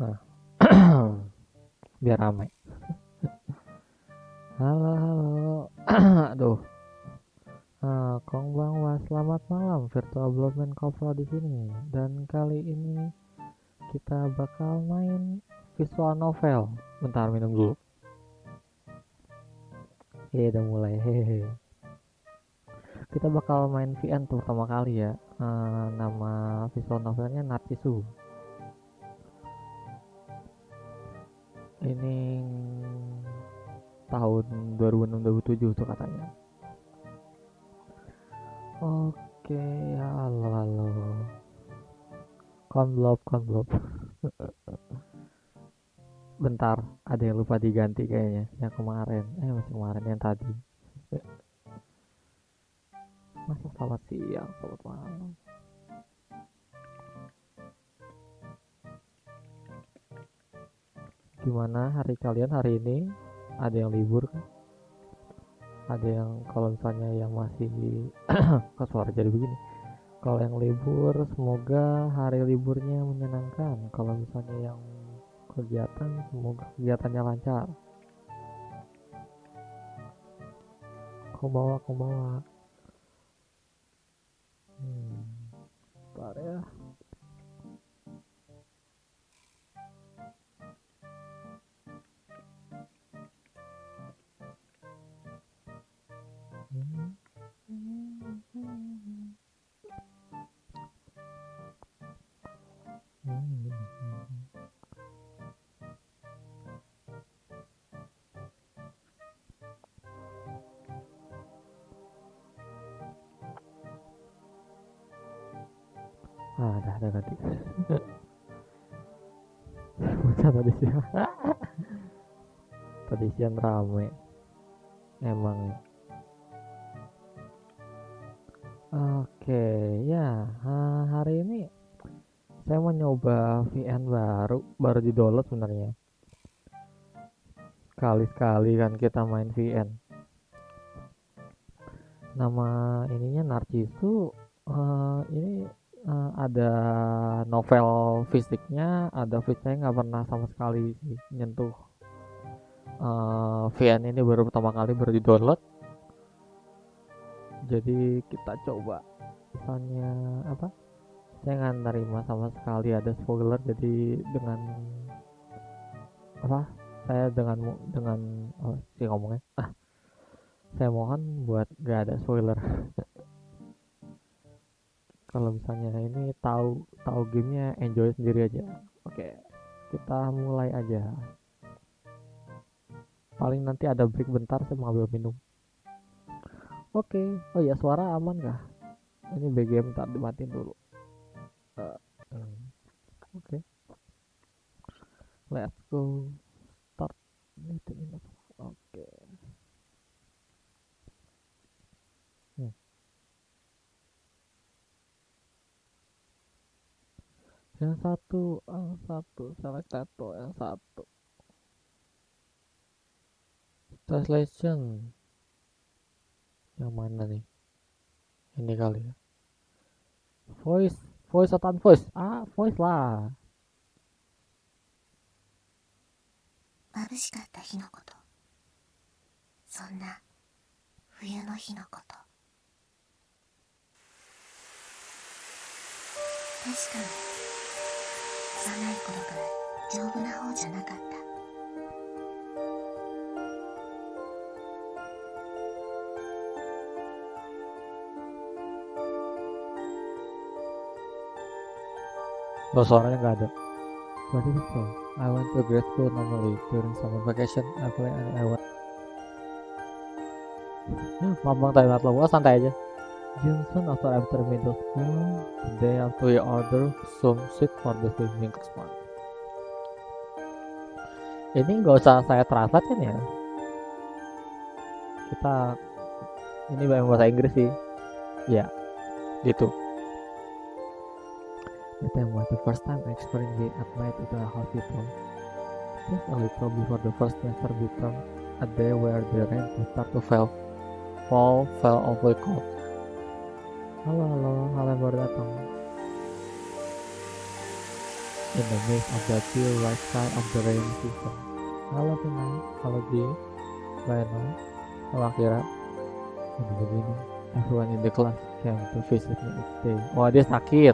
Nah, biar ramai. Halo, halo. Aduh. Konbanwa, selamat malam. Virtual Blobman Koprol di sini. Dan kali ini kita bakal main visual novel. Bentar, minum dulu. Udah mulai. Hehe. Kita bakal main VN pertama kali ya. Nama visual novelnya Narcissu. Ini tahun 2006-2007 tuh katanya. Oke, halo. Konblob. Bentar, ada yang lupa diganti kayaknya. Yang kemarin, masih kemarin yang tadi. Masa selamat siang, selamat malam. Gimana hari kalian hari ini? Ada yang libur kan? Ada yang kalau misalnya yang masih kok suara jadi begini. Kalau yang libur, semoga hari liburnya menyenangkan. Kalau misalnya yang kegiatan, semoga kegiatannya lancar. Konbawa. Bentar ya. Ada ganti. Tadi siang rame. Emang ya. Oke, ya. Hari ini saya mau nyoba VN baru di download sebenarnya. Sekali-sekali kan kita main VN. Nama ininya Narcissu. Ini ada novel fisiknya, ada fisiknya nggak pernah sama sekali sih nyentuh. VN ini baru pertama kali baru di download. Jadi kita coba. Misalnya apa? Saya nggak nerima sama sekali ada spoiler. Jadi dengan apa? Saya dengan si ngomongnya. Saya mohon buat gak ada spoiler. Kalau misalnya ini tahu gamenya, enjoy sendiri aja. Oke, kita mulai aja. Paling nanti ada break bentar, saya mau ambil minum. Oke. Oh ya, suara aman kah? Ini BGM bentar dimatiin dulu. Oke. Let's go. Start meeting. Oke. Yang satu, select tato yang satu. Translation. Yang mana nih? Ini kali ya. Voice atau voice? Voice lah. 眩しかった日のこと、そんな冬の日のこと。確かに幼い頃から丈夫な方じゃなかった。Loh, suaranya nggak ada. What is it so? I went to grade school normally during summer vacation. I play and I went. Mabang tayo natlo. Santai aja. Johnson after middle school. The day after we order some shit for the swimming next month. Ini nggak usah saya translate kan ya. Kita ini bahasa Inggris sih. Ya, gitu. That time was the first time I experienced being admitted to a hospital. Just a little before the first semester became a day where the rain would start to fell awfully cold. Halo yang baru datang. in the midst of the pure white sky of the rainy season. Halo Tina, halo Ji, Leno, halo Akira. In the beginning, everyone in the class came to visit me each day. Wah, dia sakit.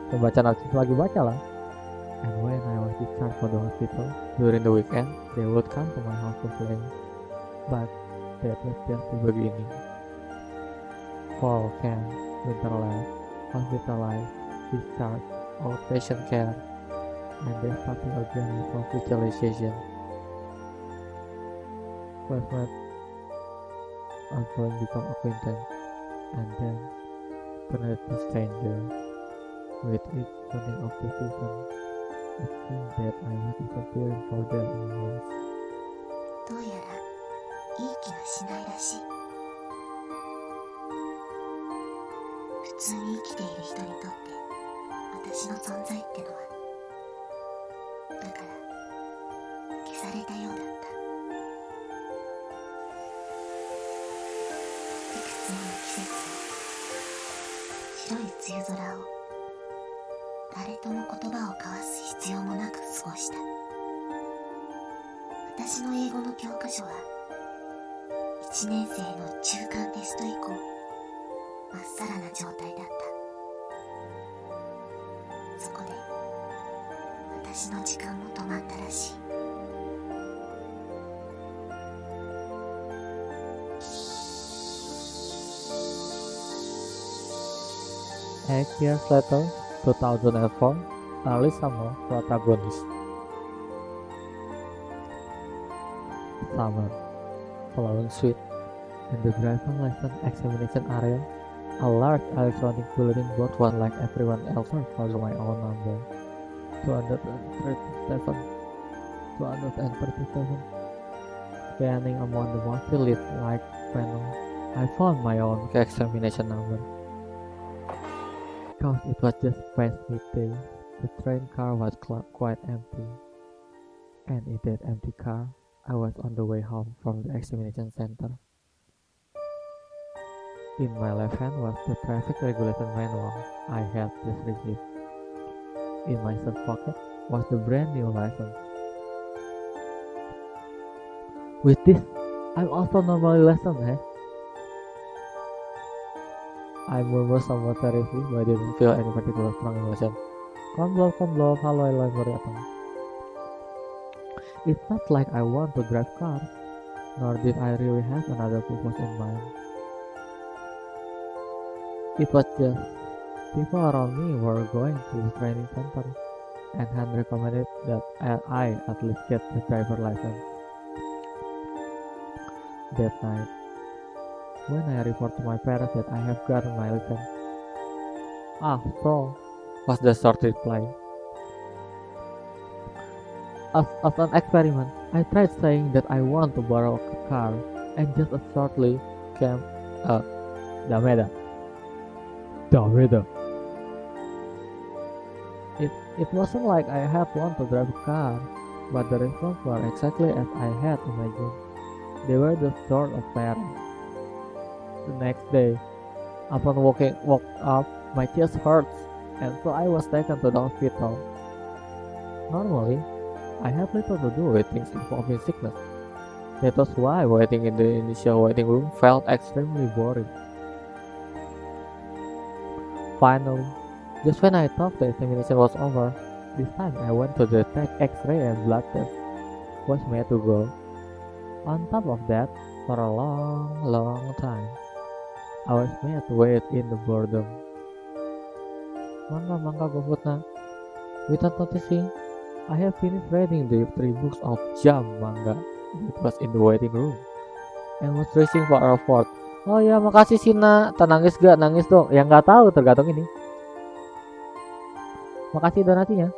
Saya baca Narcissu lagi baca lah. And when I was discharged from the hospital during the weekend, they would come to my house to play. But that was just the beginning. Fall came, winter left, hospital life, discharge, outpatient care, and they started a journey for socialization. Classmates are going to become acquaintance, and then turned to stranger. With each turning of the season, it seemed that I was disappearing for them in months. どうやらいい気がしないらしい。普通に生きている人にとって私の存在ってのは、だから消されたようだった。いくつもの季節を、白い梅雨空を誰とも言葉を交わす必要もなく過ごした。私の英語の教科書は1年生の中間テスト以降まっさらな状態だった。そこで私の時間も止まったらしい。8 years later, 2004, early summer protagonist. Summer, flowing sweet. In the driving license examination area, a large electronic bulletin board was like everyone else's was my own number. 237. 237. Scanning among the multi list like panel, I found my own examination number. Because it was just past midday, the train car was quite empty. And in that empty car, I was on the way home from the examination center. In my left hand was the traffic regulation manual I had just received. In my shirt pocket was the brand new license. With this, I'm also normally licensed, eh? I murmured somewhat seriously, but I didn't feel any particular strong emotion. Komblop, halo, memberitahu. It's not like I want to drive cars, nor did I really have another purpose in mind. It was just people around me were going to the training center, and had recommended that I at least get the driver license. That night, when I report to my parents that I have gotten my license, so, was the short reply. As an experiment, I tried saying that I want to borrow a car, and just as shortly came a dameda. It wasn't like I had wanted to drive a car, but the response were exactly as I had imagined. They were the sort of parents. The next day, upon woke up, my chest hurts, and so I was taken to the hospital. Normally, I have little to do with things involving sickness. That was why waiting in the initial waiting room felt extremely boring. Finally, just when I thought the examination was over, this time I went to the X-ray and blood test was made to go. On top of that, for a long time, I was made to wait in the boredom. Manga goputna. Without noticing, I have finished reading the 3 books of Jam manga that was in the waiting room, and was racing for a fourth. Oh ya, makasih Sina. Nangis gak? Nangis dong. Ya nggak tahu, tergantung ini. Makasih donasinya.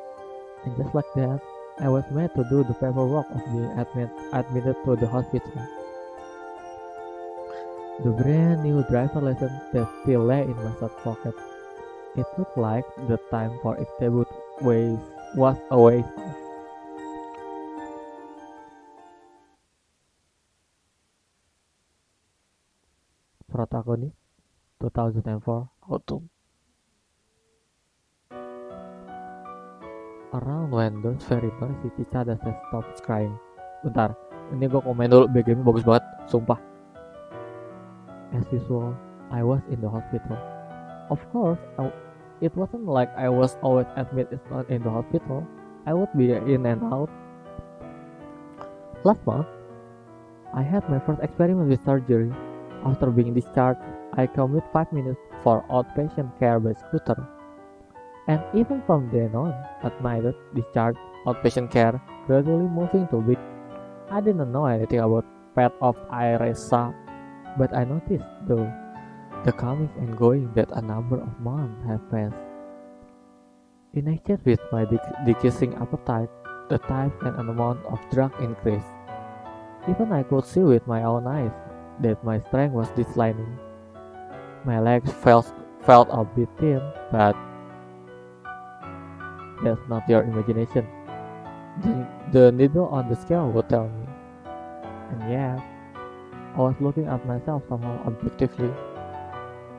And just like that, I was made to do the paperwork of being admitted to the hospital. The brand new driver license that still lay in my shirt pocket. It looked like the time for its debut was a waste. Protagonist 2004 autumn. around when those very noisy cicadas had stopped crying. Bentar, ini gue komen dulu, BGM bagus banget, sumpah. As usual, I was in the hospital. Of course, it wasn't like I was always admitted in the hospital. I would be in and out. Last month, I had my first experiment with surgery. After being discharged, I commute 5 minutes for outpatient care by scooter. And even from then on, admitted, discharged, outpatient care, gradually moving to big. I didn't know anything about pet of Iresa, but I noticed, though, the coming and going that a number of months have passed. In exchange with my decreasing appetite, the type and amount of drug increased. Even I could see with my own eyes that my strength was declining. My legs felt a bit thin, but that's not your imagination. The needle on the scale would tell me. And yet, I was looking at myself somehow objectively,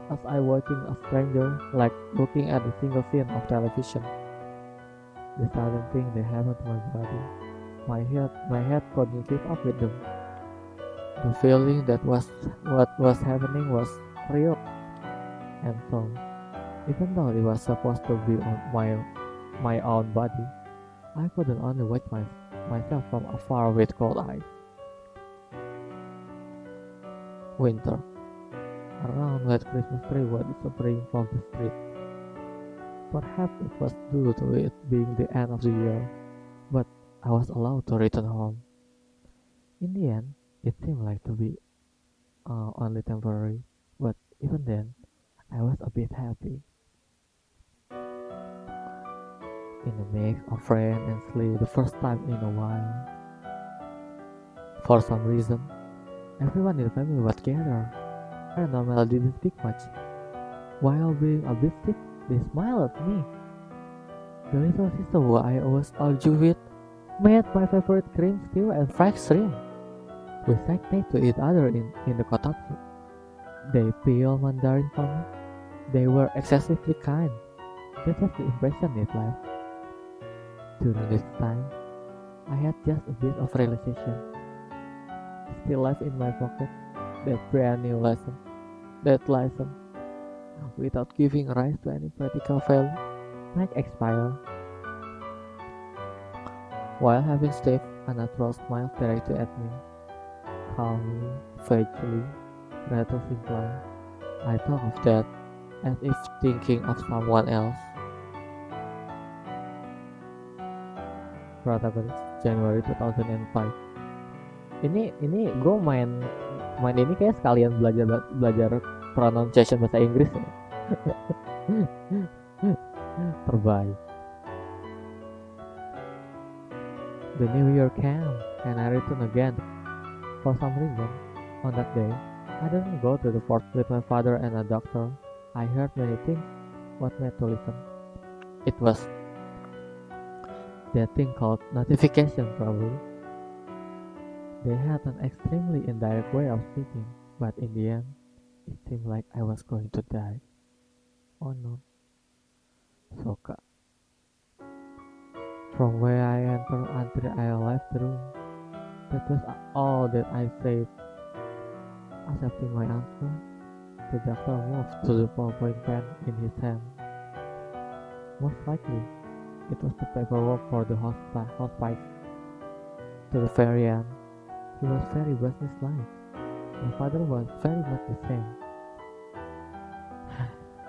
as I watching a stranger, like looking at a single scene of television. The sudden thing that happened to my body, my head couldn't keep up with them. The feeling that what was happening was real, and so, even though it was supposed to be on my own body, I couldn't only watch myself from afar with cold eyes. Winter. Around that Christmas tree was disappearing from the street. Perhaps it was due to it being the end of the year, but I was allowed to return home. In the end, it seemed like to be only temporary, but even then, I was a bit happy. In a mix of rain and sleet the first time in a while. For some reason, everyone in the family was gathered. I normally didn't speak much. While being a bit sick, they smiled at me. The little sister who I always argue with made my favorite cream stew and fried shrimp. We sat next to each other in the kotatsu. They peeled mandarin for me. They were excessively kind. That was the impression it left. During this time, I had just a bit of realization. Still left in my pocket, that brand new lesson, without giving rise to any practical value, might expire. While having Steve, a natural smile directed at me, calmly, vaguely, rather simply, I thought of that as if thinking of someone else. Protagonist January 2005. Ini gue main ini kayak sekalian belajar pronunciation bahasa Inggris ya. Terbaik. The new year came and I returned again. For some reason, on that day, I didn't go to the fort with my father and a doctor. I heard many things, what made to listen. It was that thing called notification probably. They had an extremely indirect way of speaking, but in the end, it seemed like I was going to die. Oh no. Soka. From where I entered until I left the room, that was all that I said. Accepting my answer, the doctor moved to the ballpoint pen in his hand. Most likely, it was the paperwork for the hospice. To the very end, he was very businesslike. My father was very much the same.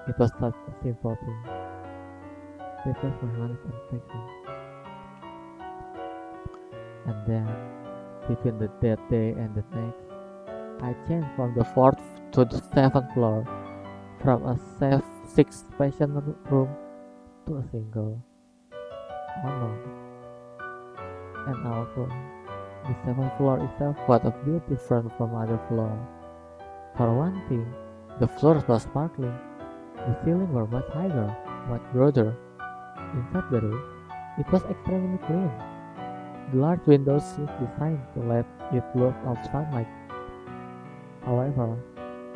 It was such a simple thing. That was my honest confession. And then, between that day and the next, I changed from the 4th to the 7th floor, from a 6-patient room to a single. Oh no. And also, the 7th floor itself was a bit different from other floors. For one thing, the floors were sparkling. The ceilings were much higher, much broader. Inside the room, it was extremely clean. The large windows seemed designed to let it look of sunlight. However,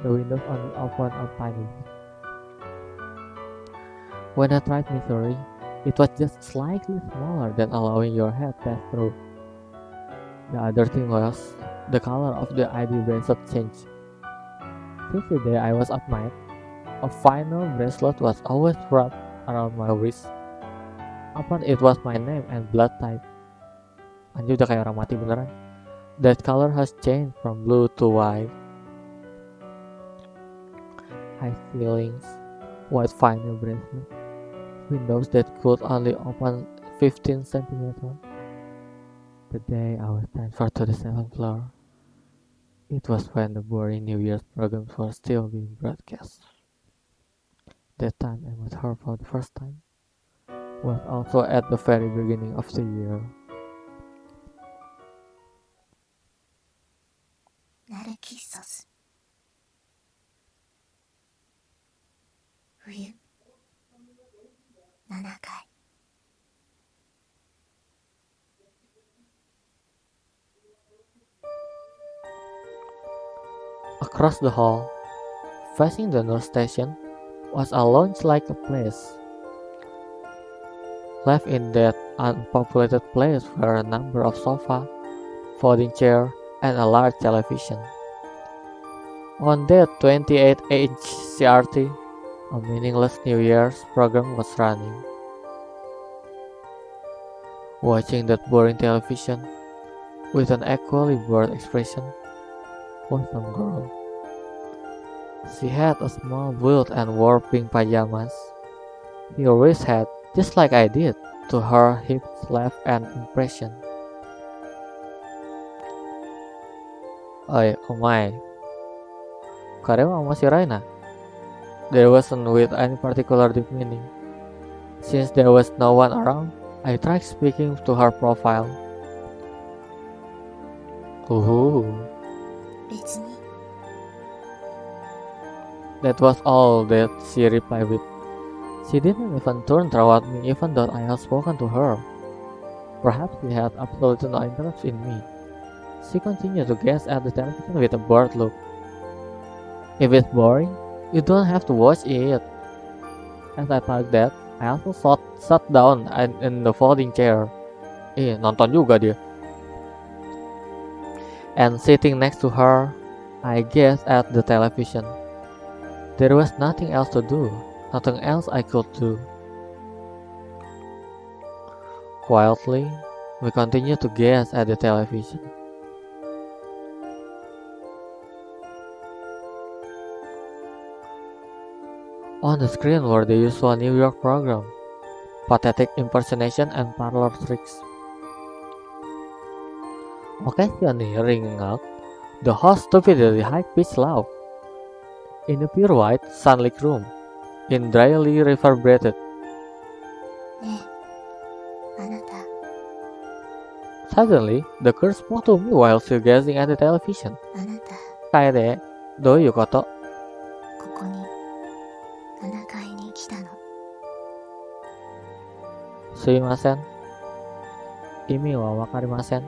the windows only opened a tiny bit. When I tried misery, It was just slightly smaller than allowing your head pass through. The other thing was the color of the ID bracelet changed. Since the day I was admitted, a final bracelet was always wrapped around my wrist. Upon it was my name and blood type. Anjir udah kayak orang mati beneran. That color has changed from blue to white. High ceilings, white vinyl bracelet, windows that could only open 15 centimeters. The day I was transferred to the 7th floor, it was when the boring New Year's programs were still being broadcast. That time I met her for the first time was also at the very beginning of the year. ナルキッソス冬7回 Across the hall, facing the nurse station, was a lounge-like place. Left in that unpopulated place were a number of sofas, folding chairs, and a large television. On that 28-inch CRT, a meaningless New Year's program was running. Watching that boring television, with an equally bored expression, was some girl. She had a small build and wore pink pajamas. She always had, just like I did, to her hips left an impression. Oh my. Karena sama si Raina. There wasn't with any particular deep meaning. Since there was no one around, I tried speaking to her profile. Ooh. 別に That was all that she replied with. She didn't even turn toward me even though I had spoken to her. Perhaps she had absolutely no interest in me. She continued to gaze at the television with a bored look. If it's boring, you don't have to watch it. As I thought that, I also sat down in the folding chair. Nonton juga dia. And sitting next to her, I gazed at the television. There was nothing else to do, nothing else I could do. Quietly, we continued to gaze at the television. On the screen were the usual New York program, pathetic impersonation and parlor tricks. Occasionally out, the host stupidly high-pitched laugh. In a pure white, sunlit room, in dryly reverberated. ねえあなた Suddenly, the girl spoke to me while still gazing at the television. あなた Kaede, どういうこと?ここに7階に来たのすいません。意味はわかりません。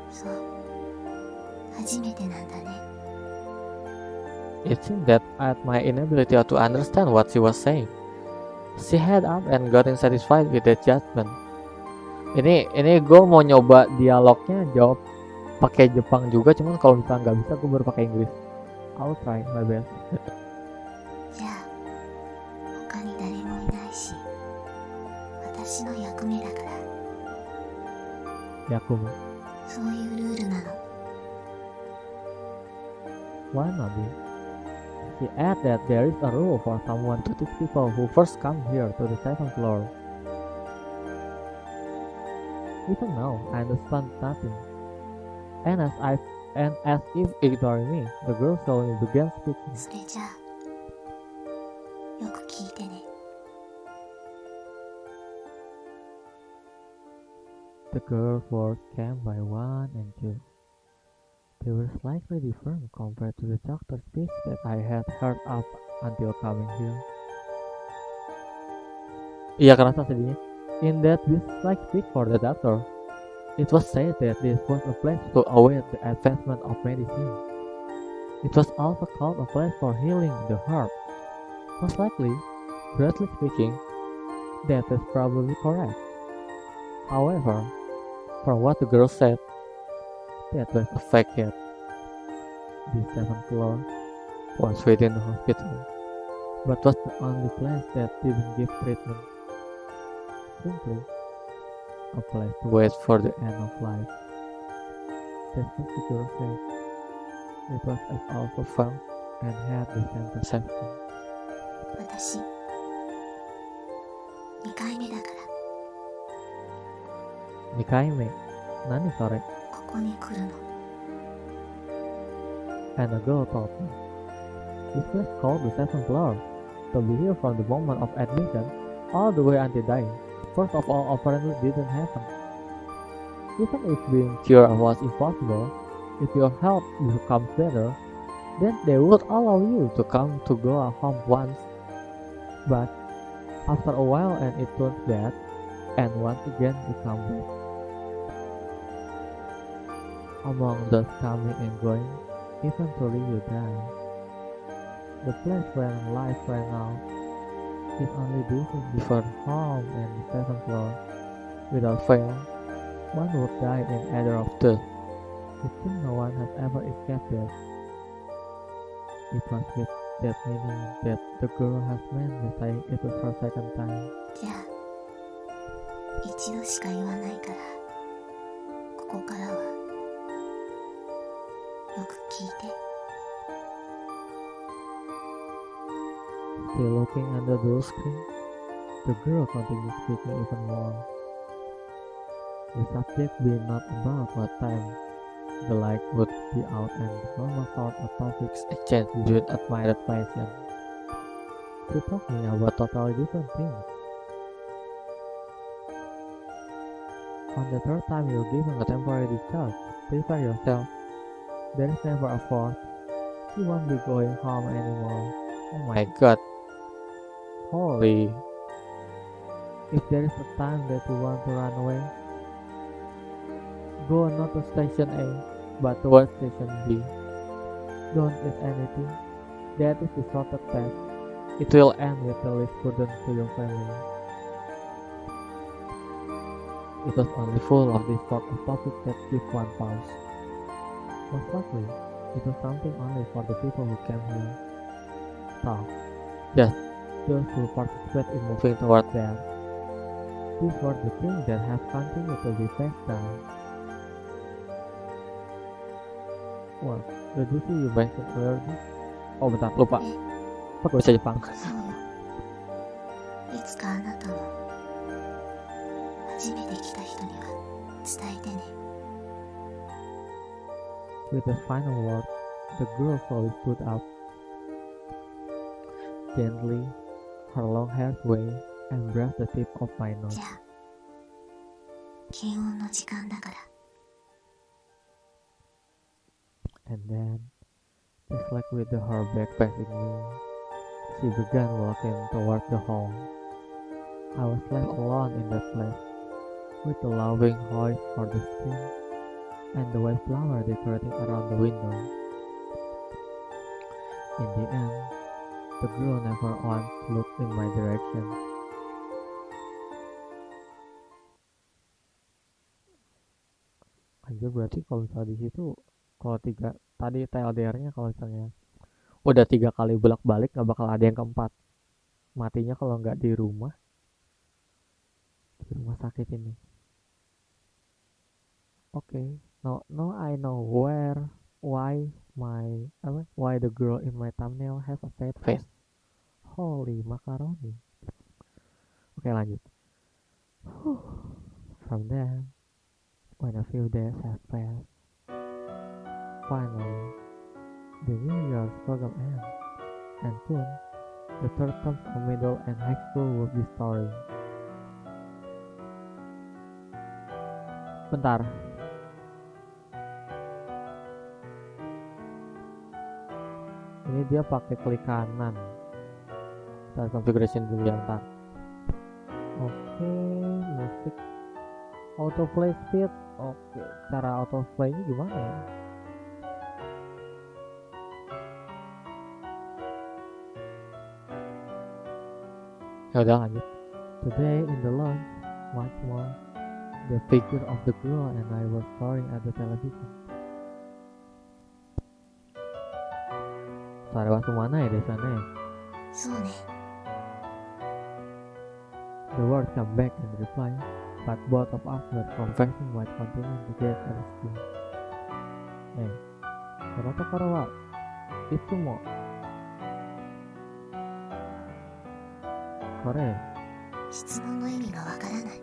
そう初めてなんだね It seemed that at my inability to understand what she was saying, she had up and gotten satisfied with that judgment. Ini gue mau nyoba dialognya jawab pakai Jepang juga, cuman kalau misalnya nggak bisa gue baru pakai Inggris. I'll try my best. じゃあ他に誰もいないし私の役目だから Yakumo. そういうルールなの Why not be? She added that there is a rule for someone to teach people who first come here to the 7th floor. Even now, I understand nothing. And as if ignoring me, the girl slowly began speaking. それじゃあよく聞いてね The girl's words came by one and two. They were slightly different compared to the doctor's speech that I had heard up until coming here. Iya, kerasa sedihnya. In that business-like speech for the doctor, it was said that this was a place to await the advancement of medicine. It was also called a place for healing the heart. Most likely, broadly speaking, That is probably correct. However, from what the girl said, that was a fake yet. The seventh floor was within the hospital, but was the only place that didn't give treatment. Simply, a place to wait for the end of life. That's what the girl said. It was as also felt and had the same perception. 私2回目だから 2回目、何それ? ここに来るの And the girl told me, this place called the seventh floor. To be here from the moment of admission all the way until dying. First of all, apparently didn't happen. Even if being cured was impossible, if your health becomes better, then they would allow you to come to go home once. But after a while and it turns bad, and once again you come back. Among those coming and going, eventually you die. The place where life ran out is only different before home and the seventh floor. Without fail, one would die in either of those. It seems no one has ever escaped death. It was with that meaning that the girl has meant by saying it was her second time. じゃあ一度しか言わないからここからはよく聞いて Still looking at the door screen, the girl continued speaking even more. The subject being not about what time the light would be out and the normal sort of topics exchanged between admired patients. She told me about totally different things. On the third time you're given a temporary discharge, prepare yourself. There is never a fourth. You won't be going home anymore. Oh my god. Holy. If there is a time that you want to run away, go not to station A, but towards station B. Don't eat anything. That is the shortest path. It will end with the least burden to your family. It was only full of this sort of topics that give one pause. Most likely, it was something only for the people who came here. Talk. Yes, those who participate in moving toward there. These were the things that have continued to be passed down. What? Did you see you mentioned earlier? Oh bentar, lupa. Apa gue bisa Jepang? そうよいつかあなたも初めて来た人には伝えてね With the final word, the girl slowly stood up. Gently, her long hair swayed and brushed the tip of my nose. じゃあ検温の時間だから And then, just like with her back facing me, she began walking toward the hall. I was left alone in that place, with the loving voice for the screen, and the white flower decorating around the window. In the end, the girl never once looked in my direction. Anjir, berarti kalau misalnya di situ, kalau tiga tadi TLDR-nya kalau misalnya udah 3 kali bolak-balik nggak bakal ada yang keempat. Matinya kalau nggak di rumah sakit ini. Okay, no I know why the girl in my thumbnail have a sad face. Holy macaroni. Oke, lanjut. From there, when a few days have passed, finally, the New Year's program ends, and soon, the third term of middle and high school will be starting. Bentar. Ini dia pakai klik kanan. Kita configuration dulu yang tak. Oke, musik autoplay speed. Oke, cara autoplay-nya gimana ya? Ya udah lanjut. Today in the lunch, once more, the figure of the girl and I were staring at the television. Sare wa sumana ya desa ne. そうね。 The word come back in reply, but both of us were confessing what continuing to get at the screen. Neng, konoto karo wa itsu mo Kore. 質問の意味がわからない。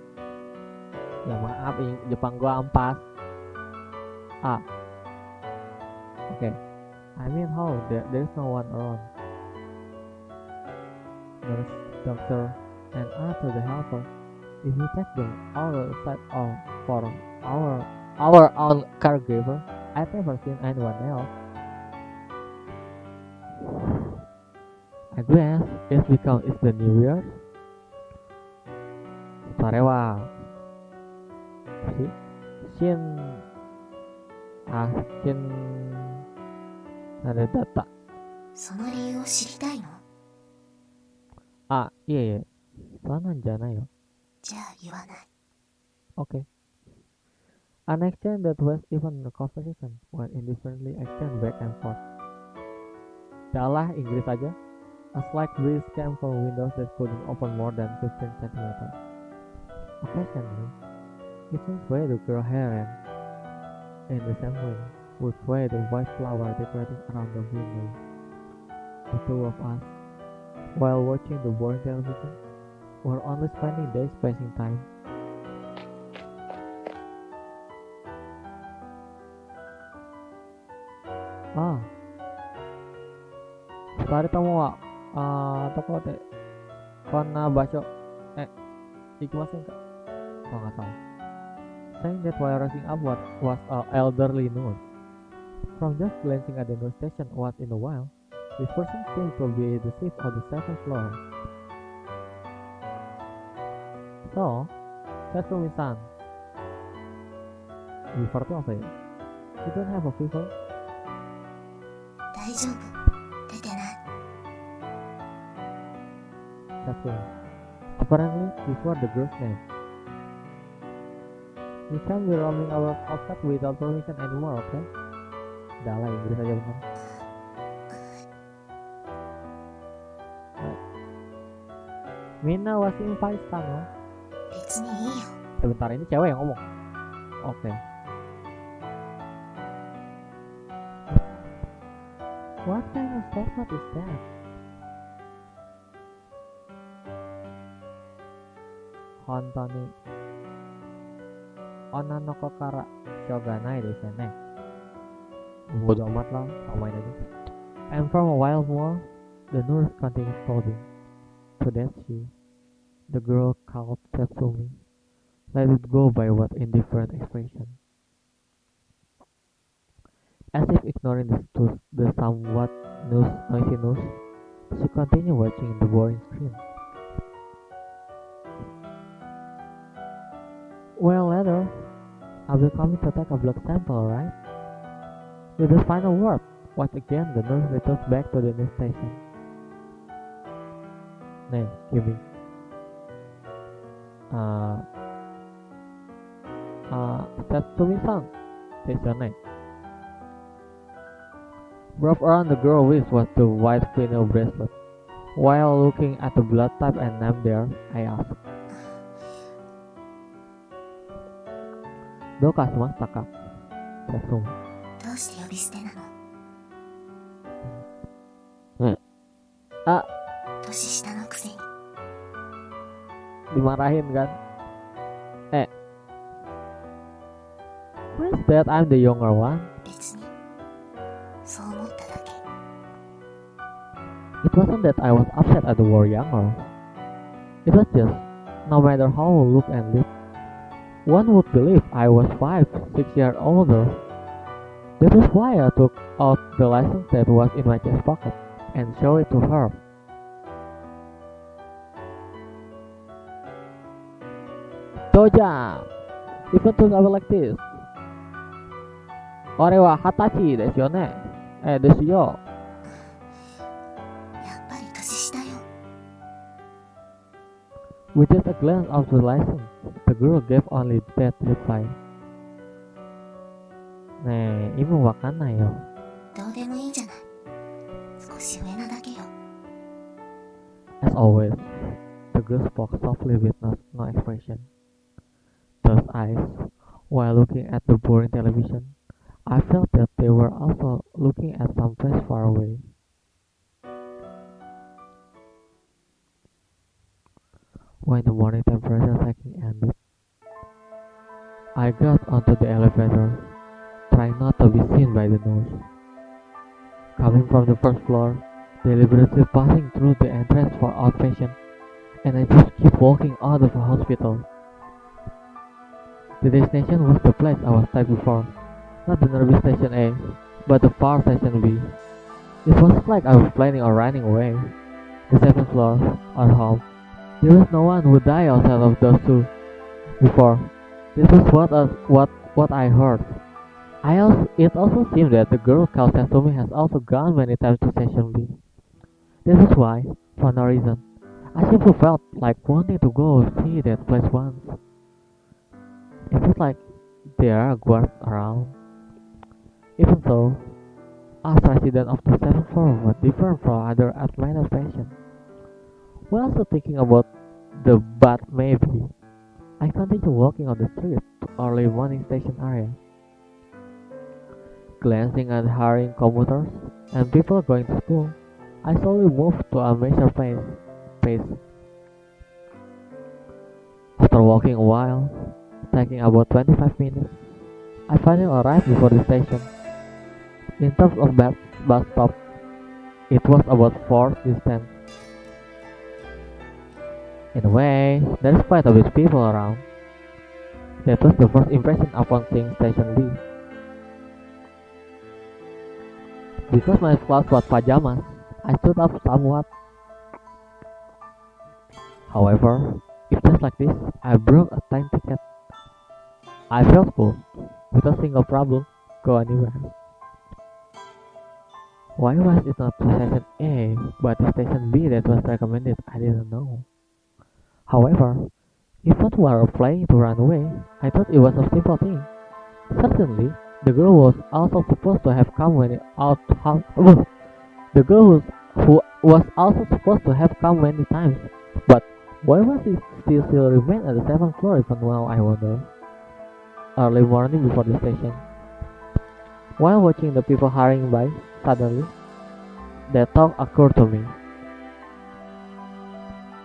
Ya maaf, Jepang gua ampas. Okay. I mean how there's no one around. Nurse, doctor, and after the helper, if we take them all aside for our own caregiver, I've never seen anyone else. I guess it's because it's the New Year. Sarewa. Shin ada data. その理由を知りたいの？ Iya. Sonan jana yo. じゃあ言わない。 Okay. An exchange that was even a conversation when indifferently exchanged back and forth. Yalah, Inggris aja. A slight breeze came from windows that couldn't open more than 15 centimeters. Occasionally, it would sway the girl hair and, in the same way, would sway the white flower decorating around the window. The two of us, while watching the boring television, were only spending days passing time. Tadi tamu wa toko te kona basho ikimasen ka? Oh, nggak tahu. Saying that while rushing up what was an elderly nurse. From just glancing at the nurse station once in a while, this person seemed to be the chief of the second floor. So, Setsumi-san, fever tuh apa ya? You don't have a fever? 大丈夫。出てない。 Setsumi. Apparently, these were the girl's name. You can't be roaming outside without permission anymore, okay? Udah lah, Inggris aja bener. Mina was in Pakistan, no? 別にいいよ。Sebentar, ini cewek yang ngomong. Oke. What kind of statement is that? Hontoni Onanoko kara shoganai desu ne. Bodo amat lah, samain aja. And from a while more, the nurse continued sobbing. So that's she, the girl called Setsumi, let it go by what indifferent expression. As if ignoring the somewhat noisy nurse, she continued watching the boring screen. Well, later, I'll be coming to take a blood sample, right? With the final word, once again the nurse returns back to the news station. Neng, Kimi. Setsumi-san, says your name. Wrapped around the girl's waist was the white vinyl bracelet. While looking at the blood type and name there, I asked, "Doka shimashita ka?" Setsumi. どうして呼び捨てなの？年下のくせに。 Dimarahin kan? Who is that? I'm the younger one. 別に。そう思っただけ。 It wasn't that I was upset at the word younger. It was just, no matter how I look and live, one would believe I was 5, 6 years older. That was why I took out the license that was in my chest pocket and showed it to her. Doja! Even to travel like this. Ore wa hatachi desu yo ne? Desu yo. やっぱり年下よ。With just a glance of the license, the girl gave only that reply. ねえ、意味わかんないよ。どうでもいいじゃない。少し上なだけよ。As always, the girl spoke softly with no expression. Those eyes, while looking at the boring television, I felt that they were also looking at some place far away. When the morning temperature taking ended, I got onto the elevator, trying not to be seen by the nose. Coming from the first floor, deliberately passing through the entrance for outpatient, and I just keep walking out of the hospital. The destination was the place I was typed before, not the nearby station A, but the far station B. It was like I was planning on running away. The seventh floor, our home. There was no one who died outside of those two before. This was what I heard. It also seemed that the girl called Sesame has also gone many times to station B. This is why, for no reason, I simply felt like wanting to go see that place once. It was like there are guards around. Even so, us residents of the seventh floor were different from other admitted patients. While also thinking about the but maybe, I continued walking on the street to early morning station area. Glancing at hurrying commuters and people going to school, I slowly moved to a measured pace. After walking a while, taking about 25 minutes, I finally arrived before the station. In terms of bus stop, it was about 4 distance. In a way, there is quite a bit of people around. That was the first impression upon seeing Station B. Because my clothes were pajamas, I stood up somewhat. However, if just like this, I broke a time ticket. I felt cool, without a single problem, go anywhere. Why was it not the station A, but the station B that was recommended? I didn't know. However, if not were planning to run away, I thought it was a simple thing. Certainly, the girl was also supposed to have come when out. The girl who was also supposed to have come many times, but why was it still remain at the seventh floor even now? I wonder. Early morning before the station, while watching the people hurrying by, suddenly, that thought occurred to me.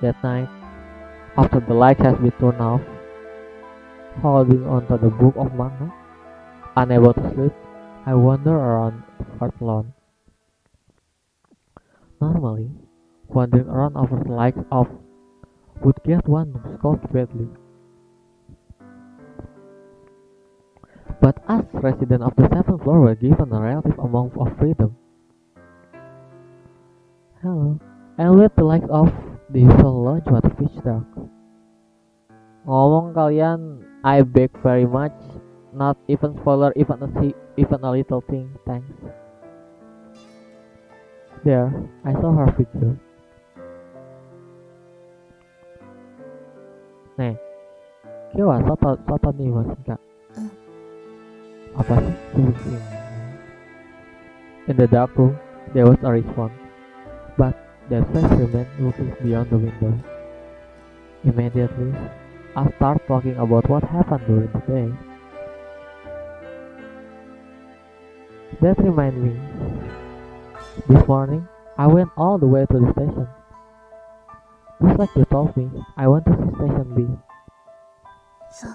That night, after the light has been turned off, holding onto the book of manga, unable to sleep, I wander around the fort alone. Normally, wandering around over the likes of would get one scolded badly. But us residents of the seventh floor were given a relative amount of freedom. Hello, and with the likes of the usual lounge was pitch dark. Ngomong kalian, I beg very much. Not even spoiler, even a little thing. Thanks. There, I saw her figure. Neng, kira soto nih mas kak. Apa sih? Pusing. In the dark room, there was a response, but that face remained looking beyond the window. Immediately, I start talking about what happened during the day. That reminds me. This morning, I went all the way to the station. Just like you told me, I went to see Station B. So,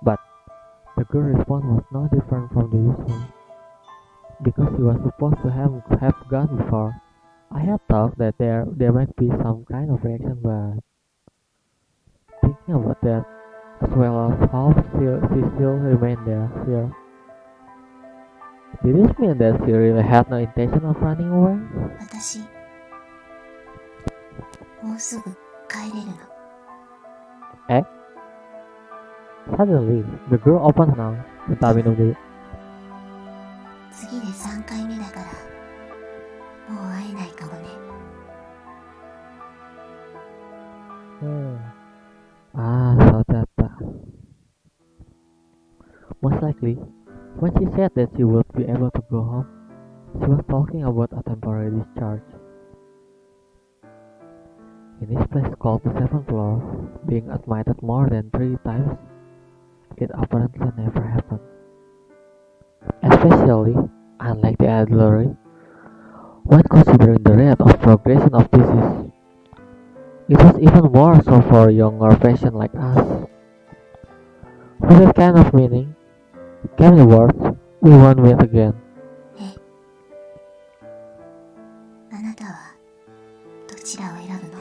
But the girl's response was no different from the usual. Because she was supposed to have gone before, I had thought that there might be some kind of reaction, but thinking about that, as well as how she still remained there here. Did this mean that she really had no intention of running away? 私、もうすぐ帰れるの。Eh? Suddenly, the girl opened her mouth. Bentar, minum dulu. 次で3回目だから、もう会えないかもね。Hmm. So that. Most likely, when she said that she would be able to go home, she was talking about a temporary discharge. In this place called the seventh floor, being admitted more than 3 times, it apparently never happened. Especially, unlike the elderly, when considering the rate of progression of disease. It was even more so for younger patients like us. With that kind of meaning, came the words, we won't meet again. え、あなたはどちらを選ぶの？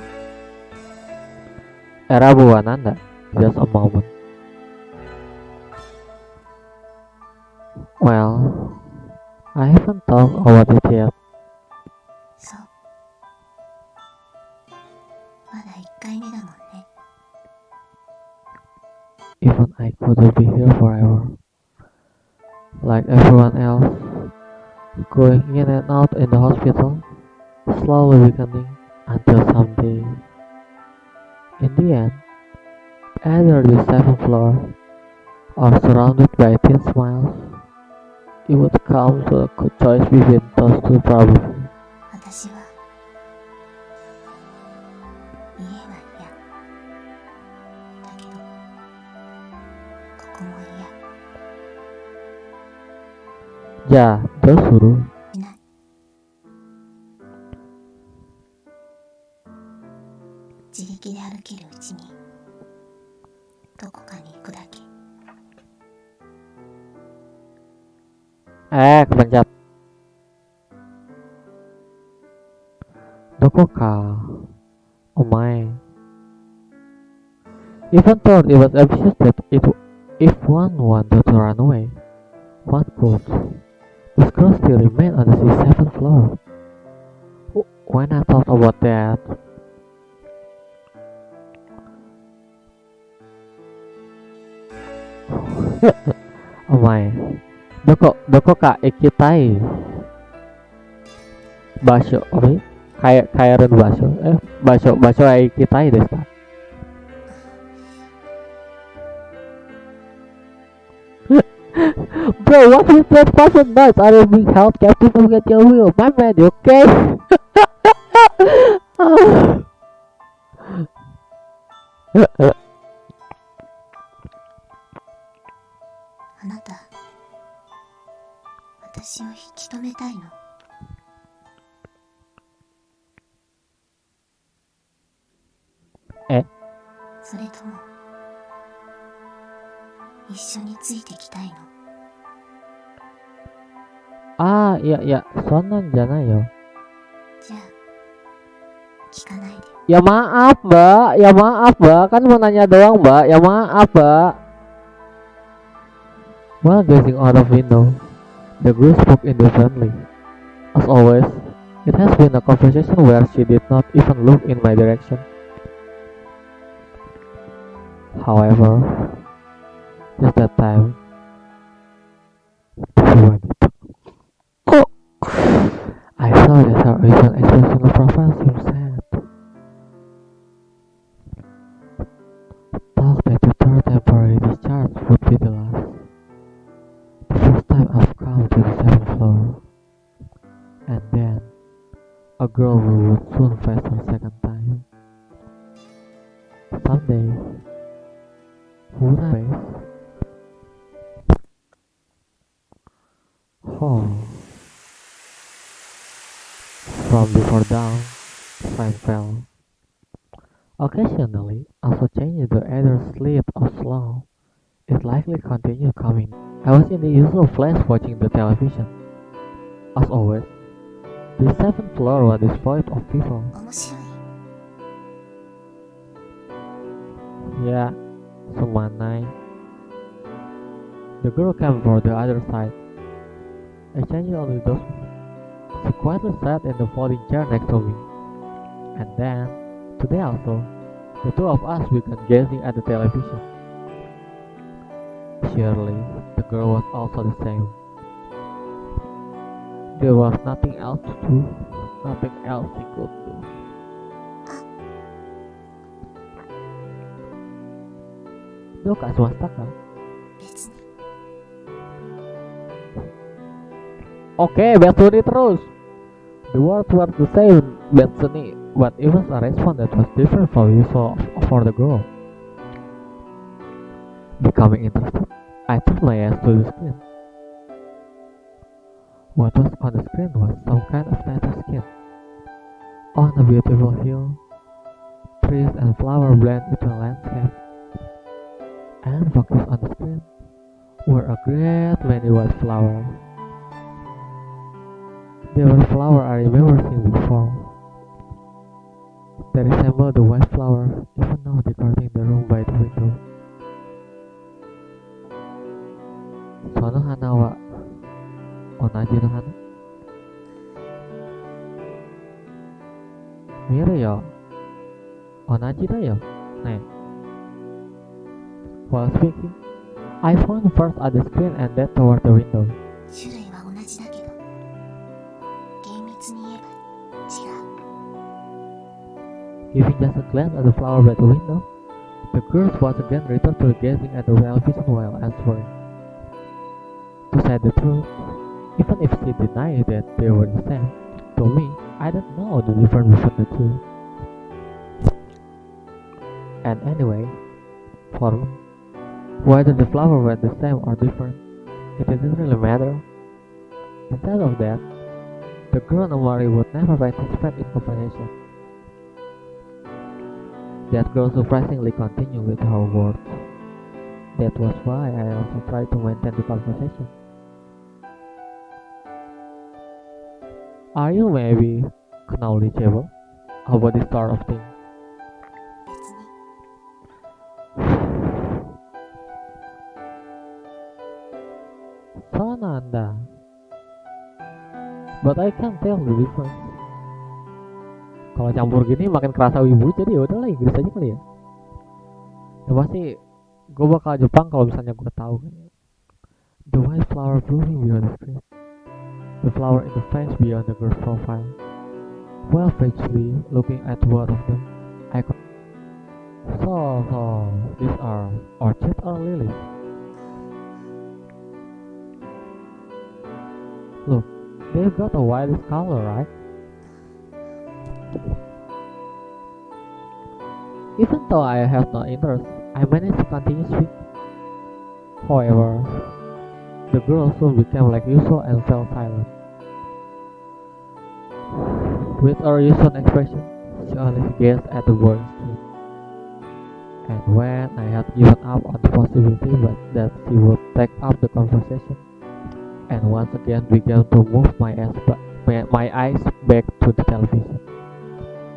Era Buwananda, just a moment. Well, I haven't thought about it yet. そう。まだ1回目だもんね。 Even I couldn't be here forever. Like everyone else, going in and out in the hospital, slowly weakening until someday, in the end, either the seventh floor or surrounded by teen smiles, it would come to a choice between those two probably. 私は家が嫌。だけど、ここも嫌。 Ya, terus suruh. しない。自力で歩けるうちにどこかに行くだけ。 Kepencet. Dokoka. Oh my. Even though it was obvious that if one wanted to run away, one could. This girl still remained on the seventh floor. When I thought about that, oh my. Doko kak ikitai. Basho, apa sih? Kayak ren basho ikitai desu. Bro, what is that fucking noise? Are you being held captive against your will? My man, you okay? あなた、私を引き止めたいの？それとも一緒についてきたいの？ Iya, sonan jangan yo. じゃあ聞かないで。 Ya maaf, Mbak, kan mau nanya doang, Mbak. Ya maaf, Mbak. While gazing out of window, the girl spoke indifferently. As always, it has been a conversation where she did not even look in my direction. However, just that time, I saw that her recent expression of profile seemed sad. Thought that the third temporary discharge would be the last. The first time I've come to the seventh floor. And then, a girl who would soon face her second time. Someday, who would I face? Oh. From before dawn, time fell. Occasionally, also changing to either sleep or slow. It likely continued coming. I was in the usual place watching the television. As always, the seventh floor was devoid of people. 面白い。 Yeah, Sumanai. The girl came from the other side. Exchanging only those. She quietly sat in the folding chair next to me. And then, today also, the two of us began gazing at the television. Surely, the girl was also the same. There was nothing else to do, nothing else she could do. どうかしましたか? 別に。 Oke, Betsuni terus. The words were the same, Betsuni, but it was a response that was different from usual for the girl. Becoming interested, I turned my eyes to the screen. What was on the screen was some kind of tattered skin. On a beautiful hill, trees and flowers blend into a landscape. And focused on the screen were a great many white flowers. They were flowers I remember seeing before. They resembled the white flower even now decorating the room by the window. その花は同じの花? 見えるよ。同じだよ。ね。While speaking, I pointed first at the screen and then toward the window. 種類は同じだけど、厳密に言えば違う。 Giving just a glance at the flower by the window, the girls once again returned to gazing at the television while answering. To say the truth, even if she denied that they were the same, to me, I don't know the difference between the two. And anyway, for me, whether the flowers were the same or different, it didn't really matter. Instead of that, the girl normally would never participate in conversation. That girl surprisingly continued with her words. That was why I also tried to maintain the conversation. Are you maybe knowledgeable about this sort of thing? 別に。 So nanda. But I can't tell the difference. Kalau campur gini makin kerasa wibu, jadi ya udahlah Inggris aja kali ya. Ya pasti gue bakal Jepang kalau misalnya gue tahu. The white flower blooming beyond the screen. The flower in the face beyond the girl's profile. While vaguely looking at both of them, I could. So these are orchids or lilies? Look, they've got a whitish color, right? Even though I have no interest, I managed to continue speaking. However, the girl soon became like usual and fell silent. With her usual expression, she only gazed at the boring street. And when I had given up on the possibility that she would take up the conversation, and once again began to move my eyes back to the television.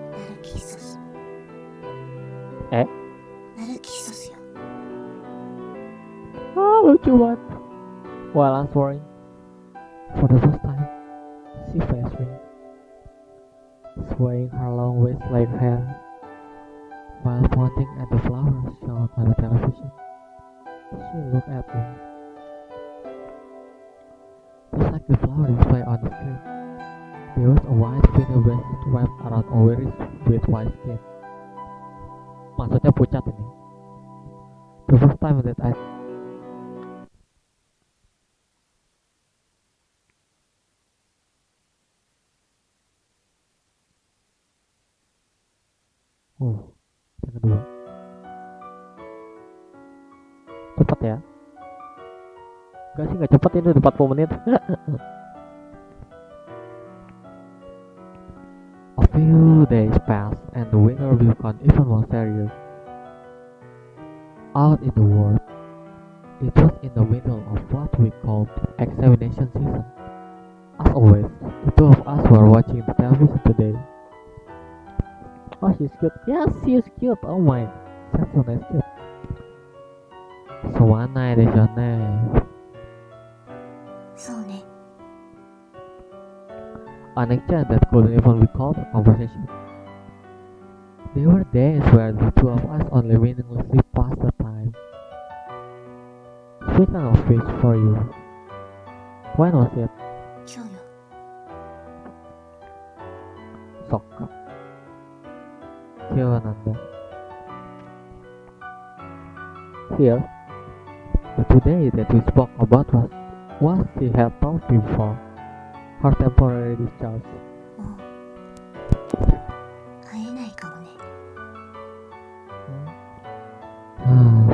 ナルキソス。Eh? ナルキソスよ。 Ah, lucu banget. While answering, for the first time, she faced me, swaying her long waist-like hair, while pointing at the flowers shown on the television. She looked at me. Just like the flower display on the screen, there was a white vinyl bracelet wrapped around a very with white skin. Maksudnya pucat ini. The first time that I yang kedua. Cepat ya. Enggak sih, enggak cepat, ini udah 40 menit. A few days passed and the winter became even more serious. Out in the world, it was in the middle of what we called examination season. As always, the two of us were watching the television today. Oh, she's cute. Yes, she is cute. Oh my, that's so nice, cute. すまないでしょうね。そうね。 An exchange that couldn't even be called a conversation. There were days where the two of us only meaninglessly passed the time. Speaking of which, for you, when was it? 今日よ。 そっか。今日なんだ。Here, the today that we spoke about was what she had told before, her temporary discharge. もう会えないかもね。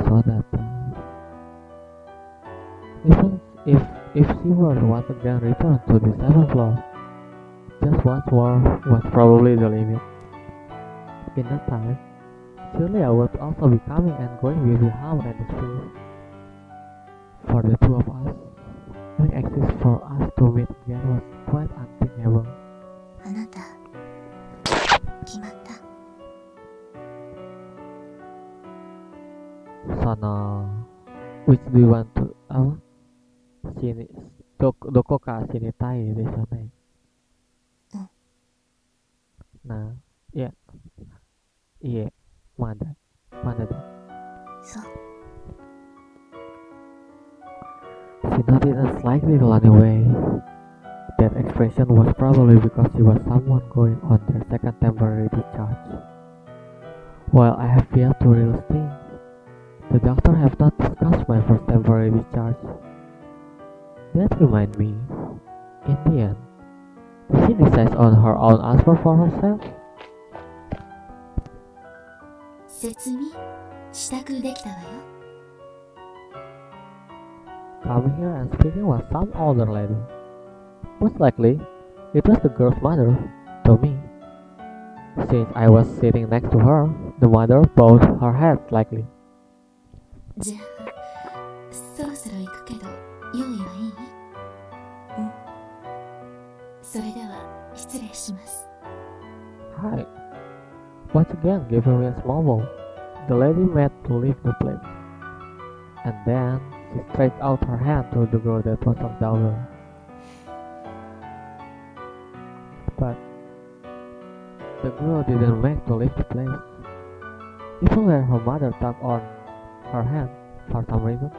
So that even if she were once again returned to the seventh floor, just once more was probably the limit. In that time, surely I would also be coming and going with the harm and the space. For the two of us, having access for us to meet again was quite unthinkable. あなた決まった？ So now, which do you want to? Sini, doko ka sini tai desu ne. Nah, ya, iya, mana da. そう。 She nodded slightly anyway. That expression was probably because she was someone going on their second temporary discharge. While I have yet to really think, the doctor have not discussed my first temporary discharge. That reminds me, in the end, did she decide on her own answer for herself? 説明支度できたわよ。 Coming here and speaking was some older lady. Most likely, it was the girl's mother, to me. Since I was sitting next to her, the mother bowed her head slightly. じゃあそろそろ行くけど用意はいい？うん。それでは失礼します。 Hi. Once again, giving me a small bow, the lady made to leave the place. And then, she stretched out her hand to the girl that was on down there. But the girl didn't make to leave the place. Even when her mother tugged on her hand, for some reason,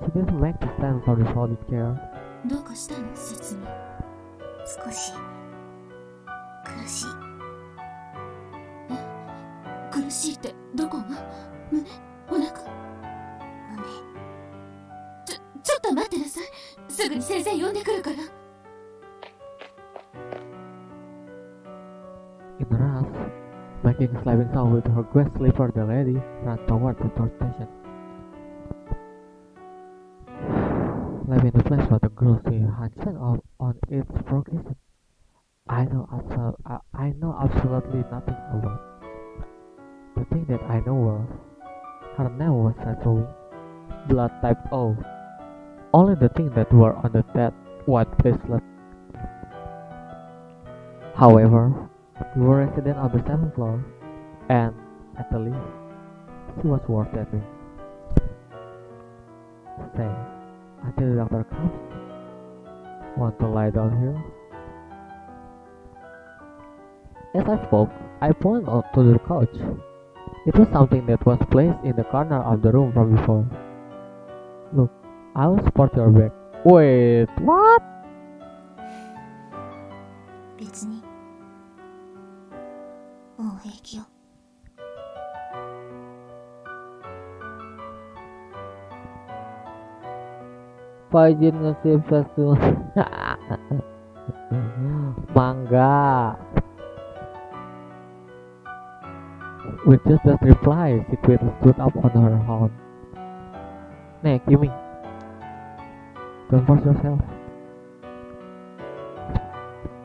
she didn't make to stand for the folded chair. どうかしたの？説明。少し苦しい。え？苦しいってどこが？胸？お腹？胸。ちょっと待ってなさい。すぐに先生呼んでくるから。 In a rush, making a slapping sound with her great slipper, the lady ran toward the third station. Leaving the place where the girl she had set off on its progression. I know absolutely nothing about. The thing that I know were her name was naturally blood type O. Only the things that were on the dead white bracelet. However, we were resident on the 7th floor, and at the least, she was worth that way. Stay until the doctor comes. Want to lie down here? As I spoke, I pointed out to the couch. It was something that was placed in the corner of the room from before. Look, I will support your back. Wait, what? 別にもう平気よ。 Pak izin nge-save satu. Mangga. With just that reply, she quickly stood up on her own. Neng, Kimi. Don't force yourself.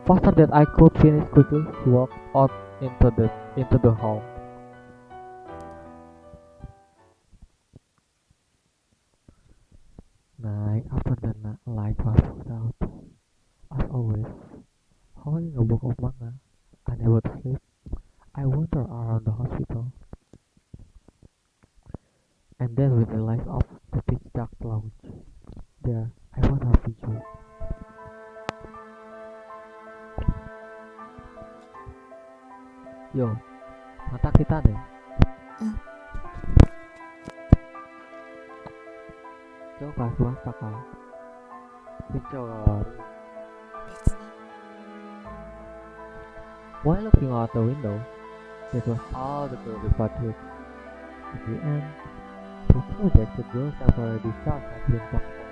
Faster than I could finish quickly, she walked out into the hall. Night after the light was put out, as always, holding a book of manga, unable to sleep, I wandered around the hospital. And then with the light of the pitch dark lounge, there I found her picture. Yo, mata kita deh. Coba swasta kau. Dicoba. 別に While looking out the window, that was all the girl reported. In the end, The project the girl's temporary discharge had been postponed.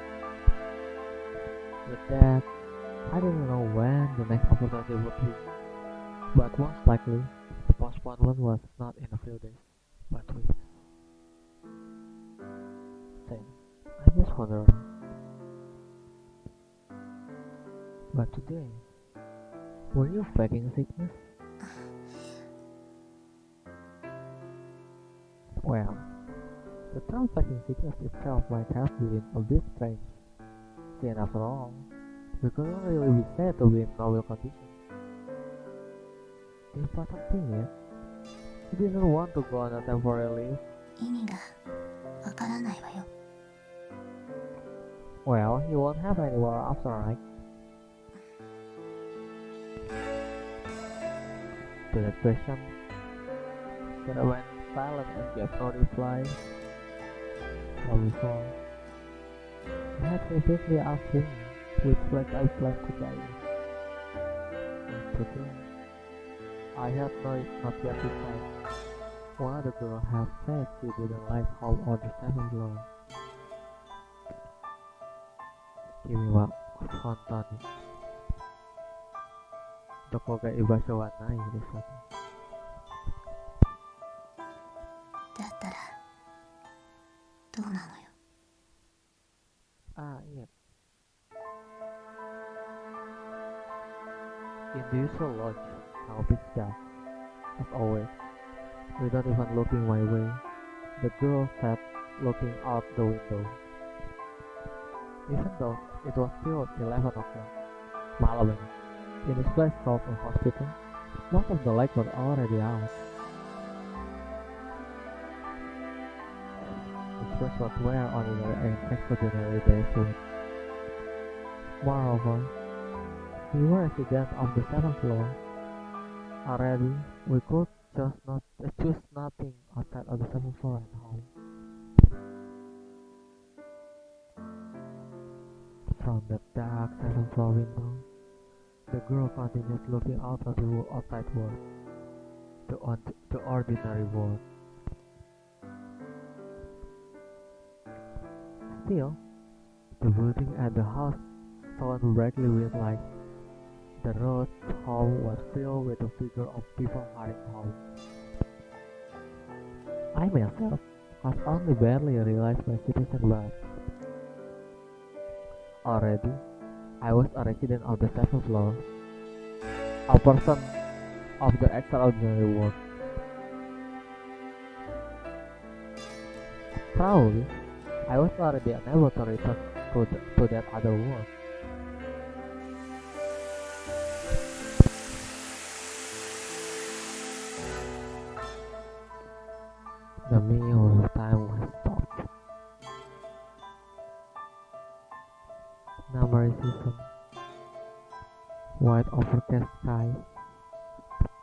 With that, I didn't know when the next opportunity would be, but most likely, the postponement was not in a few days, but weeks. Say, I just wonder. But today, were you faking sickness? Well, the term faking sickness itself might have been a bit strange. See, and after all, we couldn't really be said to be in normal condition. The important thing is, he didn't want to go on a temporary leave. 意味がわからないわよ。 Well, he won't have any more after, right? To that question, Sarah went silent and gave no reply. Or before, he had repeatedly asked him which flight I planned to die. And today, I had not yet decided. One of the girls had said she didn't like home or the seventh floor. 君は本当にどこが居場所はないでしょう。だったらどうなのよ。Ah, iya. In the usual lodge, now pitch dark. As always, without even looking my way, the girl sat looking out the window. Even though it was still 11 o'clock, malam, in this place called a hospital, most of the lights were already out. This place was where ordinary and extraordinary days would. Moreover, we were residents of the 7th floor. Already, we could choose nothing outside of the 7th floor at home. From the dark 7th floor window, the girl continued looking out of the outside world, the ordinary world. Still, the building and the house shone brightly with light. The road home was filled with the figure of people hurrying home. I myself was only barely realized my situation, but already I was a resident of the 7th floor, a person of the extraordinary world. Probably, I was already unable to return to that other world. The meal of time was stopped. Number season, white overcast sky,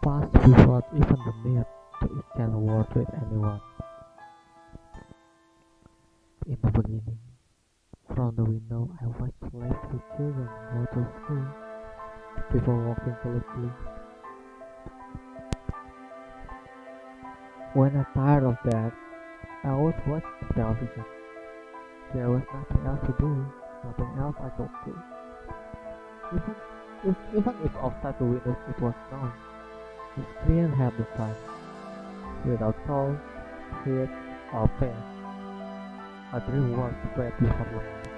passed without even the need to exchange words with anyone. In the beginning, from the window I watched lively children go to school, people walking closely. When I tired of that, I always watched television. There was nothing else to do, nothing else I could do. Even if outside the windows it was snow, the screen had the sun, without cold, heat, or pain. A dream world spread before my eyes.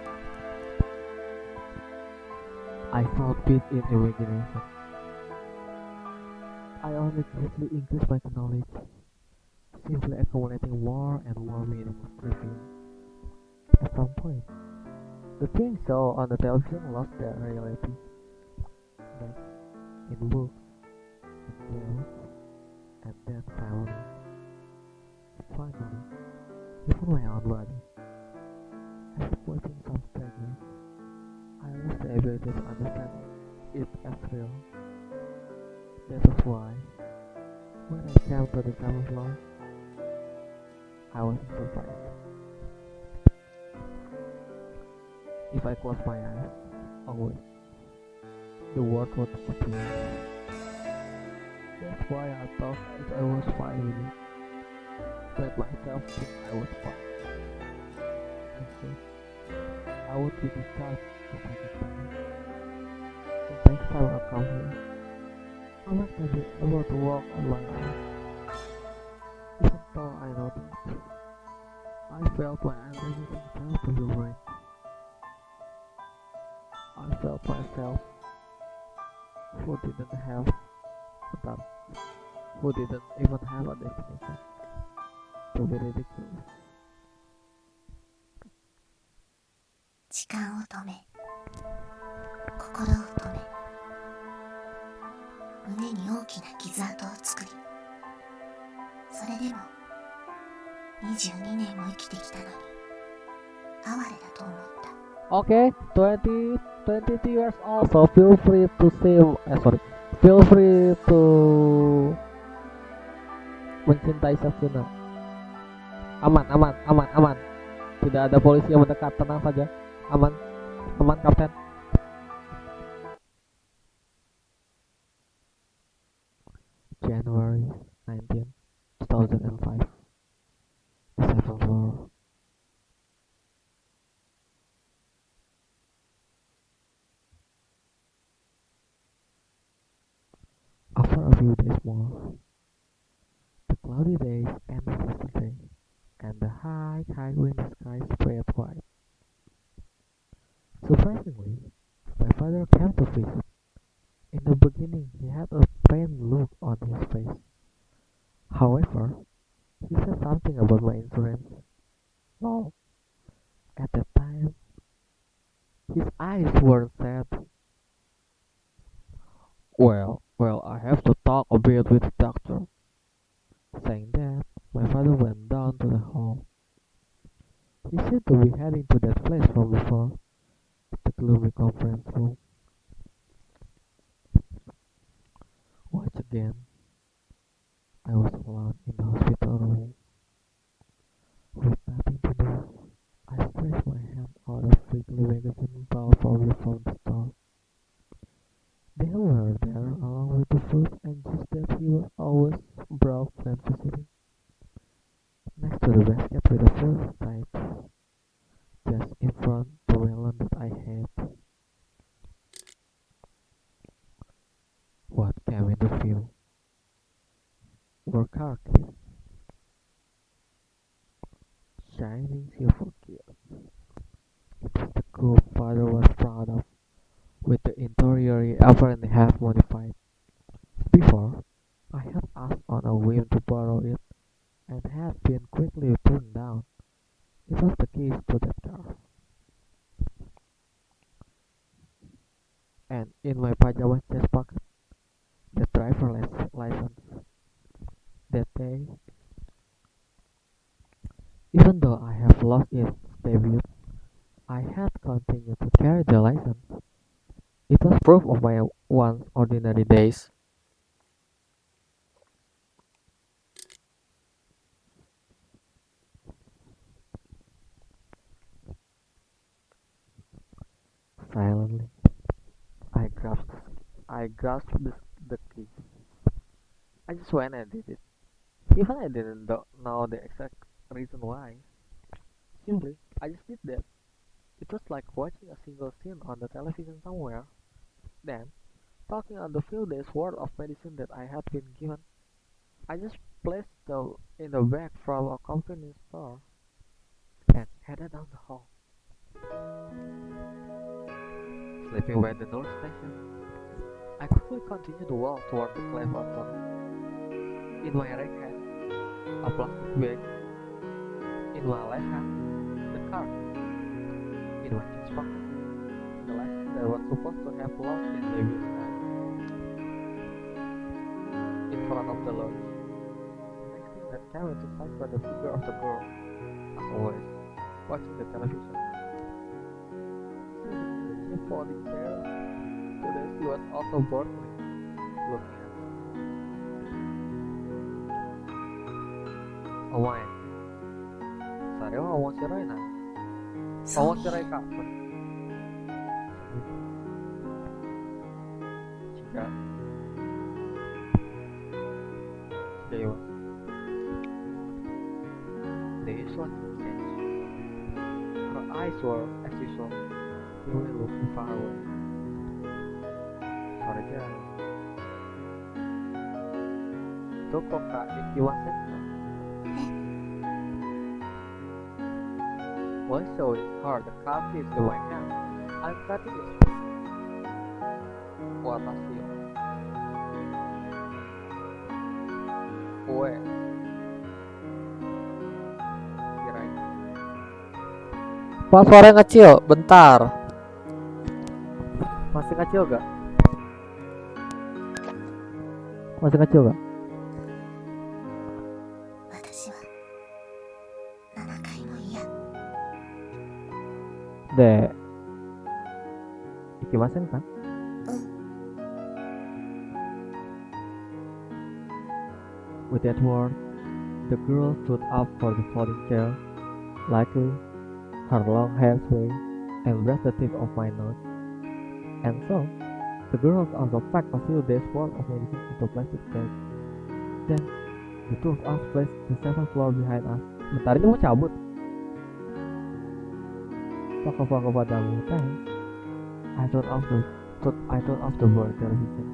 I found peace in imagination. I only greatly increased my knowledge, simply accumulating more and more meaningful preview. At some point, the things show on the television lost their reality. Like in books, in games, and then family. Finally, even my own body. As watching some stagnant, I lost the ability to understand it as real. That is why, when I came to the 7th floor, I wasn't surprised. If I close my eyes, always, the world would appear. That's why I thought I was fine with it. Let myself think I was fine. case, I would be discharged to second. The next time I come here, I must have been able to walk on my own. Even though I know that, I felt my identity fell to the brain. I felt myself who didn't have that, who didn't even have a definition, to be ridiculous. 時間を止め、心を止め、胸に大きな傷跡を作り、それでも22年も生きてきたのに哀れだと思った。 Okay, 22 years old, so feel free to feel free to mencintai Safina. Aman. Tidak ada polisi yang mendekat, tenang saja. Aman, Kapten. January 19, 2005. The 7th floor. After a few days more, the cloudy days ended yesterday, and the high windy sky spread wide. Surprisingly, my father came to visit. In the beginning, he had a pained look on his face. However, he said something about my insurance. Lol. At that time, his eyes were sad. Well, I have to talk a bit with the doctor. Saying that, my father went down to the hall. He seemed to be heading to that place from before, the gloomy conference room. Once again, I was alone in the hospital room. With nothing to do, I stretched my hand out of weekly magazine bought probably from the store. They were there along with the fruit and juice that he was always brought when visiting. Next to the basket with the fruit type, just in front the melon that I had. What came into view were car keys, shining silver keys. It was the coupe father was proud of, with the interior he apparently had modified. Before, I had asked on a whim to borrow it, and had been quickly turned down. It was the keys to that car. And in my pajama chest pocket, the driver's license. That day, even though I have lost its debut, I had continued to carry the license. It was proof of my once ordinary days. Silently, I grasped the key. I just went and did it. Even I didn't know the exact reason why. Simply, I just did that. It was like watching a single scene on the television somewhere. Then, talking on the few days worth of medicine that I had been given, I just placed them in the bag from a convenience store and headed down the hall. Slipping by the North Station, I quickly continued to walk toward the clever front. In my right hand, a plastic bag. In my left hand, the card. In my chest pocket, the license that was supposed to have lost in debut time. In front of the lodge, the next thing that came into sight was the figure of the girl, as always, watching the television. Sitting in the cheap folding chair, today she was also boredly looking at me. Maen, saya mau cerai nah. Mau cerai kapan? Jika Dewa, there is one change. Her eyes were, as usual, really looking far away. Sorry, Jan. どこか行きませんか? While showing her the car keys in my hand, I'm cutting it. 私よ。Where? Kirain. Pak, suara kecil, bentar. Masih kecil gak? Masih kecil gak? 私は7回も嫌。で、行きませんか? With that word, the girl stood up for the folding chair. Likely, her long hair swayed and brushed the tip of my nose. And so, the girls also packed a few days' worth of medicine into plastic bags. Then, the two of us placed the seventh floor behind us. Bentar, ini mau cabut. Paka-paka padamu, thanks. I turned off the board television.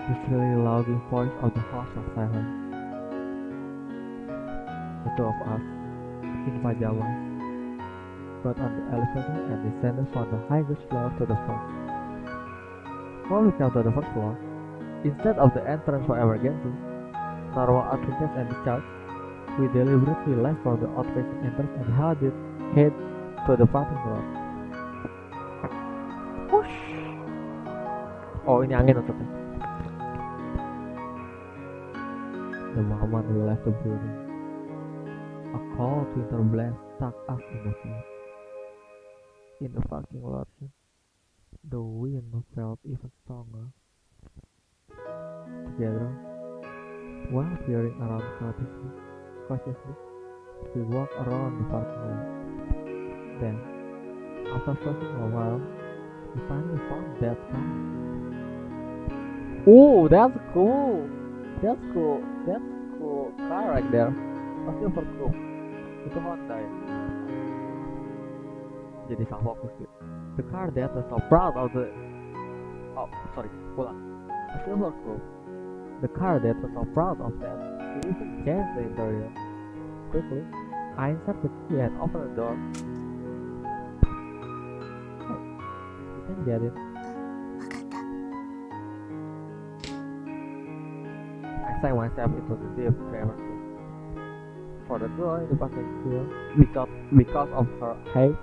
The shrilly louding voice of the house was silent. The two of us, in pajamas, got on the elevator and descended from the highest floor to the first. When we came to the first floor, instead of the entrance for emergency, normal admittance and discharge, we deliberately left from the outpatient entrance and head to the parking lot. Whoosh! Oh, ini angin maksudnya. The moment we left the building, a cold winter blast struck us in the face. In the parking lot, the wind felt even stronger. Together, while peering around cautiously, we walked around the parking lot. Then, after searching a while, we finally found that car. Oh, that's cool! That's cool car right there. A silver coupe. Itu Honda ya. Jadi salah fokus gitu. The car that was so proud of the A silver coupe. The car that was so proud of that. We even changed the interior. Quickly, I inserted the key and opened the door. Hey, you can get it. わかった。 I sank myself into the deep driver's seat. For the girl in the passenger, because of her height,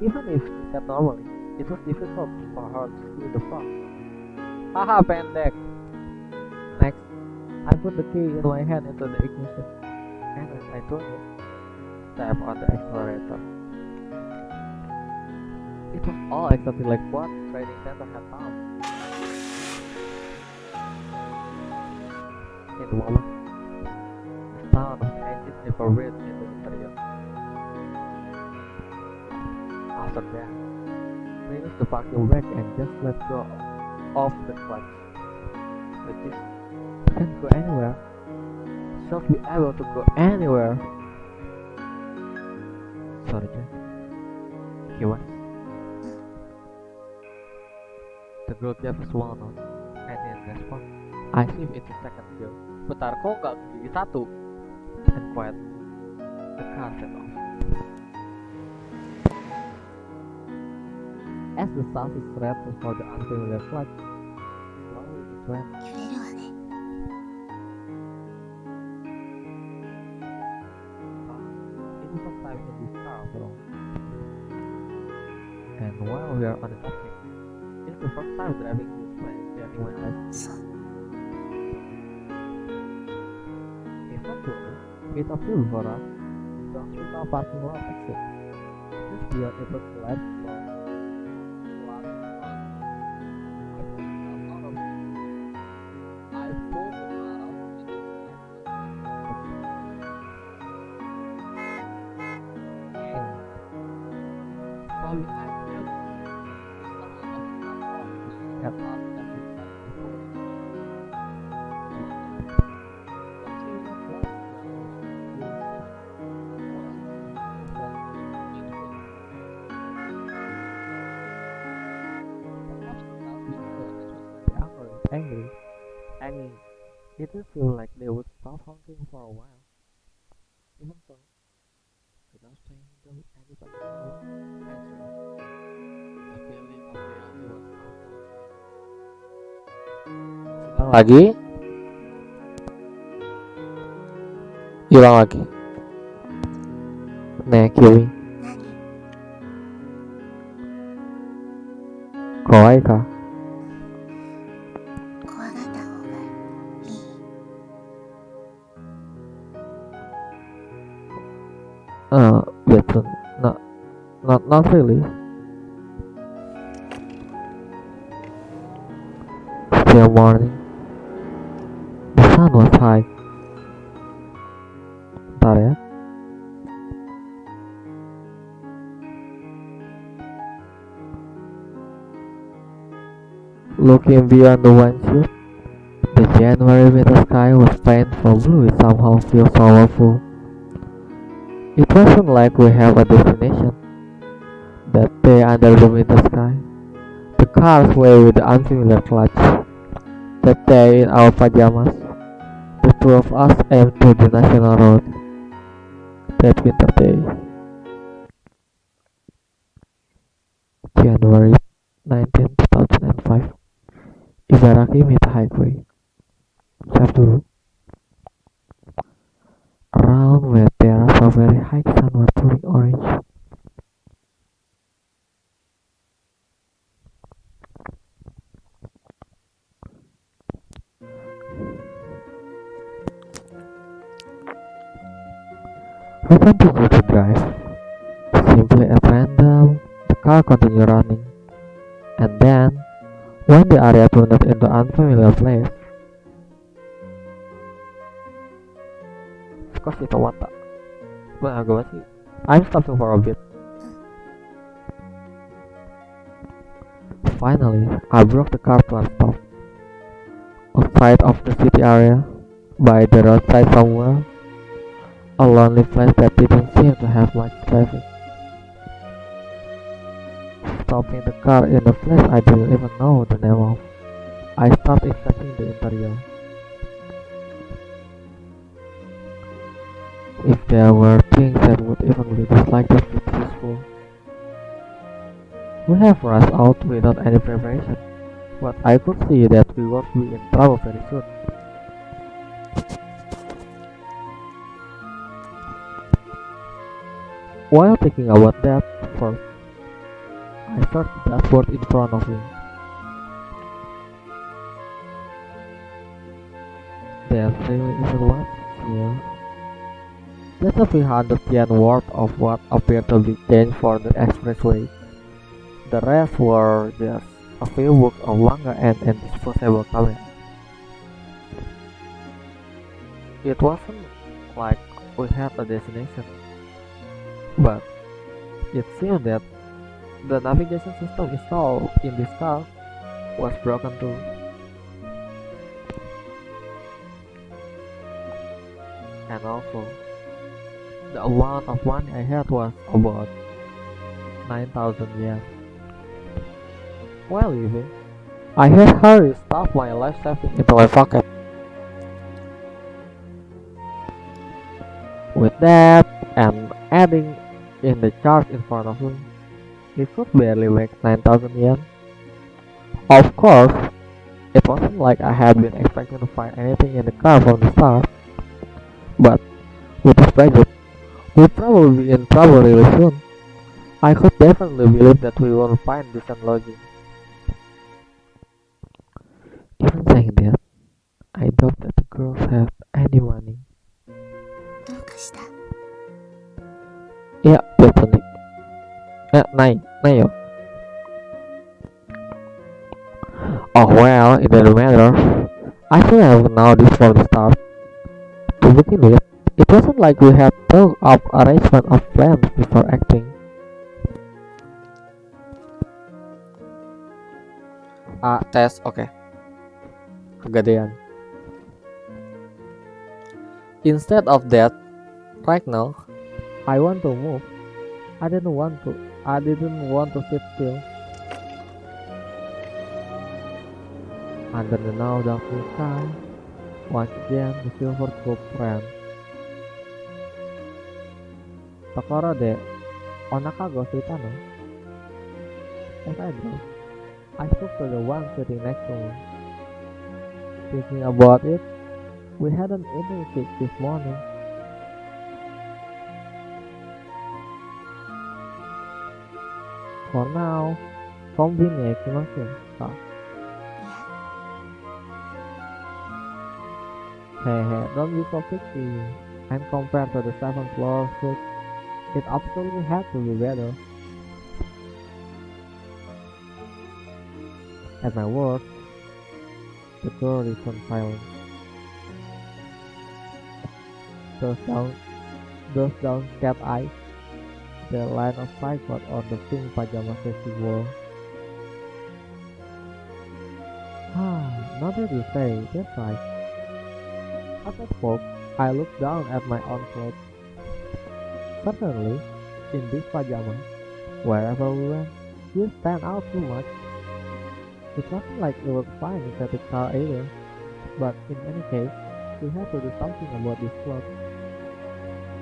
even if she sat normally, it was difficult for her to see the front. Haha, pendek! Next, I put the key in my hand into the ignition, and as I turned it, step on the accelerator. It was all exactly like what the training center had found. In the moment, the sound of the engine reverberated in the interior. After that, we used the parking brake and just let go of the clutch. With this, we can't go anywhere. Should be able to go anywhere. Sorry, Jack. Kiwas. The girl gave a small nod, and in response, I slipped into second gear. Bentar, kok nggak gigi satu? And quietly, the car set off. As the chassis rattled for the unfamiliar clutch, slowly it went. 揺れるわね。 It was first time in this car after all. And while we are on the topic, it's the first time driving this plane in my life. そう。 Eventually, it appeared before us, the hospital parking lot exit. Just beyond it was the light floor. I pulled the car out into the from behind him, at us and his side before it. angry. I mean, it did feel like they would stop honking for a while. Even so, without saying them any particular answer, the feeling of reality was hilang lagi, hilang lagi. Neng, Kiwi, 何可愛いか？怖がった方がいい。別に、not really. Still morning. The sun was high. Bentar ya. Looking beyond the windshield, the January winter sky was painful blue. It somehow feels powerful. It wasn't like we have a destination. That day under the winter sky, the cars sway with the unfamiliar clutch. That day in our pajamas, the two of us aimed to the national road. That winter day, January 19, 2005. Ibaraki Mid Highway. Save dulu. Around where there are so very high sun were turning orange. We continued to drive. Simply at random, the car continued running. And then, when the area turned into unfamiliar place, 少し止まった。agak sih. I'm stopping for a bit. Finally, I brought the car to a stop. Outside of the city area, by the roadside somewhere, a lonely place that didn't seem to have much traffic. Stopping the car in a place I didn't even know the name of, I started inspecting the interior. If there were things that would even be slightly useful. We have rushed out without any preparation, but I could see that we would be in trouble very soon. While thinking about that, first, I searched the dashboard in front of me. There really isn't much here. Just a few hundred yen worth of what appeared to be change for the expressway. The rest were just a few books of manga and a disposable camera. It wasn't like we had a destination, but it seemed that the navigation system installed in this car was broken too. And also, the amount of money I had was about 9,000 yen. While leaving, I had hurried stuff my life savings into my pocket. With that, and adding in the charge in front of me, it could barely make 9,000 yen. Of course, it wasn't like I had been expecting to find anything in the car from the start, but with this budget, we'd probably be in trouble really soon. I could definitely believe that we won't find decent lodging. Even saying that, I doubt that the girls have any money. どうかした？いや、別に。ないよ。Oh well, it doesn't matter. I should have known this from the start. To begin with, it wasn't like we had thought up arrangement of plans before acting. Tes, oke. Kegedean. Instead of that, right now, I want to move. I didn't want to sit still. Under the now darkening sky, once again the silver scope ran. Tokoro de Onakago Suitano. As I drove, I spoke to the one sitting next to me. Thinking about it, we hadn't eaten cake this morning. For now, kombine ikimasu ka? いや Hey, don't be so picky. And compared to the 7th floor food, it absolutely had to be better. At my words, the girl returned silent. Those down cat eyes, the line of sight on the pink pajamas that she wore. Now that you say, that's right. As I spoke, I looked down at my own clothes. Certainly, in these pajamas, wherever we went, we stand out too much. It wasn't like it was fine inside the car either, but in any case, we had to do something about this clothes.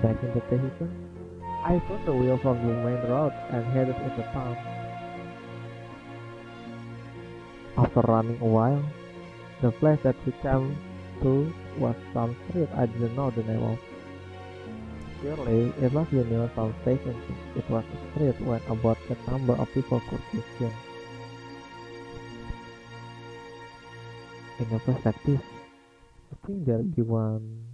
Back in the vehicle, I took the wheel from the main road and headed into town. After running a while, the place that we came to was some street I didn't know the name of. Surely, it must be near some station since it was a street when about that number of people could be seen. In a perspective, I think there'll be one.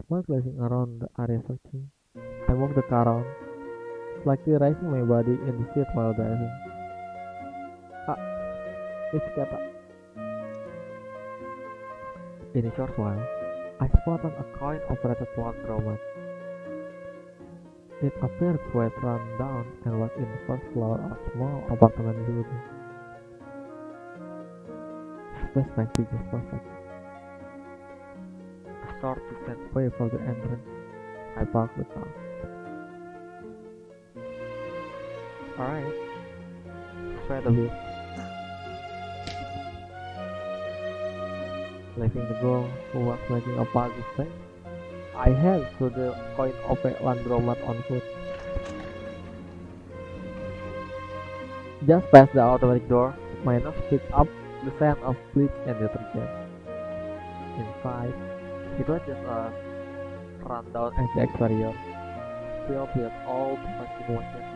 While glancing around the area searching, I moved the car on, slightly raising my body in the seat while driving. It's Kata. In a short while, I spotted a coin-operated laundromat. It appeared quite run down and was in the first floor of a small apartment building. Space might be just perfect. A short distance away from the entrance, I parked the car. Alright, spread a bit. Leaving the girl who was making a puzzle face, I head to the coin-operated laundromat on foot. Just past the automatic door, my nose picked up the scent of bleach and detergent. Inside, it was just a rundown empty exterior, filled with old washing machines inside.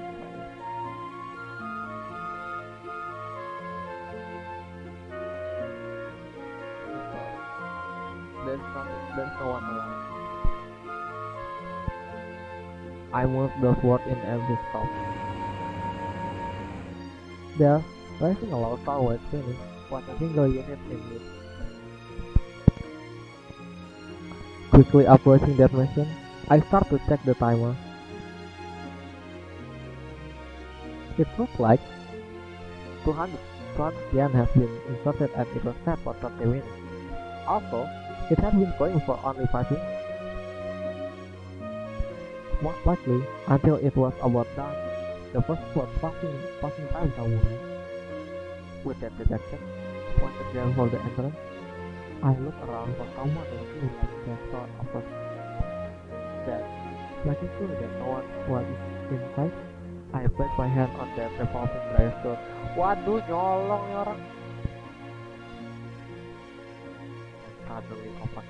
There's no one around. I moved those words in every stop. There, rising a loud sound while spinning, was a single unit in use. Quickly approaching that machine, I start to check the timer. It looks like 200 yen has been inserted and it was set for 30 minutes. Also, it has been going for only 5 minutes. Most likely, until it was about done, the first was passing time somewhere. With that detection, once again for the entrance, I look around for someone who seems like that sort of person. Then, making sure that no one was inside, I place my hand on that revolving glass door. Waduh, nyolong nih orang. Suddenly open.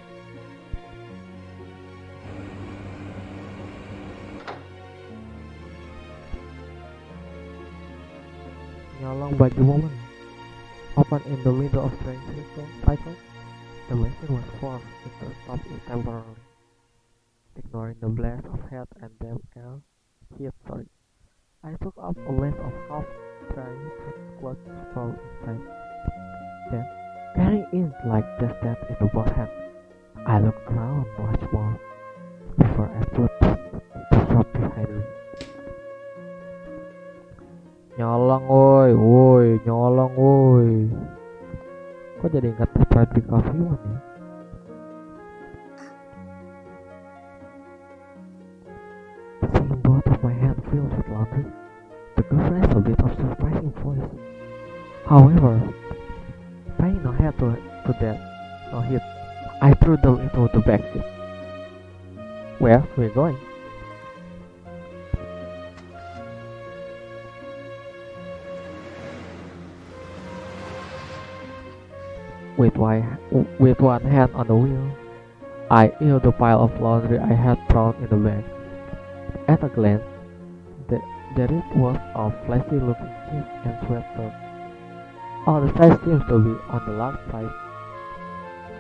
Nyolong baju momen. Open in the middle of strange cycle. The machine was forced into stop it temporarily, ignoring the blast of heat and damp air. I took up a list of half-dry clothes from inside. Then, carrying it like just that in the both hands, I looked around once more before I put the shop behind me. Nyolong woi, nyolong woi. Kok jadi ingat Pride Coffee One ya? Seeing both of my hands filled with laundry, the girl raised a bit of surprising voice. However, to that. No hit. I threw them into the back seat. Where we're going? With one hand on the wheel, I eyed the pile of laundry I had thrown in the bag. At a glance, there it was a flashy-looking jeans and sweatshirt. All the size seems to be on the large side.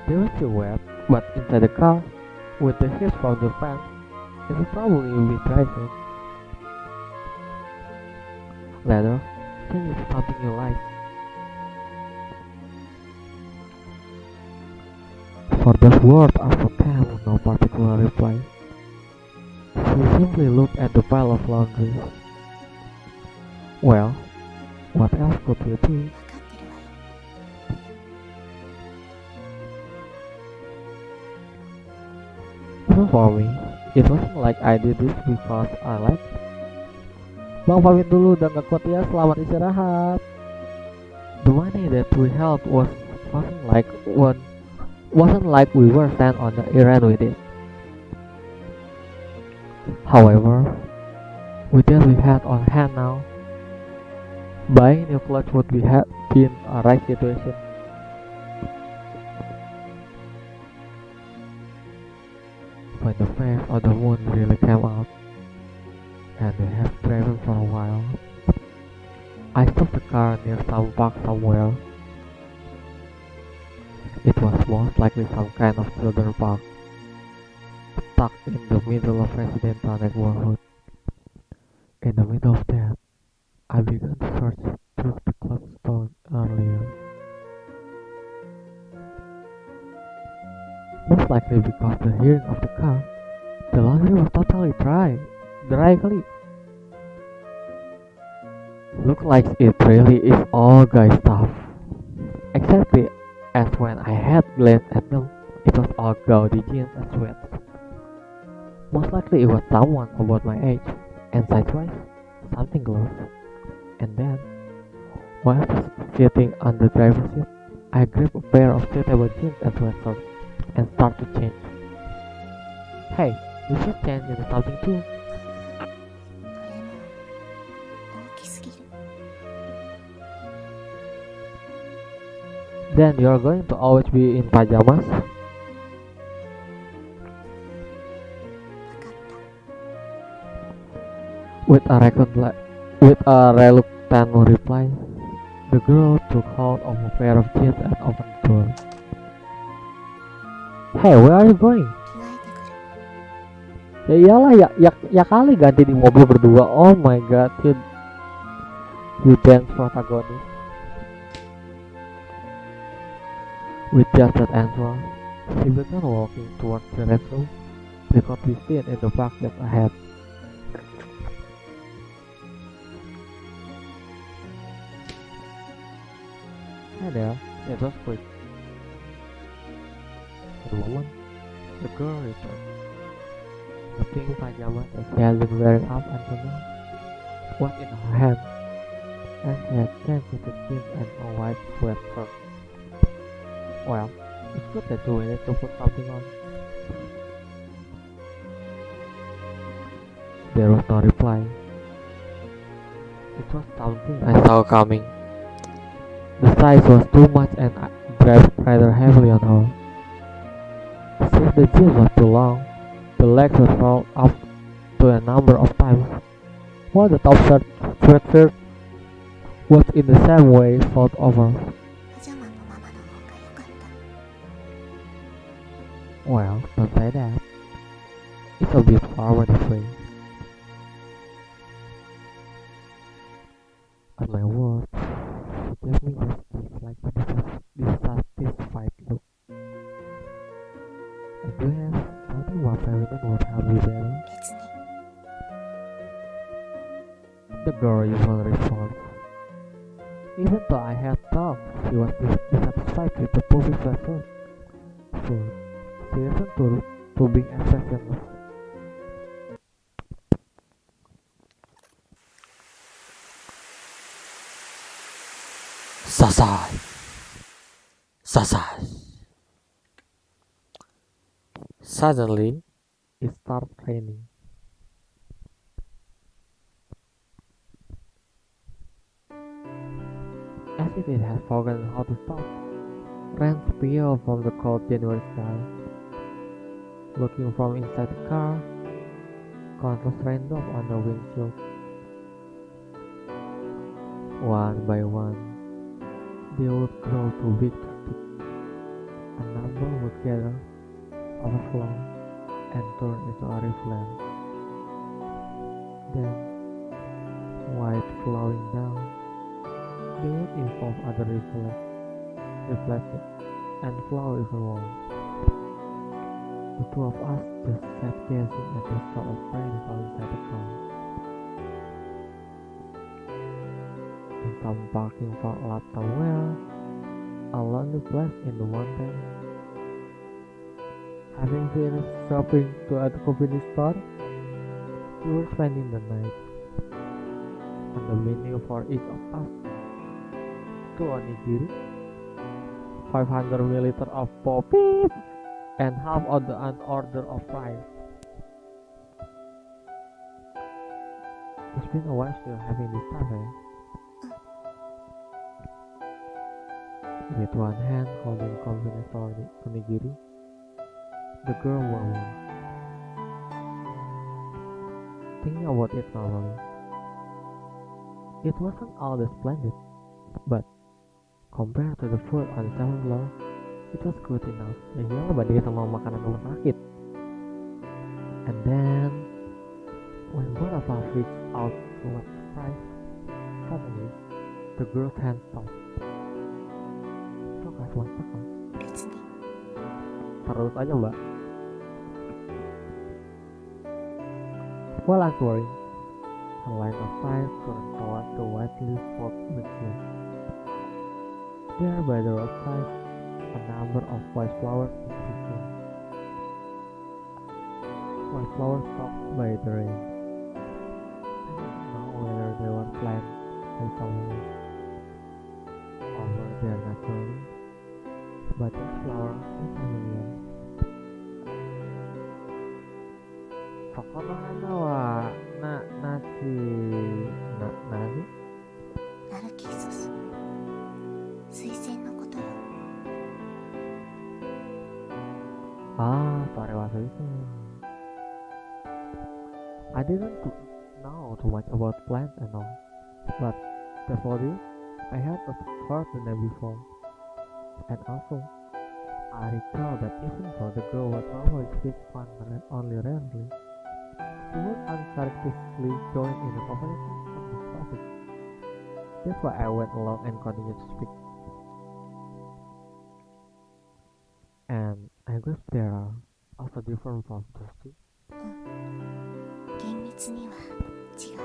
They were still wet, but inside the car, with the heat from the fan, it will probably be dry soon. Later, change is something you like. For those words of a pen with no particular reply, she simply looked at the pile of laundry. Well, what else could we do? 分かってるわよ。 Even for me, it wasn't like I did this because I like it. Bang pamit dulu, udah gak kuat ya, selamat istirahat. The money that we held wasn't like we were sent on the errand with it. However, with that we had on hand now, buying new clothes would have been a right situation. When the face of the moon really came out, and we had driven for a while, I stopped the car near some park somewhere. It was most likely some kind of children's park, tucked in the middle of residential neighborhood. In the middle of that, I began to search through the clothes store earlier. Most likely because the hearing of the car, the laundry was totally dry kali. Look like it really is all guy stuff. Exactly as when I had glanced at them, it was all gaudy jeans and sweats. Most likely it was someone about my age, and size-wise, something close. And then, while sitting on the driver's seat, I grabbed a pair of suitable jeans and sweatshirts and start to change. Hey, you should change into something too. これも大きすぎる。 Then you're going to always be in pajamas? 分かった。 With a reluctant reply, the girl took hold of a pair of jeans and opened the door. Hey, where are you going? 着替えてくる。 Ya iyalah, ya kali ganti di mobil berdua. Oh my god, you dance protagonist. With just that answer, she began walking towards the restroom. We could be seen in the back just ahead. Hey there, it was quick. In a moment, the girl returned. The pink pajamas that she had been wearing up until now was in her hand, and she had changed into jeans and a white sweatshirt. Well, it's good that we need to put something on. There was no reply. It was something I saw coming. The size was too much and I draped rather heavily on her. Since the jeans was too long, the legs were rolled up to a number of times, while the top sweatshirt was in the same way folded over. パジャマのままの方が良かった。 Well, don't say that. It's a bit far this way. At my words, she gave me this slightly dissatisfied look. And do you have something more feminine would help you better? 別に。 The girl usually responds. Even though I had thought she was dissatisfied with the poopy sweatshirt, so she isn't to being exceptional. Sasas. Suddenly, it started raining. As if it had forgotten how to stop, rain spilled from the cold January sky. Looking from inside the car, countless raindrops on the windshield. One by one, they would grow too big to stick. A number would gather, overflow, and turn into a rivulet. Then, white flowing down, they would involve other rivulets, reflect it, and flow even more. The two of us just sat gazing at the sort of rainfall inside the car. In some parking lot somewhere, a lonely place in the mountain. Having finished shopping at the convenience store, we were spending the night. On the menu for each of us, 2 onigiri, 500 milliliters of poppy, and half of an order of fries. It's been a while still having this time, eh? With one hand holding convenience store onigiri, the girl murmured, thinking about it normally. It wasn't all that splendid, but compared to the food on the 7th floor, it was good enough. Ya iyalah bandingin sama makanan rumah sakit. And then, when both of us reached out towards the fries, suddenly, the girl's hand stopped. Itu gak sempat kan? 別に Terus aja mbak. While answering, a line of sight turned toward the widely spot windshield. There by the roadside, a number of white flowers could be seen. White flowers stopped by the rain. I don't know whether they were planted by someone or were there naturally, but each flower is familiar. Sokono wa nasi ナルキソス水仙のことよ。 Sore was recent. I didn't know too much about plants and all, but definitely I had heard the name before. And also, I recall that even though the girl would normally speak only rarely, she would uncharacteristically join in the conversation on this topic. That's why I went along and continued to speak. And I guess there are also different from those two. 厳密には違う。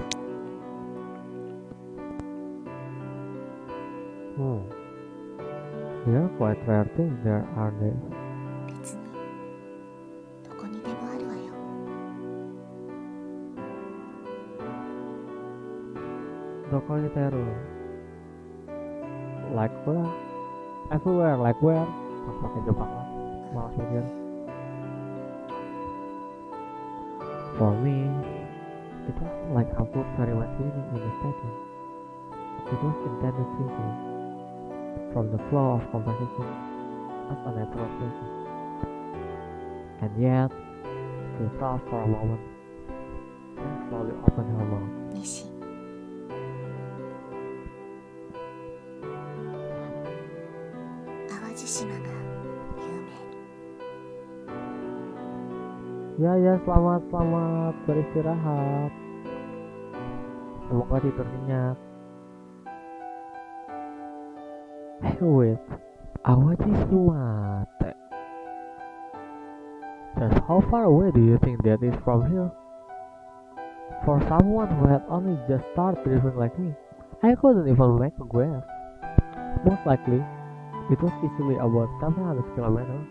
There are quite rare things there, are there? 別にどこにでもあるわよ。 Dokoniteru. Like where? Everywhere, like where? Mas pakai Jepang lah. Malas mikir. For me, it wasn't like I put very much meaning in the statement. It was intended simply from the flow of conversation as a natural process. And yet, she thought for a moment and slowly opened her mouth. 西、淡路島が有名。 Ya, selamat beristirahat. Semoga tidur nyenyak. Wait, Awaji Sumate. Just how far away do you think that is from here? For someone who had only just started driving like me, I couldn't even make a guess. Most likely, it was easily about 700 kilometers.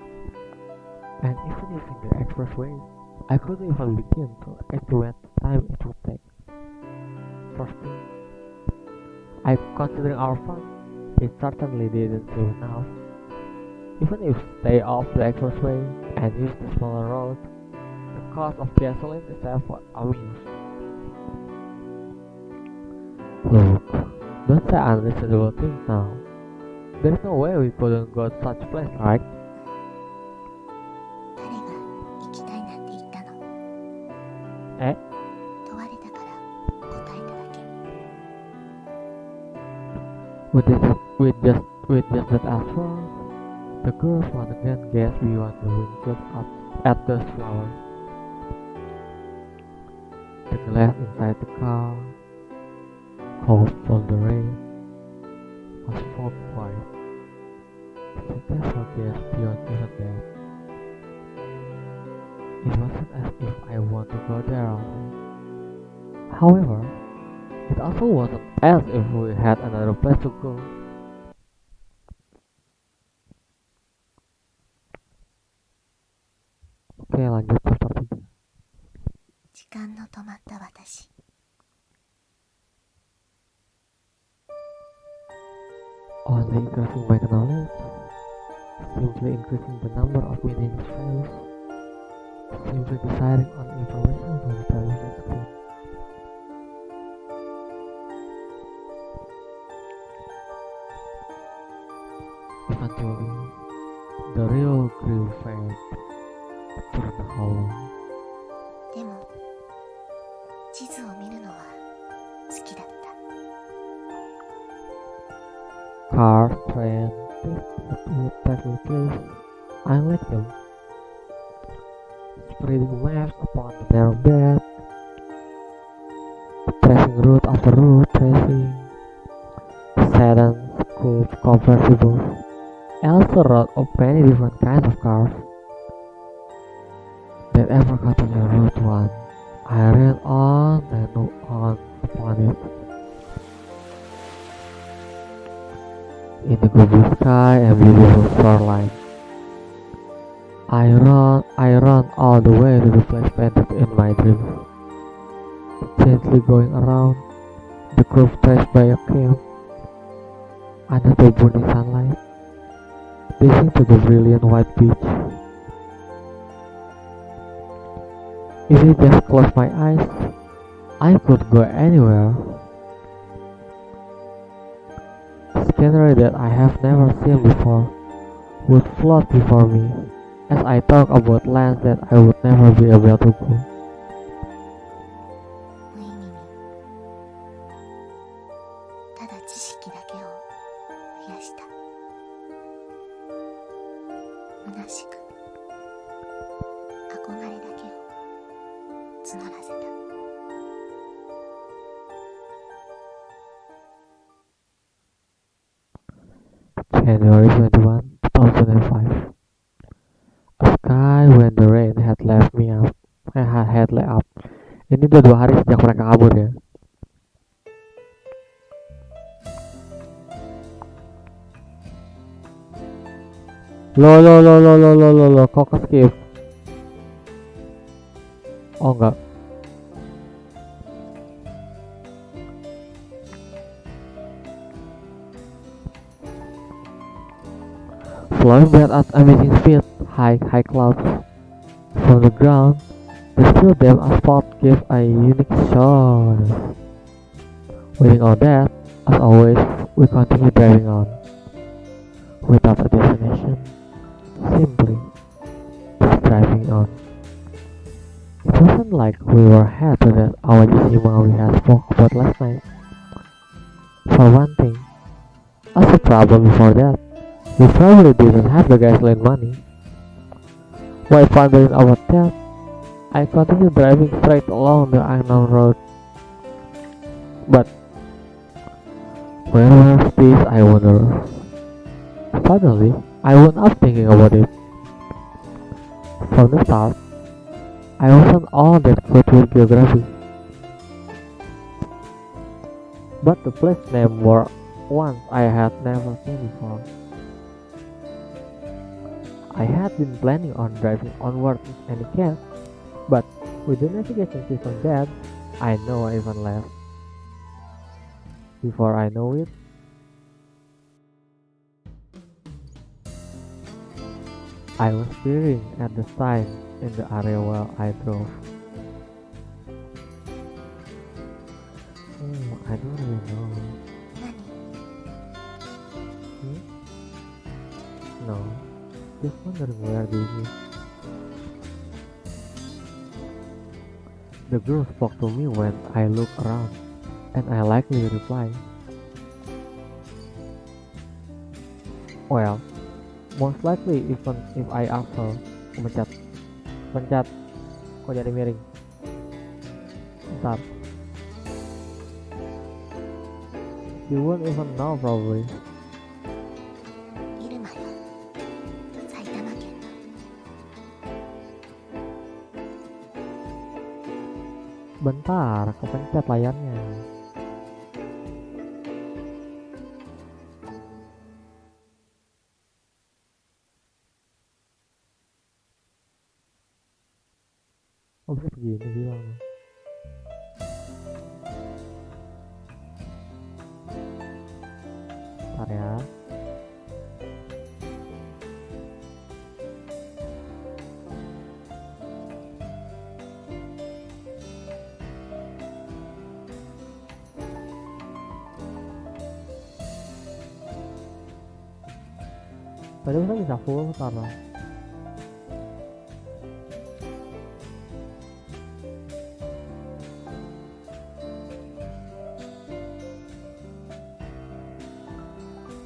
And even using the expressways, I couldn't even begin to estimate the time it would take. First thing, considering our fun, it certainly didn't seem enough. Even if stay off the expressway and use the smaller road, the cost of gasoline is what amuse. Look, don't say unreasonable things now. There's no way we couldn't go to such a place, right? 誰が行きたいなんて言ったの？え？問われたから答えただけ。With just that answer, the girls once again gazed beyond the windshield up at the flowers. The glass inside the car, cold from the rain, was fog white. So therefore gazed beyond even that. It wasn't as if I want to go there only. However, it also wasn't as if we had another place to go. Oke, lanjut chapter 3. 時間の止まった私。Only increasing my knowledge, simply increasing the number of meanings values, simply deciding on information from the television screen. Eventually, the real grew faint, turned hollow. でも地図を見るのは好きだった。 Cars, trains, would take me place. I like them. Spreading maps upon the narrow bed, tracing route after route, tracing sedans, coupes, convertibles. I also wrote of many different kinds of cars that ever got on the route one. I ran on and on upon it. In the blue sky and beautiful shoreline. I run all the way to the place painted in my dreams. Gently going around, the curve traced by a camp. Under the burning sunlight, gazing to the brilliant white beach. If I just close my eyes, I could go anywhere. Scenery that I have never seen before would float before me as I talk about lands that I would never be able to go. 無意味にただ知識だけを増やした。虚しく憧れだけを募らせた。January 21, 2005. A sky when the rain had left me up. Had let up. Ini udah 2 hari sejak mereka kabur ya. Lo, kok ke skip? Oh enggak. Flying back at amazing speed, high clouds. From the ground, the still damp asphalt gave a unique shot. Waiting on that, as always, we continue driving on. Without a destination, simply just driving on. It wasn't like we were headed to that Awajishima we had spoke about last night. For one thing, as a problem before that, we probably didn't have the gasoline money. While pondering about that, I continued driving straight along the unknown road. But where was this, I wonder? Suddenly, I wound up thinking about it. From the start, I wasn't all that good with geography. But the place names were ones I had never seen before. I had been planning on driving onward in any case, but with the navigation system dead, I know even less. Before I know it, I was staring at the sign in the area while I drove. I don't really know. 何 Hmm? No. Just wondering where this is. The girl spoke to me when I looked around, and I likely replied, well, most likely even if I ask her. Pencet. Kok jadi miring? Bentar. You won't even know probably. 入間よ、埼玉県の。 Bentar, kepencet layarnya. Oh bisa begini bilang. Bentar ya. Tadi kita bisa full karena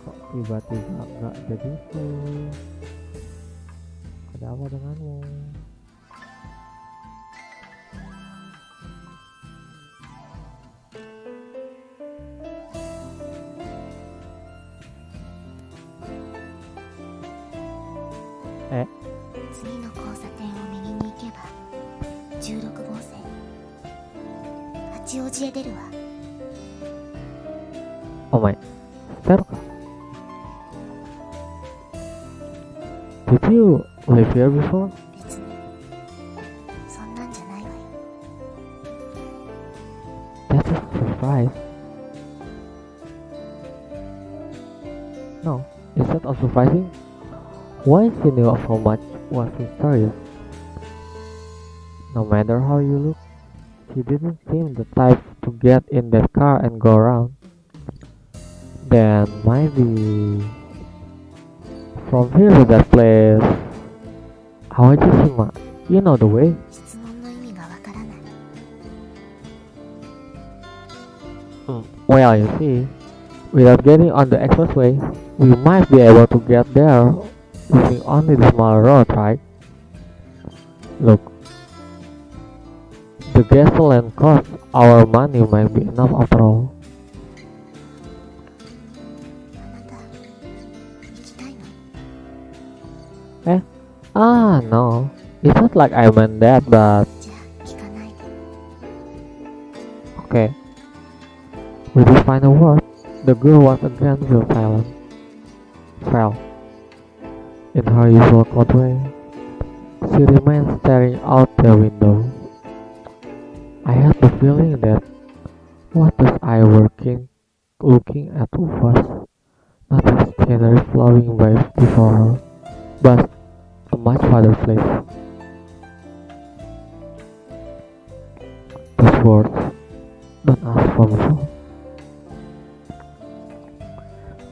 kok tiba-tiba nggak jadi full. Ada apa denganmu? Eh, 次の交差点を右に行けば16号線。八王子へ出るわ。 oh my, Ster, did you live here before? 別にそんなんじゃないわよ。 That's a surprise. No, instead of surprising, why she knew so much was mysterious. No matter how you look, she didn't seem the type to get in that car and go around. Then maybe from here to that place. How aja sih, Mak? You know the way. 質問の意味がわからない。 Well, you see, without getting on the expressway, we might be able to get there using only the small road, right? Look, the gasoline costs our money might be enough after all. あなた行きたいの？ No, it's not like I meant that, but じゃあ聞かないで。 okay. With this final word, the girl once again fell silent. Fell. In her usual cold way, she remained staring out the window. I had the feeling that what was I looking at was not a scenery flowing by before her, but a much farther place. Those words, don't ask for more.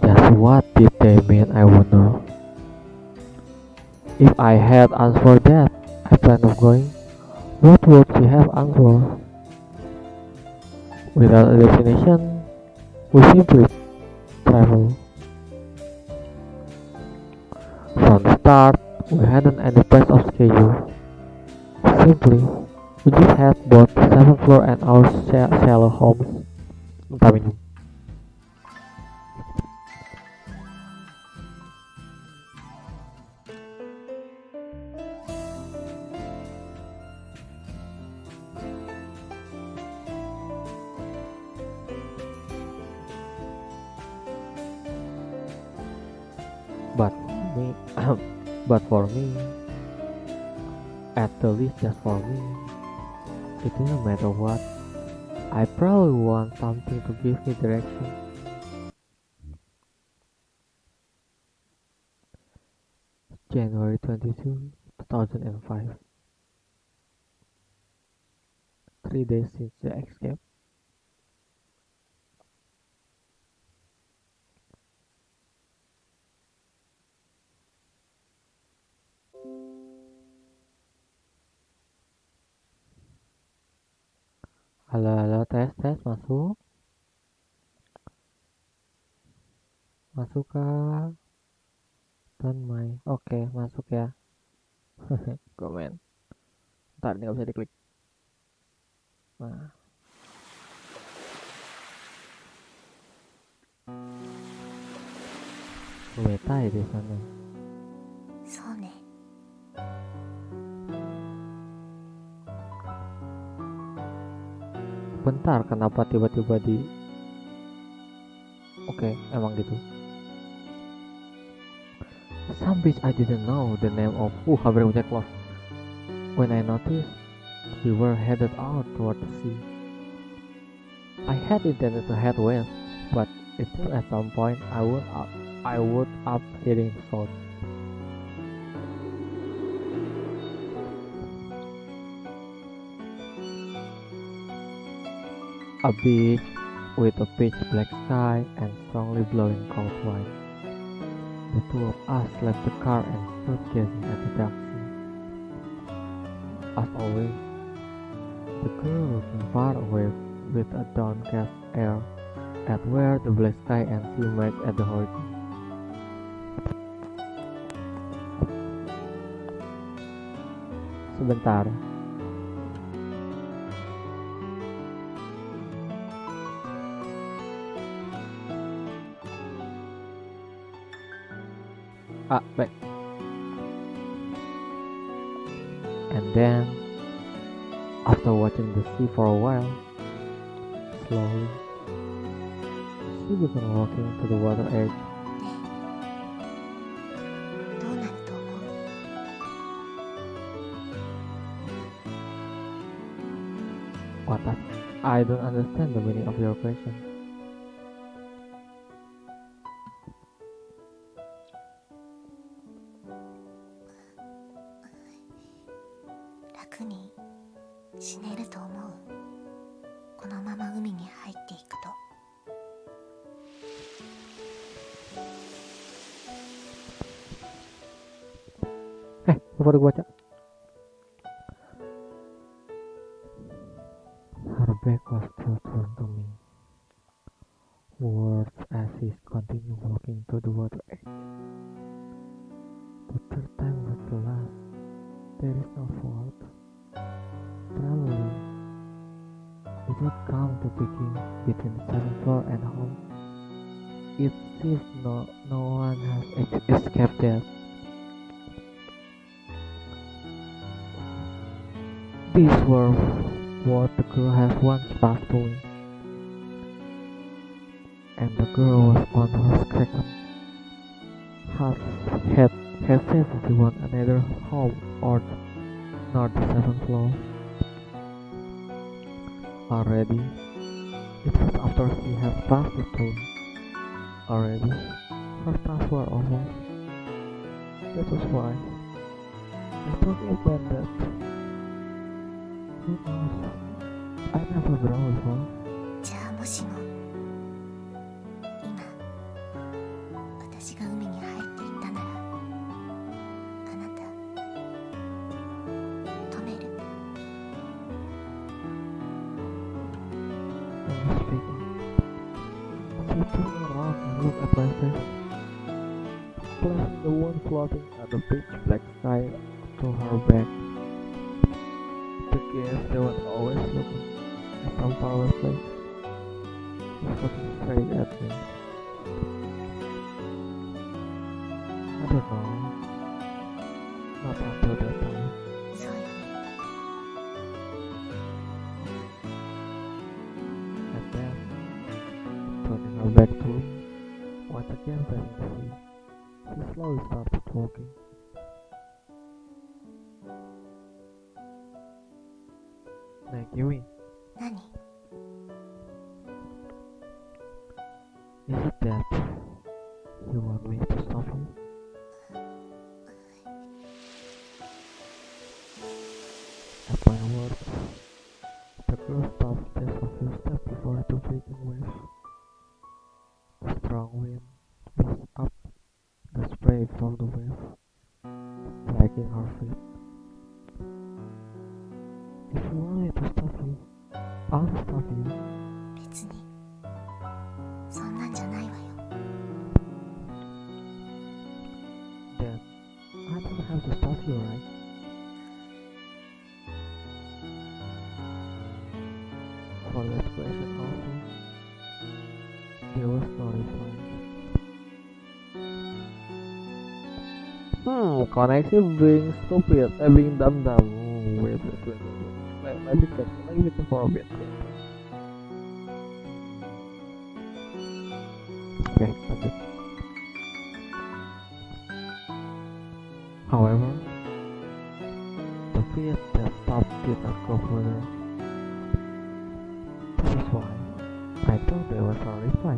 Just what did they mean, I wonder. If I had answered that I planned of going, what would she have answered? Without a destination, we simply travel. From the start, we hadn't any place of schedule. Simply, we just had both the 7th floor and our shallow homes. Bentar minum. But for me, at the least just for me, it doesn't matter what. I probably want something to give me direction. January 22, 2005. 3 days since the escape. Halo, halo, tes, masuk. Masuk kah? Don't mind. Oke, masuk ya. Komen. Ntar ini nggak bisa diklik. Nah. Beta ya di sana. そうね。 Bentar, kenapa tiba-tiba di... Oke, emang gitu. Some beach I didn't know the name of. Hampir punya close. When I noticed, we were headed out toward the sea. I had intended to head west, but it seemed at some point I would up heading south. A beach with a pitch black sky and strongly blowing cold wind. The two of us left the car and stood gazing at the dark sea. As always, the girl looking far away with a downcast air at where the black sky and sea met at the horizon. Sebentar. Back. And then, after watching the sea for a while, slowly, she began walking to the water edge. どうなると思う？ What? I don't understand the meaning of your question. 楽に死ねると思う？このまま海に入っていくと。 Baru baca. Her back was still turned to me. Words as she continued walking to the water edge. The third time was the last. There is no fault. Probably it would come to picking between the 7th floor and home. It seems no one has escaped yet. These were what the girl had once passed doing, and the girl was on her second. Had said that she wanted neither home or nor the 7th floor. Already, it was after she had passed the stone. Already, her tasks were over. That was why I thought it meant that. Who knows? I never grown before. じゃあもしも今私が海に入っていったなら、あなた止める？ I was speaking. She turned around and looked at my face, placing the one floating at the pitch black sky to her back. The gaze that was always looking at some faraway place was looking straight at me. I don't know. Not until that time. そうよね。 And then, turning her back to me, once again facing the sea, she slowly started walking. Neng, Yui, 何？ is it that you want me to stop you? girl stopped just a few steps before the breaking wave. The strong wind whisked up the spray from the wave, striking her feet. If you want me to stop you, I'll stop you. 別にそんなんじゃないわよ。 Then, I don't have to stop you, right? For that question also, there was no reply. Koneksi being stupid, being dumb. Wait. Let me think for a bit. Okay, lanjut. However, the fear that stopped did not go further. This is why I thought there was a reply.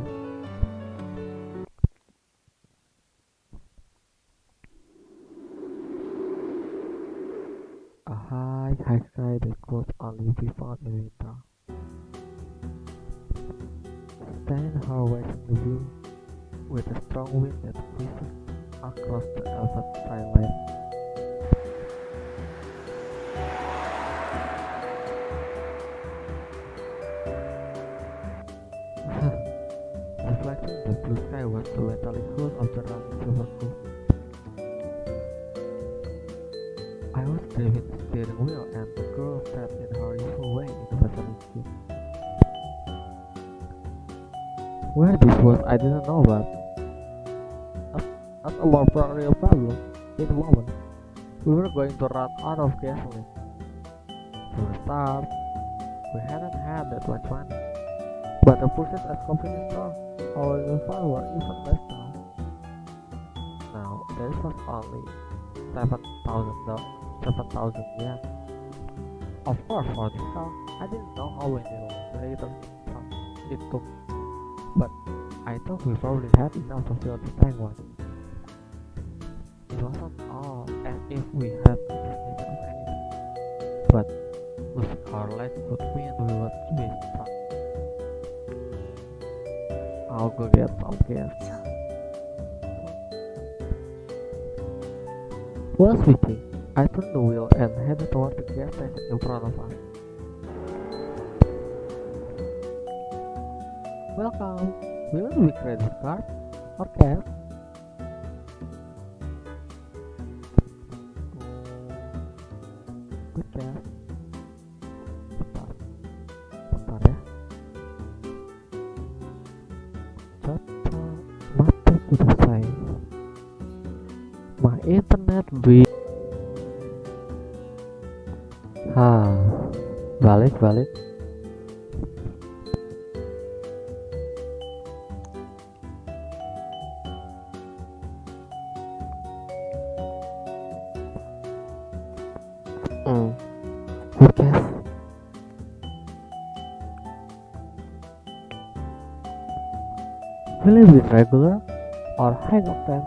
A high sky that could only be found in winter. Stand her watching the view with a strong wind that whisked across the velvet skyline. Reflecting the blue sky was the metallic hull of the running silver boat. I was driving the steering wheel and the girl sat in her usual way in the passenger seat. Where this was, I didn't know, but as a more real problem, in a moment, we were going to run out of gasoline. For a start, we hadn't had that much money, but the purchase at convenience store, our new fund were even less now. Now, this was only 7,000 yen. Of course, for this car, I didn't know how many liters it took, but I thought we probably had enough to fill the tank once. It wasn't all as if we had to sneak of anything, but losing our legs would mean we would be stuck. I'll go get some gas. そう While switching, I turned the wheel and headed toward the gas station in front of us. Welcome. Will it be credit card or cash? Good cash. Bentar ya. Mata sudah selesai. My internet bill. Balik. Good guess. Will it be regular or high octane?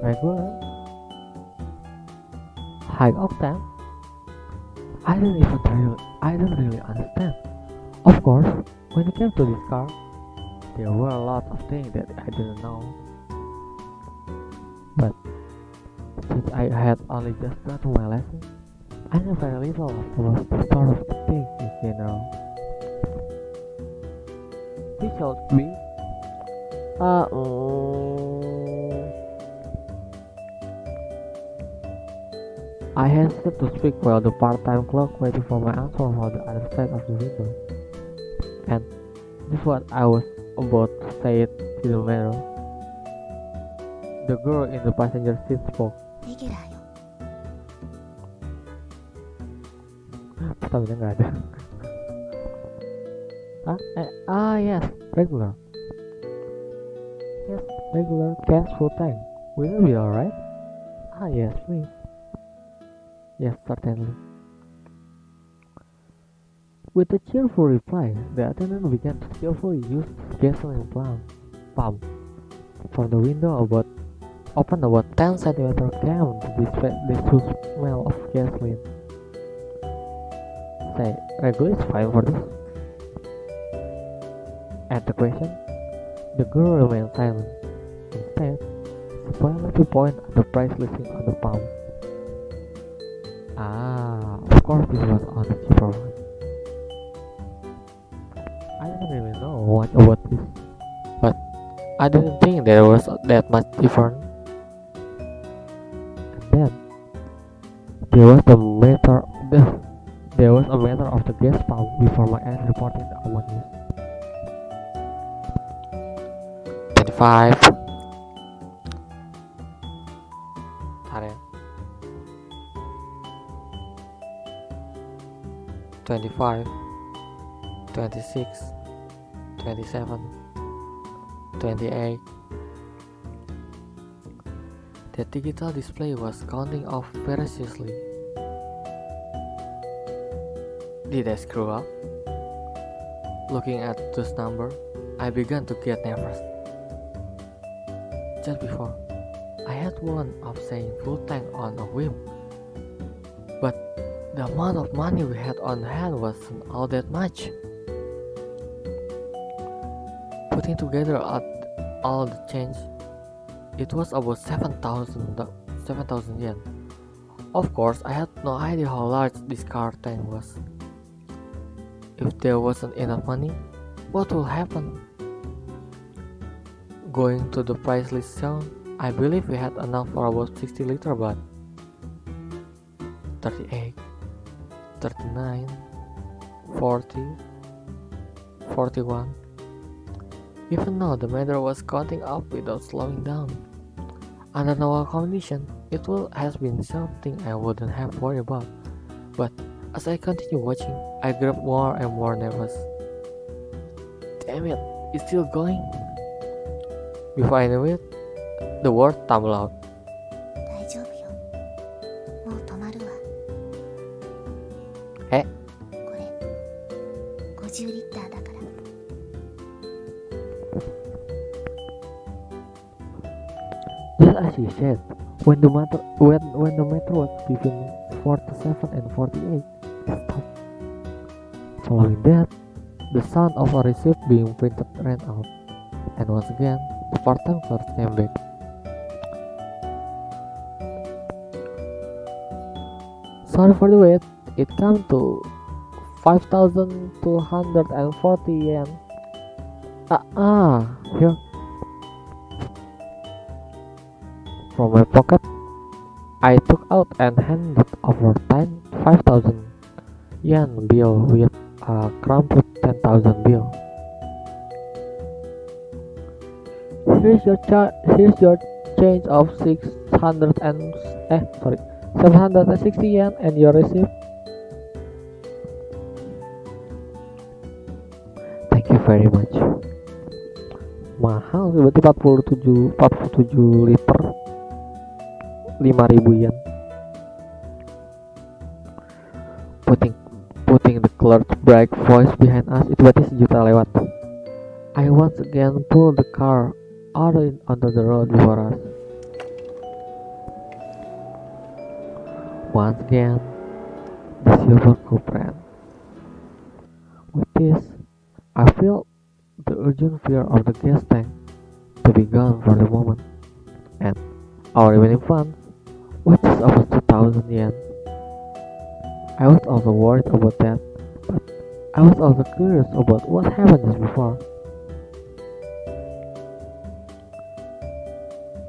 Regular? High octane? I don't really understand. Of course, when it came to this car, there were a lot of things that I didn't know. But since I had only just gone to my lesson, I knew very little about the sort of things in general. This should be I hesitated to speak while the part-time clerk waited for my answer from the other side of the window. And this is what I was about to say it didn't matter. The girl in the passenger seat spoke. レギュラーよ。 Stamina nggak ada. Yes, regular. Yes, regular cash full tank. Will it be alright? Yes, please. Yes, certainly. With a cheerful reply, the attendant began to skillfully use the gasoline pump. From the window open about 10 cm came the smell of gasoline. say regular is fine for this? At the question, the girl remained silent. Instead, she violently pointed at the price listing on the palm. Ah, of course this was on the cheaper one. I don't really know much about this, but I didn't think there was that much different. And then there was a matter of the gas pump before my aunt reported the amount used. 25. Tare. 25, 26, 27, 28. The digital display was counting off ferociously. Did I screw up? Looking at those numbers, I began to get nervous. Just before, I had one of saying full tank on a whim, but the amount of money we had on hand wasn't all that much. Putting together all the change, it was about 7,000 yen. Of course, I had no idea how large this car tank was. If there wasn't enough money, what will happen? Going to the price list shown, I believe we had enough for about 60 liter, but 38, 39, 40, 41. Even now, the meter was counting up without slowing down. Under normal condition, it would have been something I wouldn't have worried about, but as I continued watching, I grew more and more nervous. Damn it, it's still going. Before I knew it, the word tumbled out. 大丈夫よ。もう止まるわ。え？これ、50リッターだから。Just as she said, when the meter was between 47 and 48, it stopped. Following that, the sound of a receipt being printed rang out, and once again, the part-time clerk came back. Sorry for the wait, it came to 5,240 yen. Here. From my pocket, I took out and handed over 5,000 yen bill with a crumpled 10,000 bill. Here's your change of 760 yen and your receipt. Thank you very much. Mahal berarti 47 liter 5.000 yen. Putting the clerk's bright voice behind us, itu berarti 1 juta lewat. I once again pulled the car out onto the road before us. Once again, the silver coupe ran. With this, I felt the urgent fear of the gas tank to be gone for the moment, and our remaining funds, which is over 2,000 yen. I was also worried about that, but I was also curious about what happened just before.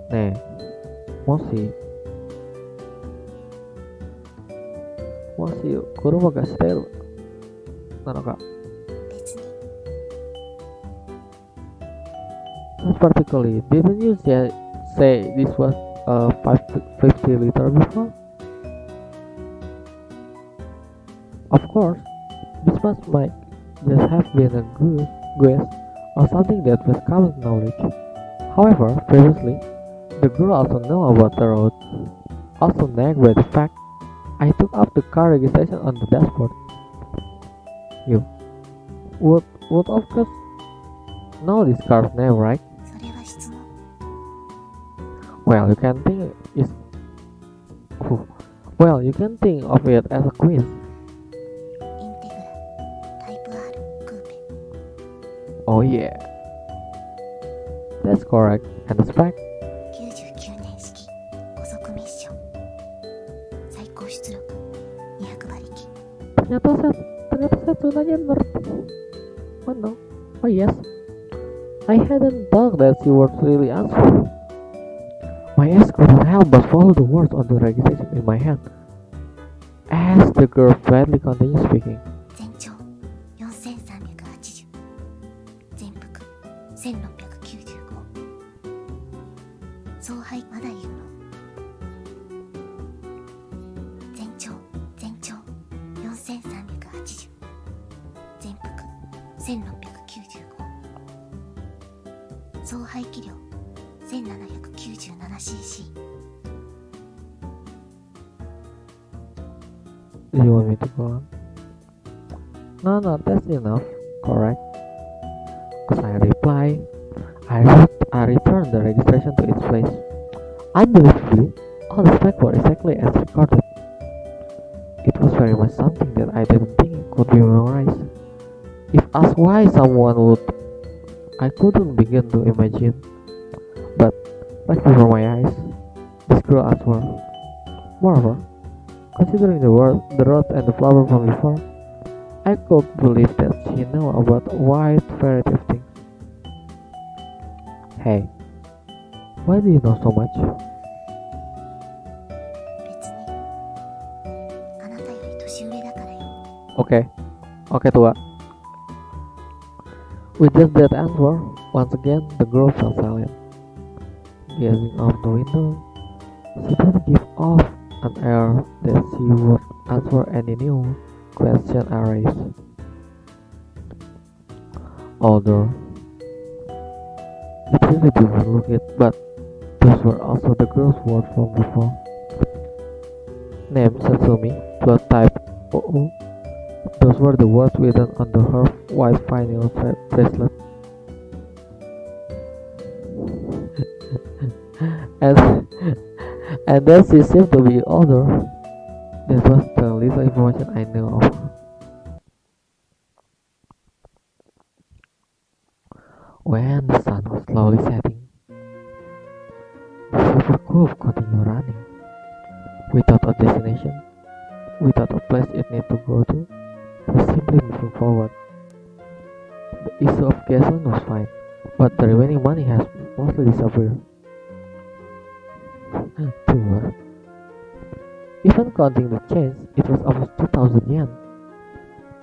Neng, もし車がしてるなのか。別に。Not particularly. Didn't you say this was a 50 liter before? Of course, this might just have been a guess or something that was common knowledge. However, previously, the girl also knew about the road, also nagged by the fact I took up the car registration on the dashboard. You would of course know this car's name, right? それは質問。Well, you can think of it as a quiz. イン FR クーペ Oh yeah, that's correct. And the spec? 99年式高速ミッション最高出力200馬力 Ternyata Setsuna-nya ngerti. Oh no. Oh yes. I hadn't thought that she would really answer. My eyes couldn't help but follow the words on the registration in my hand. As the girl badly continued speaking. 全長4380全幅1695総配まだ言うの全長4380全幅1695総排気量 1797cc Do you want me to go on? No, that's enough. Correct. As I reply, I returned the registration to its place. Unbelievably, all the specs were exactly as recorded. It was very much something that I didn't think could be memorized. If asked why someone would, I couldn't begin to imagine. But right before my eyes, this girl answered. Moreover, considering the road and the flower from before, I could believe that she knew about a wide variety of things. Hey, why do you know so much? 別にあなたより年上だからよ Okay, tua. With just that answer, once again the girl fell silent. Gazing out the window, she didn't give off an air that she would answer any new question I raised. Although it really didn't look it, but those were also the girl's words from before. Name Satsumi, blood type OO. Those were the words written on her white vinyl bracelet. and then she seemed to be older. That was the little information I knew of her. When the sun was slowly setting, the silver curve continued running. Without a destination, without a place it needed to go to, just simply moving forward. The issue of gasoline was fine, but the remaining money has mostly disappeared. Poor. Even counting the change, it was almost 2,000 yen.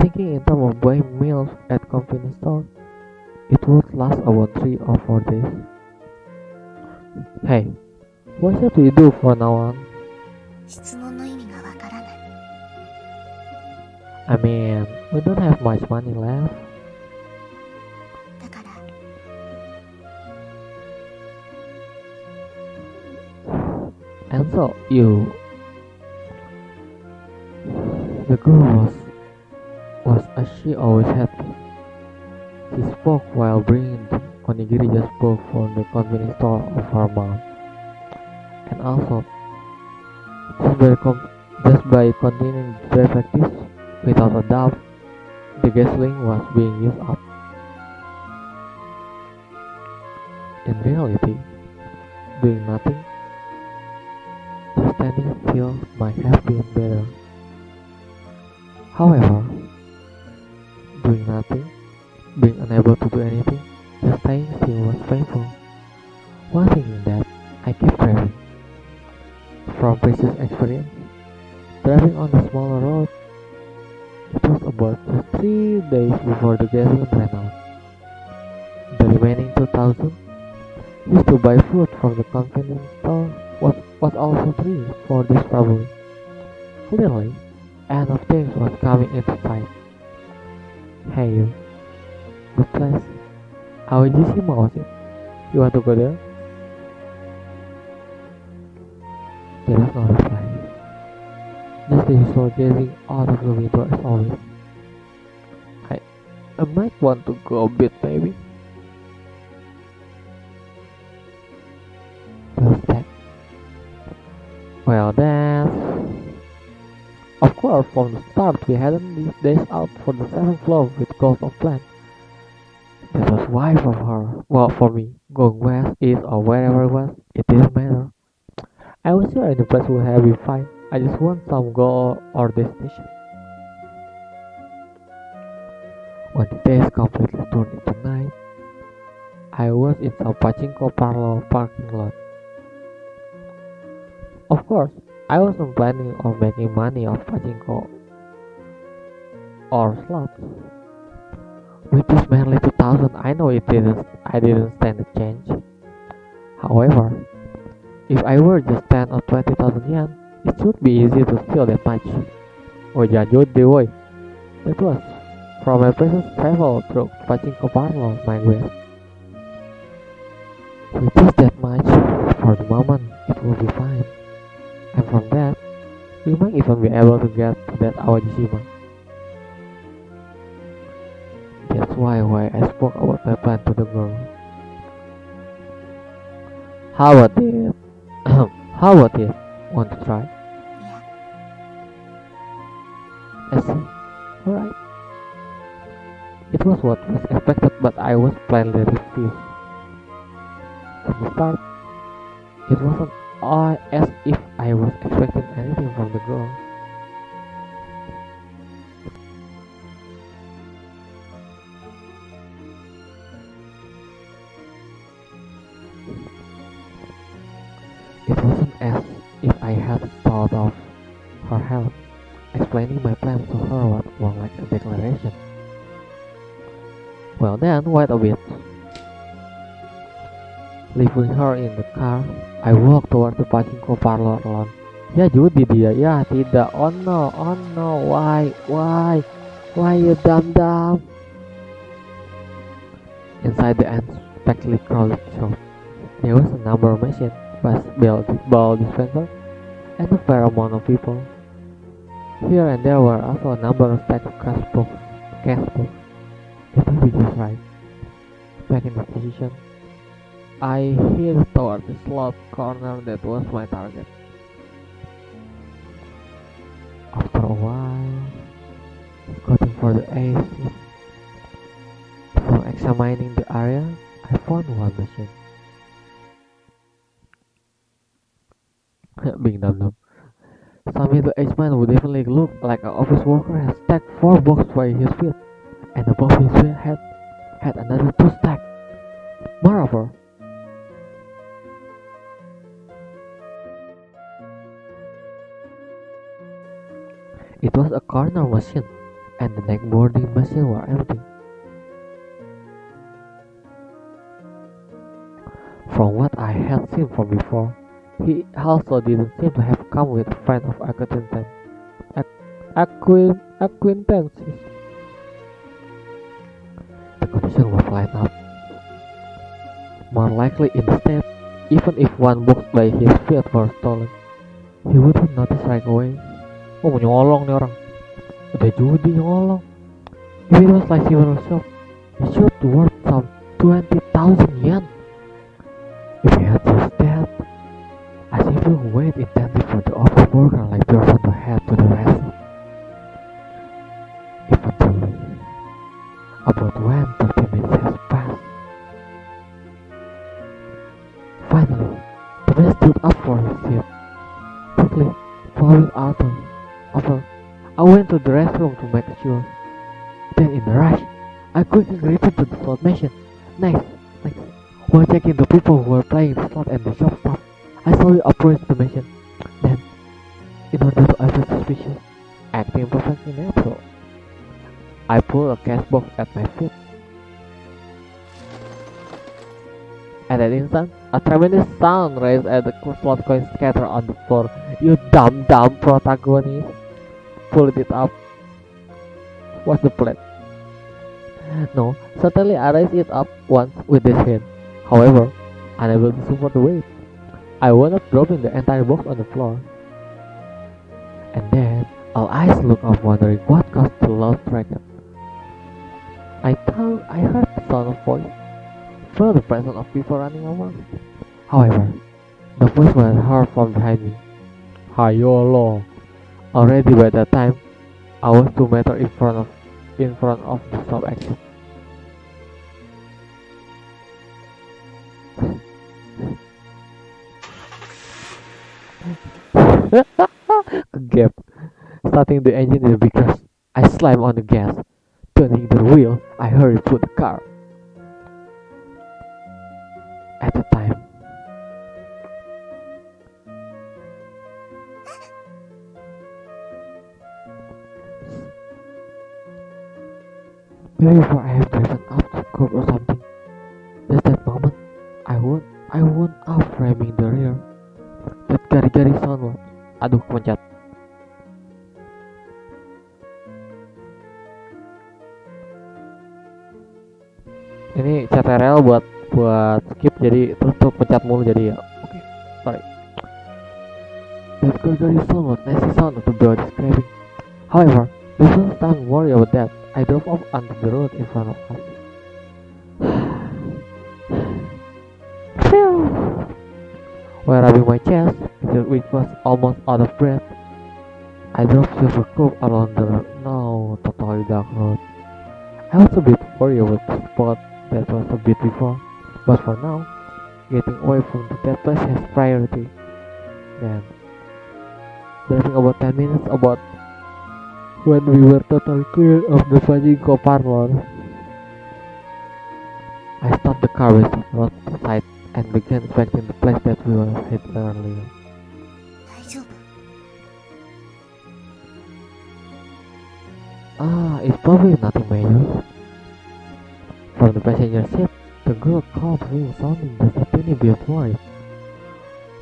Thinking in terms of buying meals at convenience store, it would last about 3 or 4 days. Hey, what should we do from now on? 質問の意味がわからない I mean, we don't have much money left. だから And so, the girl was as she always had been. She spoke while bringing the onigiri just bought from the convenience store of her mom. And also, just by continuing to drive like this, without a doubt, the gasoline was being used up. In reality, doing nothing, just standing still might have been better. However, doing nothing, being unable to do anything, just staying still was painful. One thing is that I kept driving. From previous experience, driving on the smaller road, it was about just 3 days before the gasoline ran out. The remaining 2,000 used to buy food from the convenience store was also 3 4 days probably. Clearly, end of things was coming into sight. Hey you, good place. How did you see it? You want to go there? There was no reply. Just the usual gazing out of the window as always. I might want to go a bit maybe. Just that. Well then, of course. sure from the start we hadn't these days out for the seventh floor with goals of plan. That was why for her, well, for me, going west, east, or wherever it was, it didn't matter. I was sure any place would have been fine. I just want some goal or destination. When the days completely turned into night, I was in some pachinko parlor parking lot. Of course, I wasn't planning on making money off pachinko or slots. With this mainly 2000, I know I didn't stand a chance. However, if I were just 10 or 20,000 yen, it should be easy to steal that much. Oh jangan judi woy. That was from my previous travel through pachinko parlor, my guess. With just that much, for the moment, it will be fine. And from that, we might even be able to get to that Awajishima. That's why I spoke about my plan to the girl. How about it? How about it? Want to try? I see. Alright. It was what was expected, but I was plainly refused. From the start, it wasn't as if I was expecting anything from the girl. It wasn't as if I had thought of her help. Explaining my plans to her was more like a declaration. Well then, wait a bit. Leaving her in the car, I walked toward the pachinko parlor alone. Ya judi dia, ya tidak, oh no, why you dumb? Inside the unexpectedly crowded shop, there was a number of machines, ball dispenser, and a fair amount of people. Here and there were also a number of stacks of cash books. It would be just right. Back in the position, I hid toward the slot corner that was my target. After a while, scouting for the aces. From examining the area, I found one machine. Being dumb. Some middle-aged man would definitely look like an office worker has stacked 4 boxes by his feet, and above his head had another 2 stacked. Moreover, it was a corner machine, and the neck boarding machine were empty. From what I had seen from before, he also didn't seem to have come with a friend of acquaintances. The condition was lined up. More likely instead, even if one box by his feet were stolen, he wouldn't notice right away. Oh, mau nyolong nih orang. Udah judi nyolong. If it was like several shop, it should worth some 20,000 yen. If he had just that, I simply wait intently for the office worker like person to head to the rest. Eventually, about when 30 minutes has passed, finally, the man stood up for his seat. Quickly, following Arthur, I went to the restroom to make sure. Then in a rush, I quickly returned to the slot machine. Next, while checking the people who were playing the slot and the shop staff, I slowly approached the machine. Then, in order to avoid suspicion, acting perfectly natural, I pulled a cash box at my feet. At that instant, a tremendous sound raised as the slot coins scattered on the floor. You dumb protagonist! Pulled it up. What's the plan? No, certainly I raised it up once with this hand. However, unable to support the weight, I wound up dropping the entire box on the floor. And then, all eyes looked up wondering what caused the loud racket. I thought I heard the sound of voice, felt the presence of people running around. However, the voice was heard from behind me. Hayolo! Already by that time, I was 2 meters in front of the stop exit. A gap. Starting the engine is because I slammed on the gas. Turning the wheel, I hurried to the car. At the time, maybe before I have driven off the curb or something. Just that moment, I went off ramming the rear. That gari-gari sound was, aduh, kepencet. Ini CTRL buat skip, jadi terus tuh pencet mulu jadi ya. Oke, sorry. That gari-gari sound was nasty sound of the body scraping. However, we shouldn't stop and worry about that. I drove off onto the road in front of us. Phew. While rubbing my chest, which was almost out of breath, I drove silver curve along the now totally dark road. I was a bit worried about the spot that was a bit before, but for now, getting away from that place has priority. Then, driving about 10 minutes about when we were totally clear of the Koprol, I stopped the car with the road side and began inspecting the place that we were hit earlier. 大丈夫？ It's probably nothing major. From the passenger seat, the girl called me sounding just a tiny bit worried.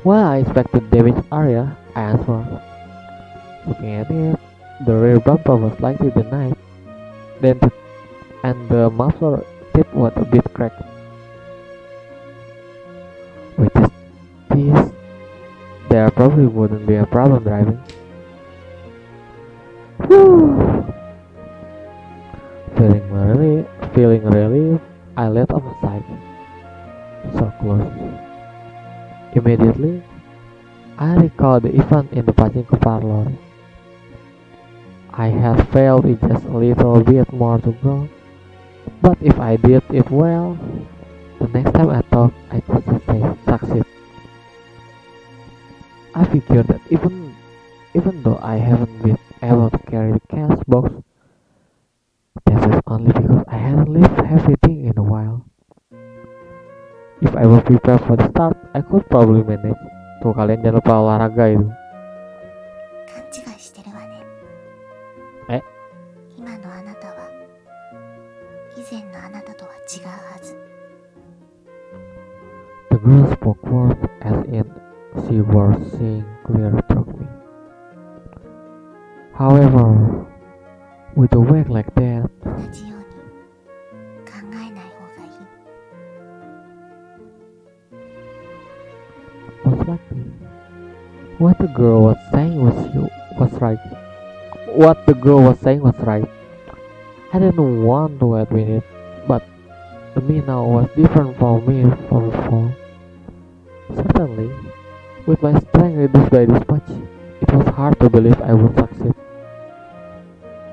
While I inspected the damaged area, I answered. Looking at it, the rear bumper was slightly dented, and the muffler tip was a bit cracked. With this, there probably wouldn't be a problem driving. Whew. Feeling relieved, I let off the side. So close. Immediately, I recalled the event in the pachinko parlor. I had failed with just a little bit more to go, but if I did it well, the next time I thought I could succeed. I figured that even though I haven't been able to carry the cash box, that was only because I hadn't lifted heavy thing in a while. If I were prepared for the start, I could probably manage. Tuh, kalian jangan lupa olahraga itu. 勘違いしてるわね。え？今のあなたは以前のあなたとは違うはず。 The girl spoke words as in she was seeing clear through me. However, with a wag like that, 同じように考えない方がいい。 most likely, what the girl was saying was right. What the girl was saying was right. I didn't want to admit it, but the me now was different from me from before. Certainly, with my strength reduced by this much, it was hard to believe I would succeed.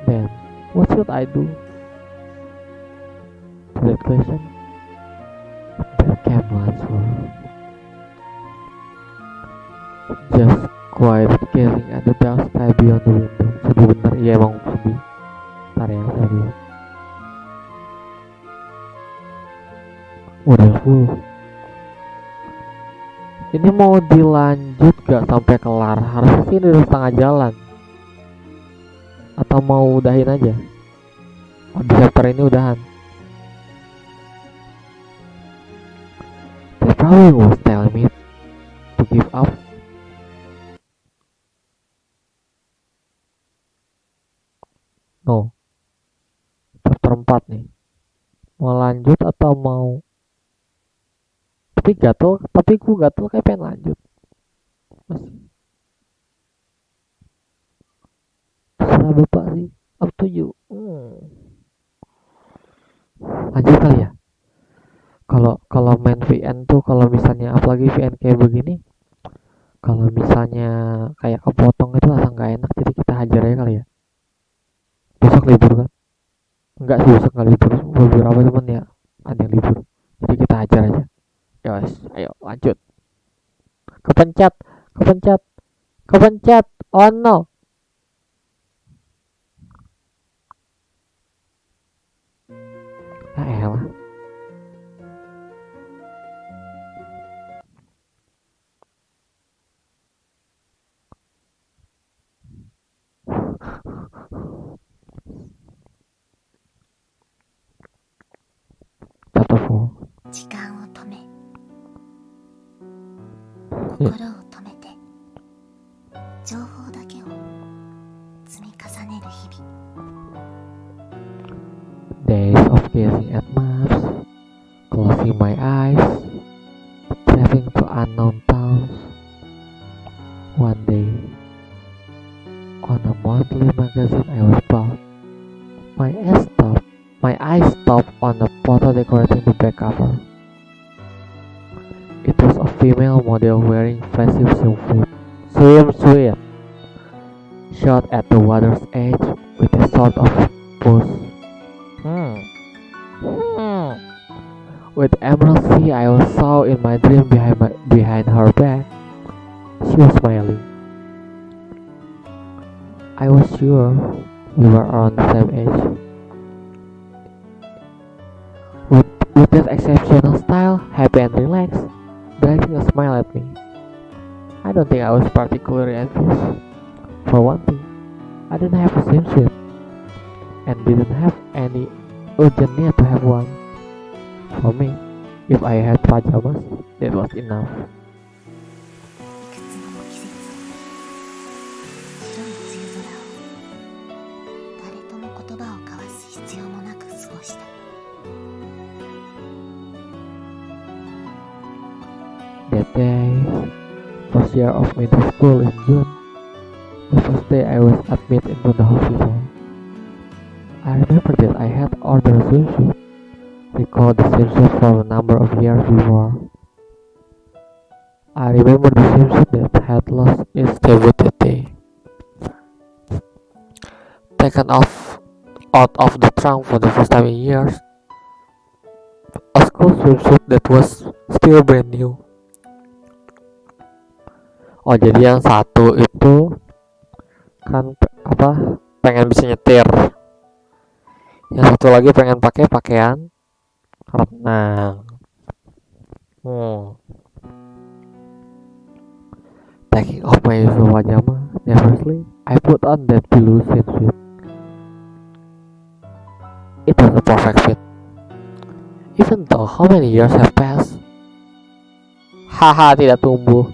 Then, what should I do? To that question, there came no answer. Just quiet gazing at the dark sky beyond the window. Sedih bener, iya emang sedih. Ntar ya, serius. Udah full. Ini mau dilanjut gak sampai kelar? Harusnya sih ini udah setengah jalan. Atau mau udahin aja? Di chapter ini udahan. They probably was telling me to give up. No. Chapter 4 nih. Mau lanjut atau mau? Tapi gue gatel kayak pengen lanjut. Masih. Terserah bapak sih. Up to you. Lanjut kali ya. Kalau main VN tuh, kalau misalnya apalagi VN kayak begini, kalau misalnya kayak kepotong itu rasa nggak enak, jadi kita hajar aja kali ya. besok libur kan? Enggak sih, besok nggak libur, beberapa temen ya ada yang libur, jadi kita ajar aja. Ya wes, ayo lanjut. Kepencet, kepencet, kepencet. Oh no. Ya elah. Chapter 4. 時間を止め Yeah. 心を止めて情報だけを積み重ねる日々 Days of gazing at maps, closing my eyes, traveling to unknown towns. One day, on a monthly magazine I was bought. My eyes stopped on a photo decorating the back cover. It was a female model wearing flashy swimsuit, shot at the water's edge with a sort of pose. With emerald sea I saw in my dream behind her back. She was smiling. I was sure we were around the same age. With that exceptional style, happy and relaxed, directing a smile at me. I don't think I was particularly envious. For one thing, I didn't have a swimsuit, and didn't have any urgent need to have one. For me, if I had pajamas, that was enough. いくつもの季節を白い梅雨空を誰とも言葉を交わす必要もなく過ごした That day, first year of middle school in June, the first day I was admitted into the hospital. I remember that I had ordered a swimsuit, recalled the swimsuit from a number of years before. I remember the swimsuit that had lost its debut that day. Taken out of the trunk for the first time in years. A school swimsuit that was still brand new. Oh, jadi yang satu itu kan pengen bisa nyetir, yang satu lagi pengen pakai pakaian renang. Taking off my usual pajama, nervously I put on that blue swimsuit. It was a perfect fit, even though how many years have passed. Haha, tidak tumbuh.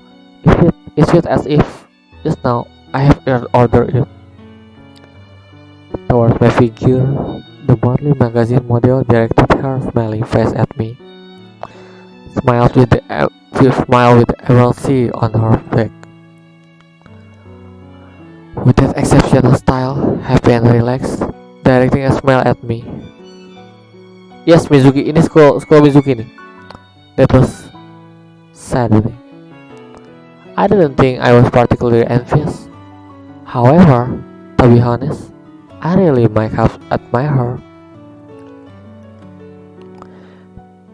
It feels as if just now I have ordered it. Towards my figure, the monthly magazine model directed her smiling face at me. Smiled with the emerald sea on her back. With that exceptional style, happy and relaxed, directing a smile at me. Yes, Mizuki, ini school Mizuki nih. That was saddening. I didn't think I was particularly envious. However, to be honest, I really might have admired her.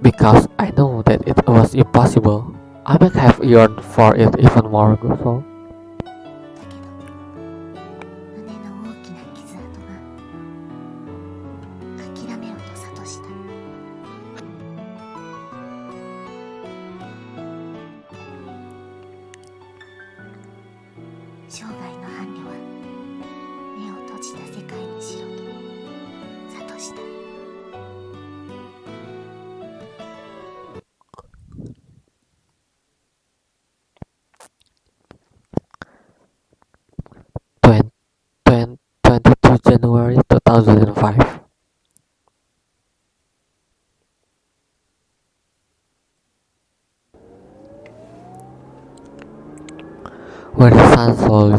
Because I know that it was impossible, I might have yearned for it even more so. だけど胸の大きな傷跡が諦めろと諭した生涯の伴侶は目を閉じた世界にしろと諭した 22 January 2005. Where the sun slowly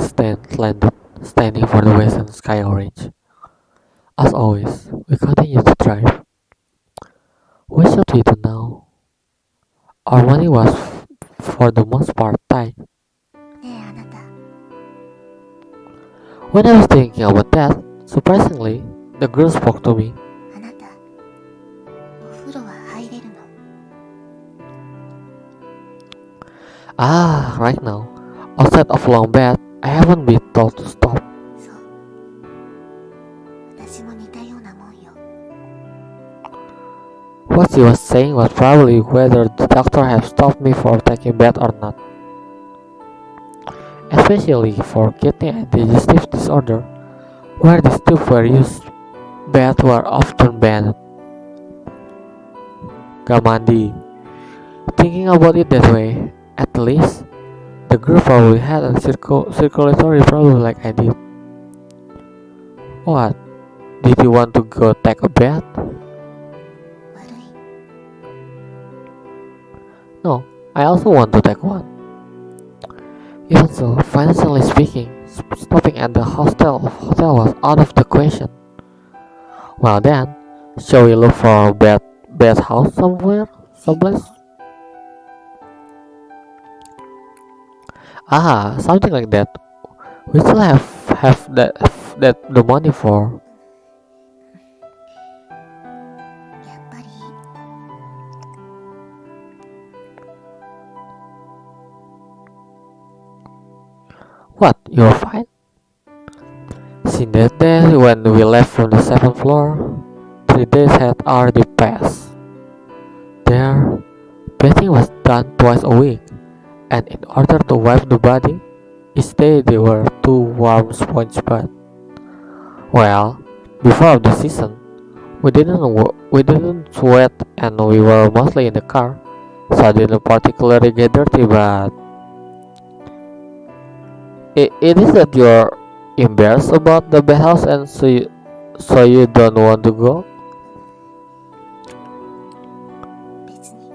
landed, standing for the western sky orange. As always, we continue to drive. What should we do now? Our money was, for the most part, tight. ねえあなた When I was thinking about that, Surprisingly, the girl spoke to me. あなた、お風呂は入れるの？ Ah, right now, outside of long bed, I haven't been told to stop. そう。私も似たようなもんよ。 What she was saying was probably whether the doctor had stopped me for taking bath or not. Especially for kidney and digestive disorder, where these tubes were used, baths were often banned. Gak mandi. Thinking about it that way, at least, the girl probably had a circulatory problem like I did. What? Did you want to go take a bath? 悪い。 No, I also want to take one. Even so, financially speaking, stopping at the hotel was out of the question. Well then, shall we look for a bathhouse someplace? Ah, something like that. We still have that the money for. やっぱり What? You're fine? Since that day when we left from the 7th floor, 3 days had already passed. There, bathing was done twice a week, and in order to wipe the body, each day there were 2 warm sponge baths. Well, before the season, we didn't sweat and we were mostly in the car, so I didn't particularly get dirty, but it is that you're embarrassed about the bathhouse and so you don't want to go? 別に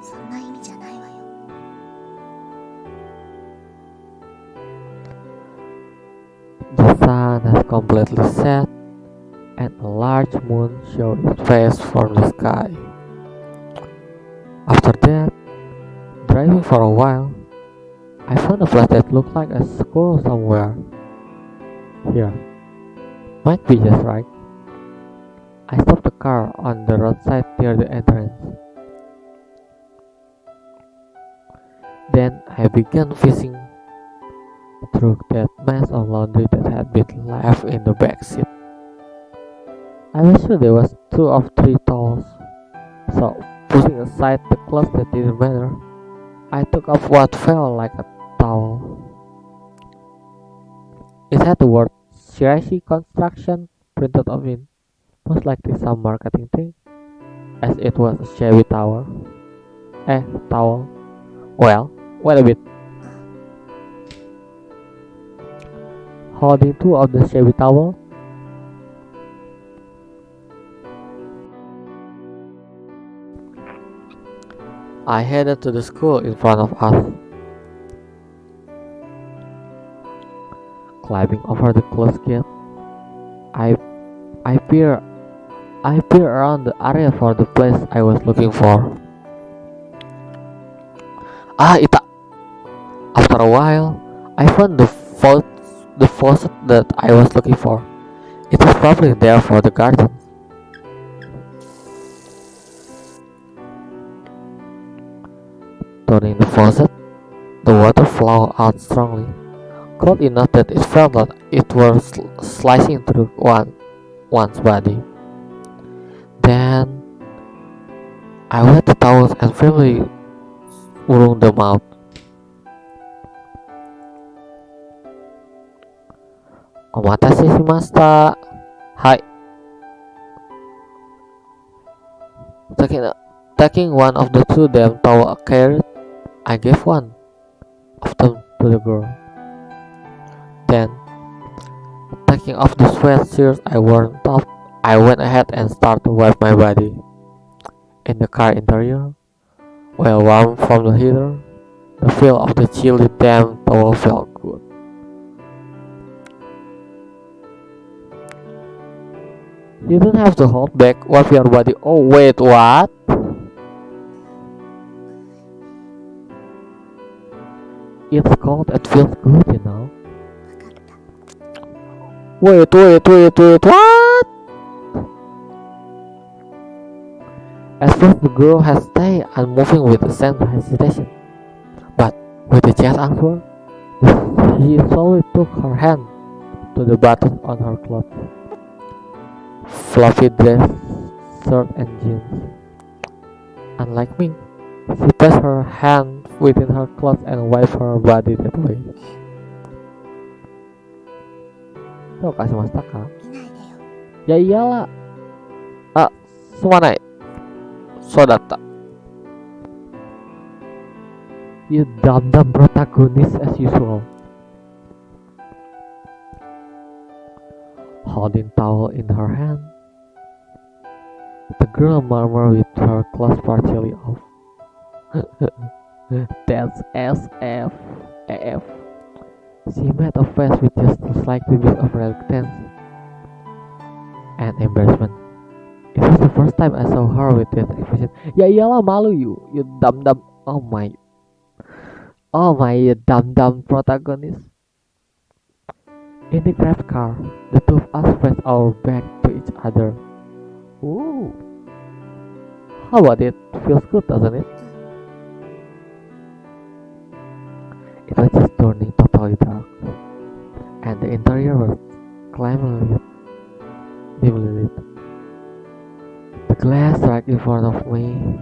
そんな意味じゃないわよ。 The sun has completely set, and a large moon showed its face from the sky. After that, driving for a while, I found a place that looked like a school somewhere. Here, might be just right. I stopped the car on the roadside near the entrance. Then I began fishing through that mess of laundry that had been left in the back seat. I was sure there was 2 or 3 towels, so pushing aside the clothes that didn't matter, I took up what felt like a towel. It had the word Shirashi Construction printed on it, most likely some marketing thing, as it was a shabby towel. Towel. Well, wait a bit. Holding 2 of the shabby towel, I headed to the school in front of us. Climbing over the closed gate, I peer around the area for the place I was looking for. Ita! After a while, I found the faucet that I was looking for. It was probably there for the garden. Turning the faucet, the water flowed out strongly, cold enough that it felt like it was slicing through one's body. Then I wet the towels and firmly wrung them out. Omatase shimashita. Hi. Taking one of the 2 damn towels I carried, I gave one of them to the girl. Then, taking off the sweatshirt I wore on top, I went ahead and started to wipe my body. In the car interior, while warm from the heater, the feel of the chilly damp towel felt good. You don't have to hold back, wipe your body. Oh wait, what? It's cold, it feels good, you know. わかった。Wait, what? At first the girl had stayed unmoving with the same hesitation. But with the jazz answer, he slowly took her hand to the button on her clothes. Fluffy dress, shirt and jeans. Unlike me, she placed her hand within her clothes and wiped her body that way. Tuh kasih mas Taka. 見ないでよ。 Ya iyalah. Ah, sumanai. Sodata. You dumb protagonist as usual. Holding towel in her hand, the girl murmured with her clothes partially off. That's SF. AF. She made a face with just a slight bit of reluctance and embarrassment. It was the first time I saw her with that expression. Ya iyalah malu you dumb. Oh my, you dumb protagonist. In the grab car, the two of us pressed our back to each other. Ooh, how about it? Feels good, doesn't it? It was just turning totally dark, and the interior was dimly lit. The glass right in front of me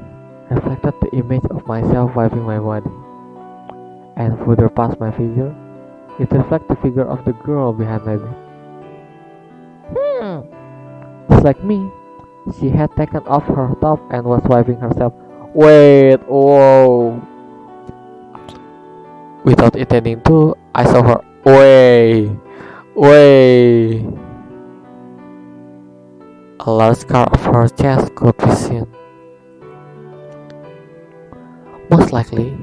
reflected the image of myself wiping my body, and further past my figure, it reflected the figure of the girl behind my back. Just like me, she had taken off her top and was wiping herself. Wait, whoa. Without intending to, I saw her. Way. A large scar of her chest could be seen. Most likely,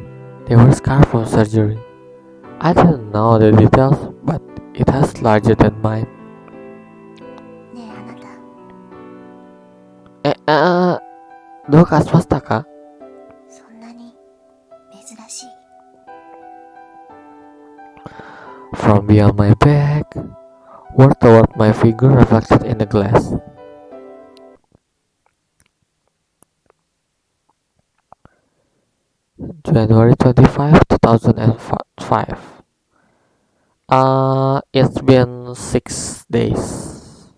they were scars from surgery. I didn't know the details, but it was larger than mine. ねえあなた、どうかしましたか? そんなに珍しい。 From beyond my back, word toward my figure reflected in the glass. January 25, 2005. It's been 6 days.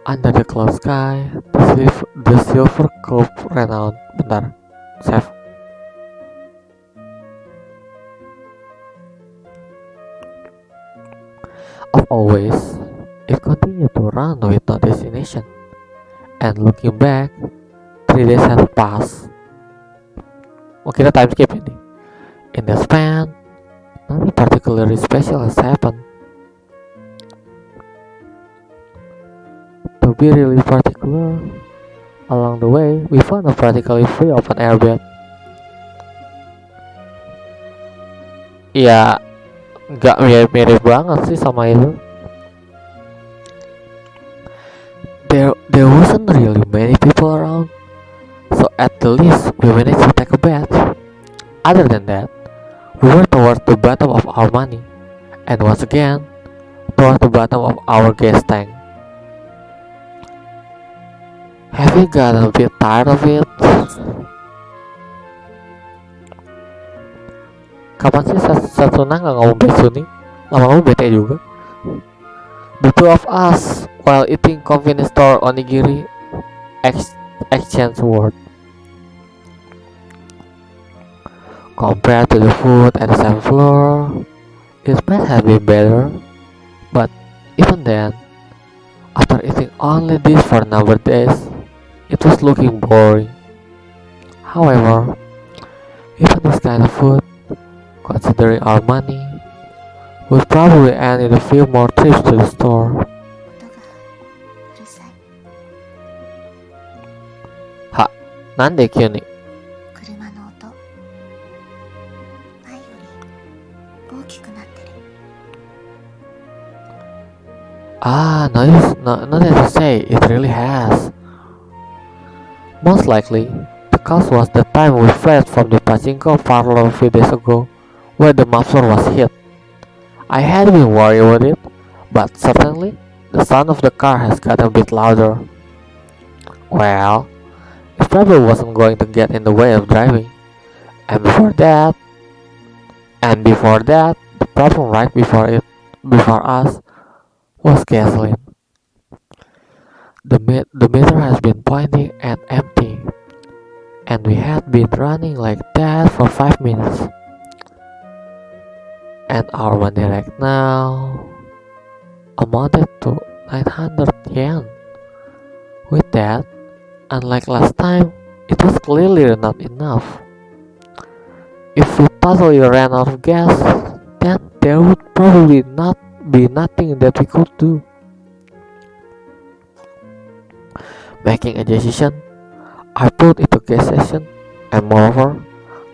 Under the cloud sky, the silver curve ran out. Bentar, save. As always, it continued to run with no destination. And looking back, 3 days had passed. Oh, kita time skip ini. In the span, nothing particularly special has happened. To be really particular, along the way, we found a practically free open air bed. Ya, nggak mirip banget sih sama itu. There wasn't really many people around, so at the least we managed to take a bath. Other than that, we were towards the bottom of our money, and once again, towards the bottom of our gas tank. Have you gotten a bit tired of it? Kapan sih Satsuna nggak ngomong besu nih? Lama-lama bete juga. The two of us, while eating convenience store onigiri, exchange word. Compared to the food at the same floor, it might have been better, but even then, after eating only this for a number of days, it was looking boring. However, even this kind of food, considering our money, would probably end in a few more trips to the store. 音がうるさい。は、なんで急に? 車の音。前より大きくなってる。Nothing to say, it really has. Most likely, the cause was the time we fled from the pachinko parlor a few days ago, where the muffler was hit. I had been worried about it, but certainly the sound of the car has gotten a bit louder. Well, it probably wasn't going to get in the way of driving. And before that, the problem right before us, was gasoline. The meter has been pointing at empty, and we had been running like that for 5 minutes. And our money right now amounted to 900 yen. With that, unlike last time, it was clearly not enough. If we totally ran out of gas, then there would probably not be nothing that we could do. Making a decision, I pulled into gas station, and moreover,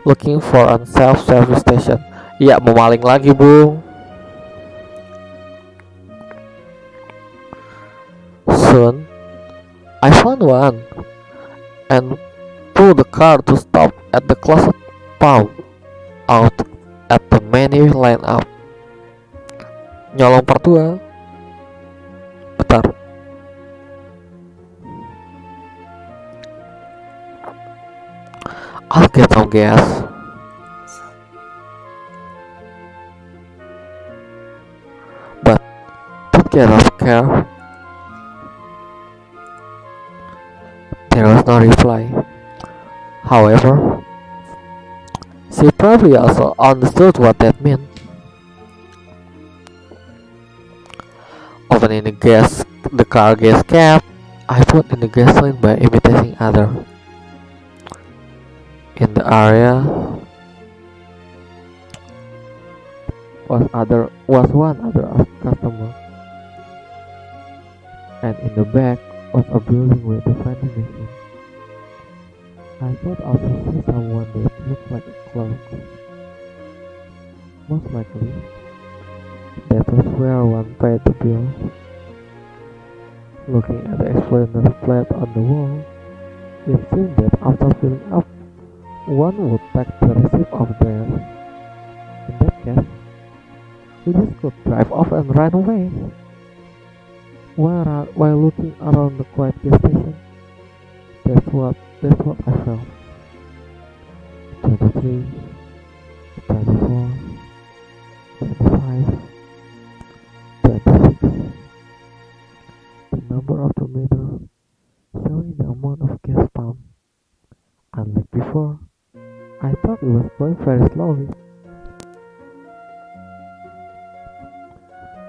looking for a self-service station. Ya, mau maling lagi, Bung. Soon, I found one and pulled the car to stop at the closest pump out at the menu lineup. Nyolong part 2. Bentar. I'll get some gas. But don't get off car. There was no reply. However, she probably also understood what that meant. Opening the car gas cap, I put in the gasoline by imitating other. In the area was one other customer, and in the back was a building with a vending machine. I thought I would see someone that looked like a clerk. Most likely, that was where one paid the bill. Looking at the explainer plate on the wall, it seemed that after filling up, one would take the receipt over there. In that case, we just could drive off and run away. While looking around the quiet gas station, that's what I felt. 23, 24, 25, 26. The number of the meter showing the amount of gas pumped. Unlike before, I thought it was going very slowly.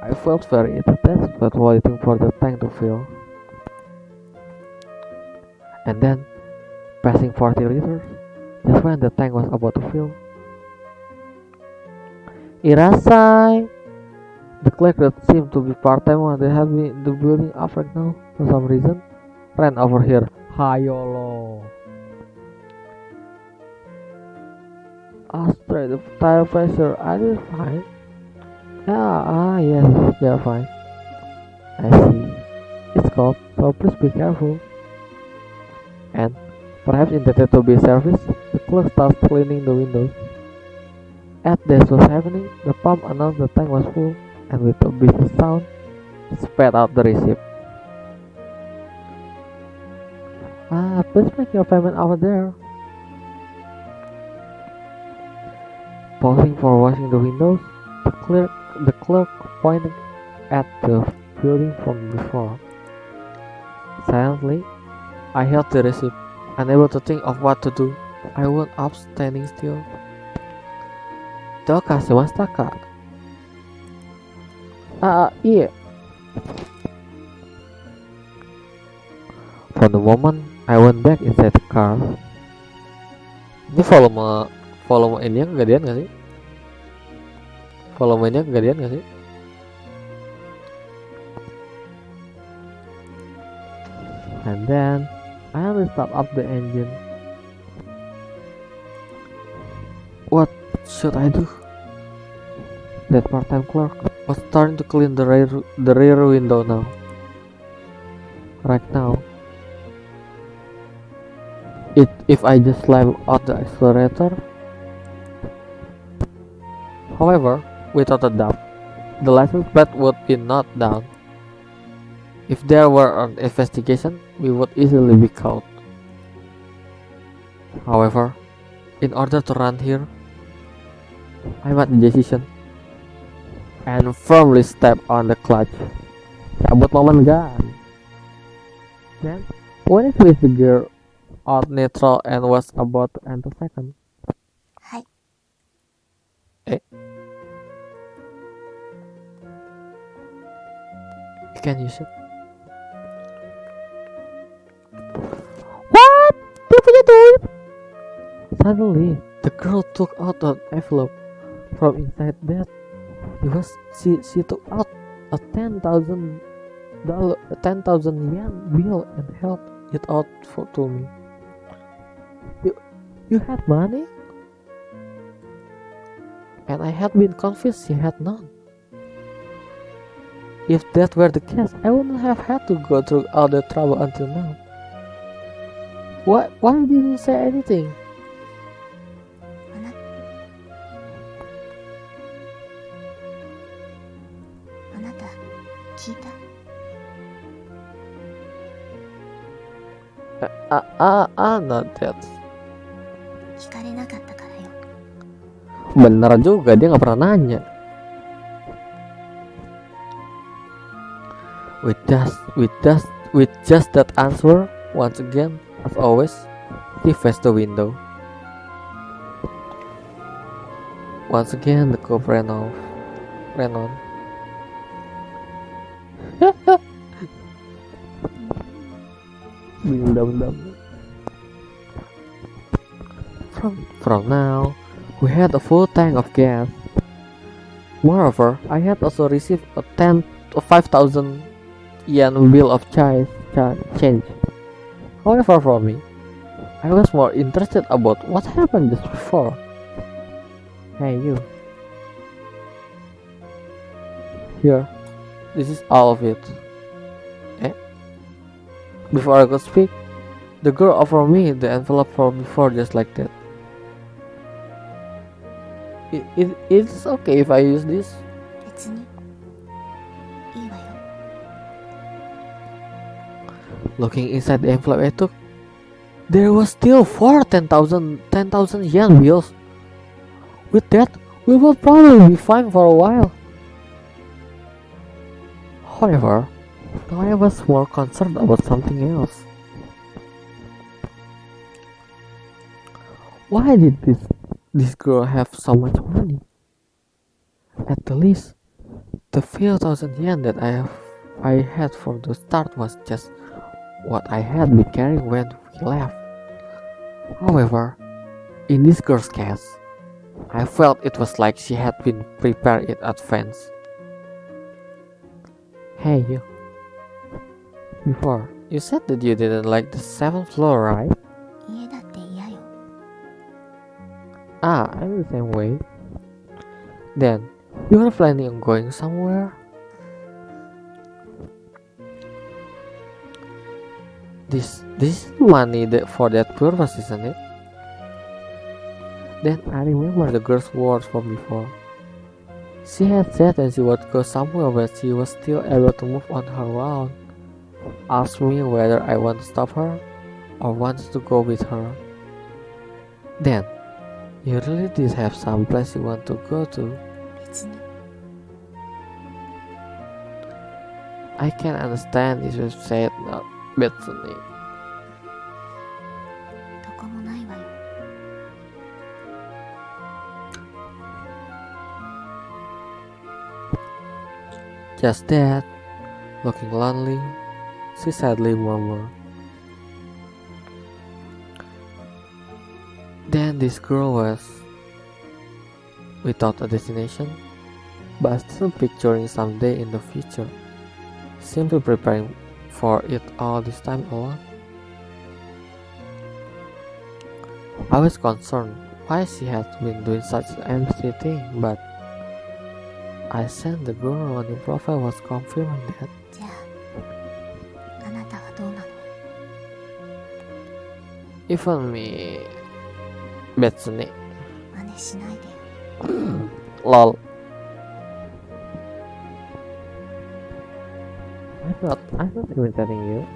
I felt very irritated while waiting for the tank to fill. And then, passing 40 liters, just when the tank was about to fill, Irasai! The clerk that seemed to be part-timer they have been in the building up right now for some reason ran over here. Hayolo! Asked the tire pressure, are you fine? Yes, they are fine. I see. It's cold, so please be careful. And, perhaps intended to be service, the clerk starts cleaning the windows. As this was happening, the pump announced the tank was full, and with a business sound, spat out the receipt. Please make your payment over there. Pausing for washing the windows, the clerk pointed at the building from before. Silently, I held the receipt, unable to think of what to do. I wound up standing still. Dokashimashita ka? Iya. For the moment, I went back inside the car. Ini volume ini kegedean gak sih? Volumenya kegedean gak sih? And then I only start up the engine. What should I do? That part-time clerk was starting to clean the rear window now. Right now, if I just slam out the accelerator. However, without a doubt, the license plate would be not down. If there were an investigation, we would easily be caught. However, in order to run here, I made the decision and firmly step on the clutch. Cabut momen gun. Then, when it switched the gear out neutral and was about to enter second. はい。 You can use it. What? Dia punya duit. Suddenly, the girl took out an envelope from inside that. She took out a $10,000 yen bill and held it out to me. You had money? And I had been convinced she had none. If that were the case, I wouldn't have had to go through all the trouble until now. Why didn't you say anything? あなた聞いた？ Not that. 聞かれなかったからよ。 Bener juga, dia nggak pernah nanya. With just that answer, once again, as always, he faced the window. Once again, the cop ran on. From now, we had a full tank of gas. Moreover, I had also received a 5,000 yen bill of change. However, for me, I was more interested about what happened just before. Hey, you. Here, this is all of it. Before I could speak, the girl offered me the envelope from before just like that. It's okay if I use this. 別にいいわよ。 Looking inside the envelope I took, there was still 10,000 yen bills. With that, we will probably be fine for a while. However, now I was more concerned about something else. Why did this girl have so much money? At the least, the few thousand yen that I had for the start was just what I had been carrying when we left. However, in this girl's case, I felt it was like she had been prepared in advance. Hey, you. Before, you said that you didn't like the 7th floor, right? 家だって嫌よ。 I'm the same way. Then, you are planning on going somewhere? This is money for that purpose, isn't it? Then I remember the girl's words from before. She had said that she would go somewhere where she was still able to move on her own. Asked me whether I want to stop her or wanted to go with her. Then, you really did have some place you want to go to. 別に I can understand if you said not, Bethany. どこもないわよ。 Just that, looking lonely, she sadly murmured. Then this girl was without a destination, but still picturing someday in the future, simply preparing for it all this time alone. I was concerned why she had been doing such an empty thing, but I sensed the girl on the profile was confirming that. じゃあ、あなたはどうなの？ Even me, Bethany. 真似しないでよ。 Lol. I'm not imitating you.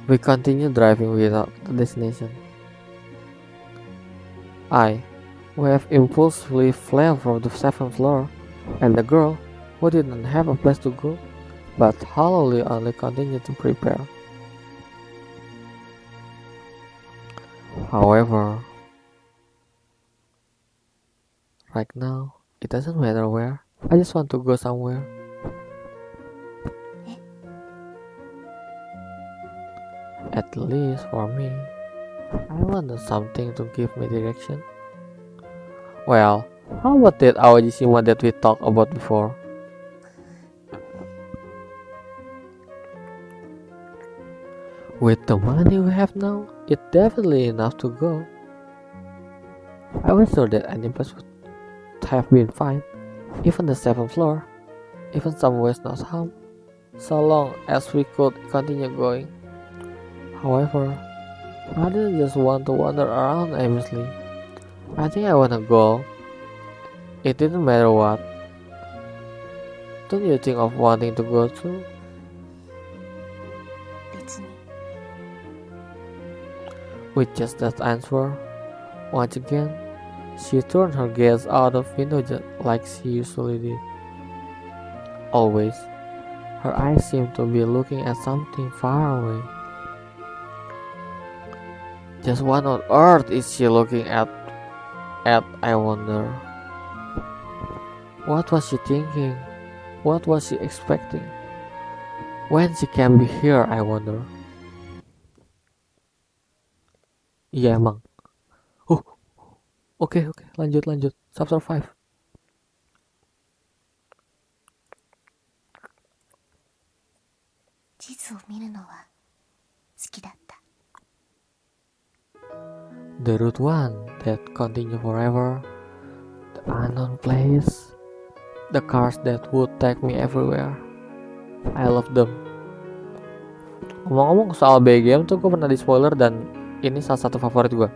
We continue driving without a destination. I wave impulsively fled from the seventh floor, and the girl, who didn't have a place to go, but hollowly only continued to prepare. However, right now, it doesn't matter where. I just want to go somewhere. At least for me, I wanted something to give me direction. Well, how about that Aoji Shima that we talked about before? With the money we have now, it's definitely enough to go. I was sure that any place would have been fine, even the seventh floor, even some ways not harm, so long as we could continue going. However, I didn't just want to wander around aimlessly. I think I wanna go. It didn't matter what. Don't you think of wanting to go too? 別に With just that answer, once again, she turned her gaze out of window just like she usually did. Always, her eyes seemed to be looking at something far away. Just what on earth is she looking at, I wonder. What was she thinking? What was she expecting? When she can be here, I wonder. Iya emang. Oke, lanjut. Chapter 5. 地図を見るのは好きだった。 The route one that continue forever, the unknown place, the cars that would take me everywhere. I love them. Ngomong-ngomong soal BGM tuh gue pernah di spoiler dan ini salah satu favorit gue.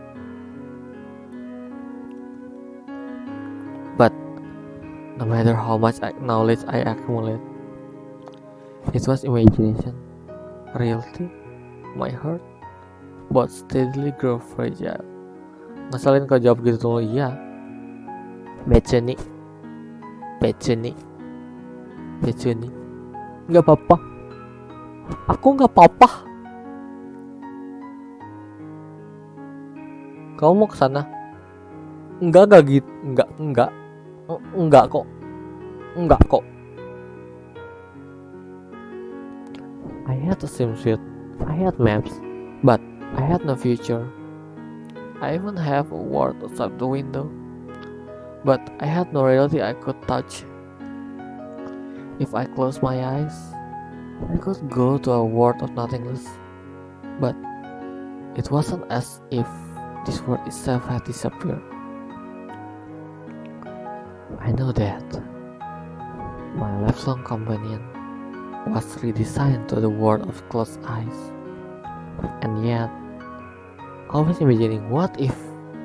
But no matter how much knowledge I accumulate, it was imagination. Reality, my heart, but steadily grow fragile. Ngeselin kalau jawab gitu dulu. Iya. Beceni. Nggak apa-apa. Aku nggak apa-apa. Kamu mau kesana? Enggak gitu. Enggak kok. I had a swimsuit. I had maps, but I had no future. I even have a world outside the window, but I had no reality I could touch. If I closed my eyes, I could go to a world of nothingness, but it wasn't as if this world itself had disappeared. I know that my lifelong companion was redesigned to the world of closed eyes, and yet always imagining what if,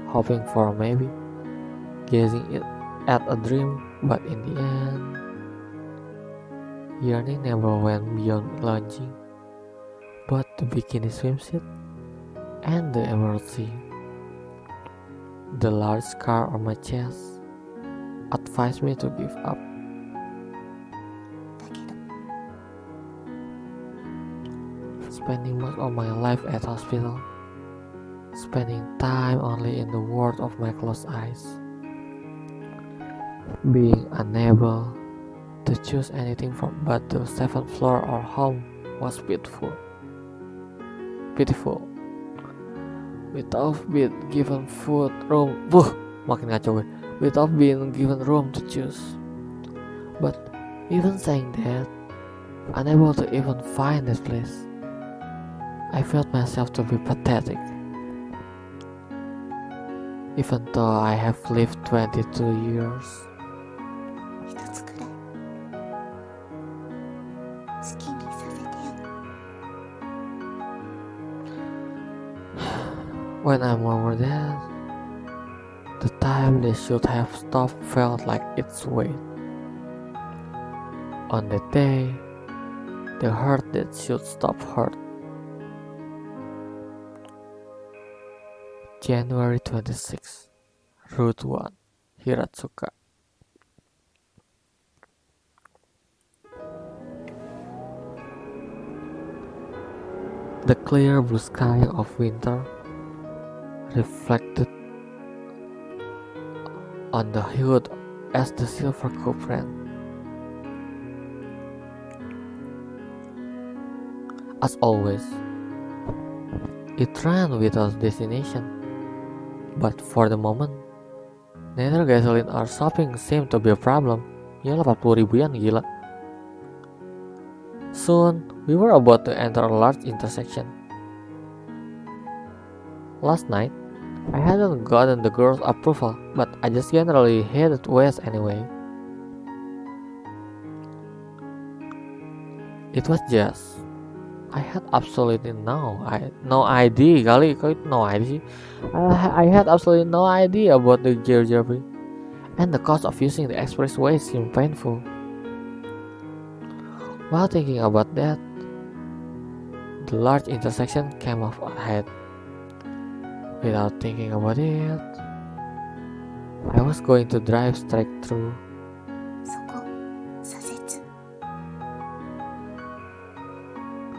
hoping for a maybe, gazing at a dream, but in the end, yearning never went beyond longing, but the bikini swimsuit and the emerald sea. The large scar on my chest advised me to give up. だけど Spending most of my life at hospital, spending time only in the world of my closed eyes, being unable to choose anything from but the seventh floor or home was pitiful. Without being given food, room, makin ngaco gue. Without being given room to choose. But even saying that, unable to even find this place, I felt myself to be pathetic. Even though I have lived 22 years. 一つくらい好きにさせてよ。 When I remember that, the time they should have stopped felt like its weight. On that day, the heart that should stop hurt. January 26, Route 1, Hiratsuka. The clear blue sky of winter reflected on the hood as the silver cup ran. As always, it ran without destination, but for the moment, neither gasoline or shopping seemed to be a problem. Yalah 40.000 yen, gila. Soon, we were about to enter a large intersection. Last night, I hadn't gotten the girl's approval, but I just generally headed west anyway. It was just, I had absolutely no idea kali, kok itu no idea sih. I had absolutely no idea about the geography, and the cost of using the expressway seemed painful. While thinking about that, the large intersection came up ahead. Without thinking about it, I was going to drive straight through. そこ左折。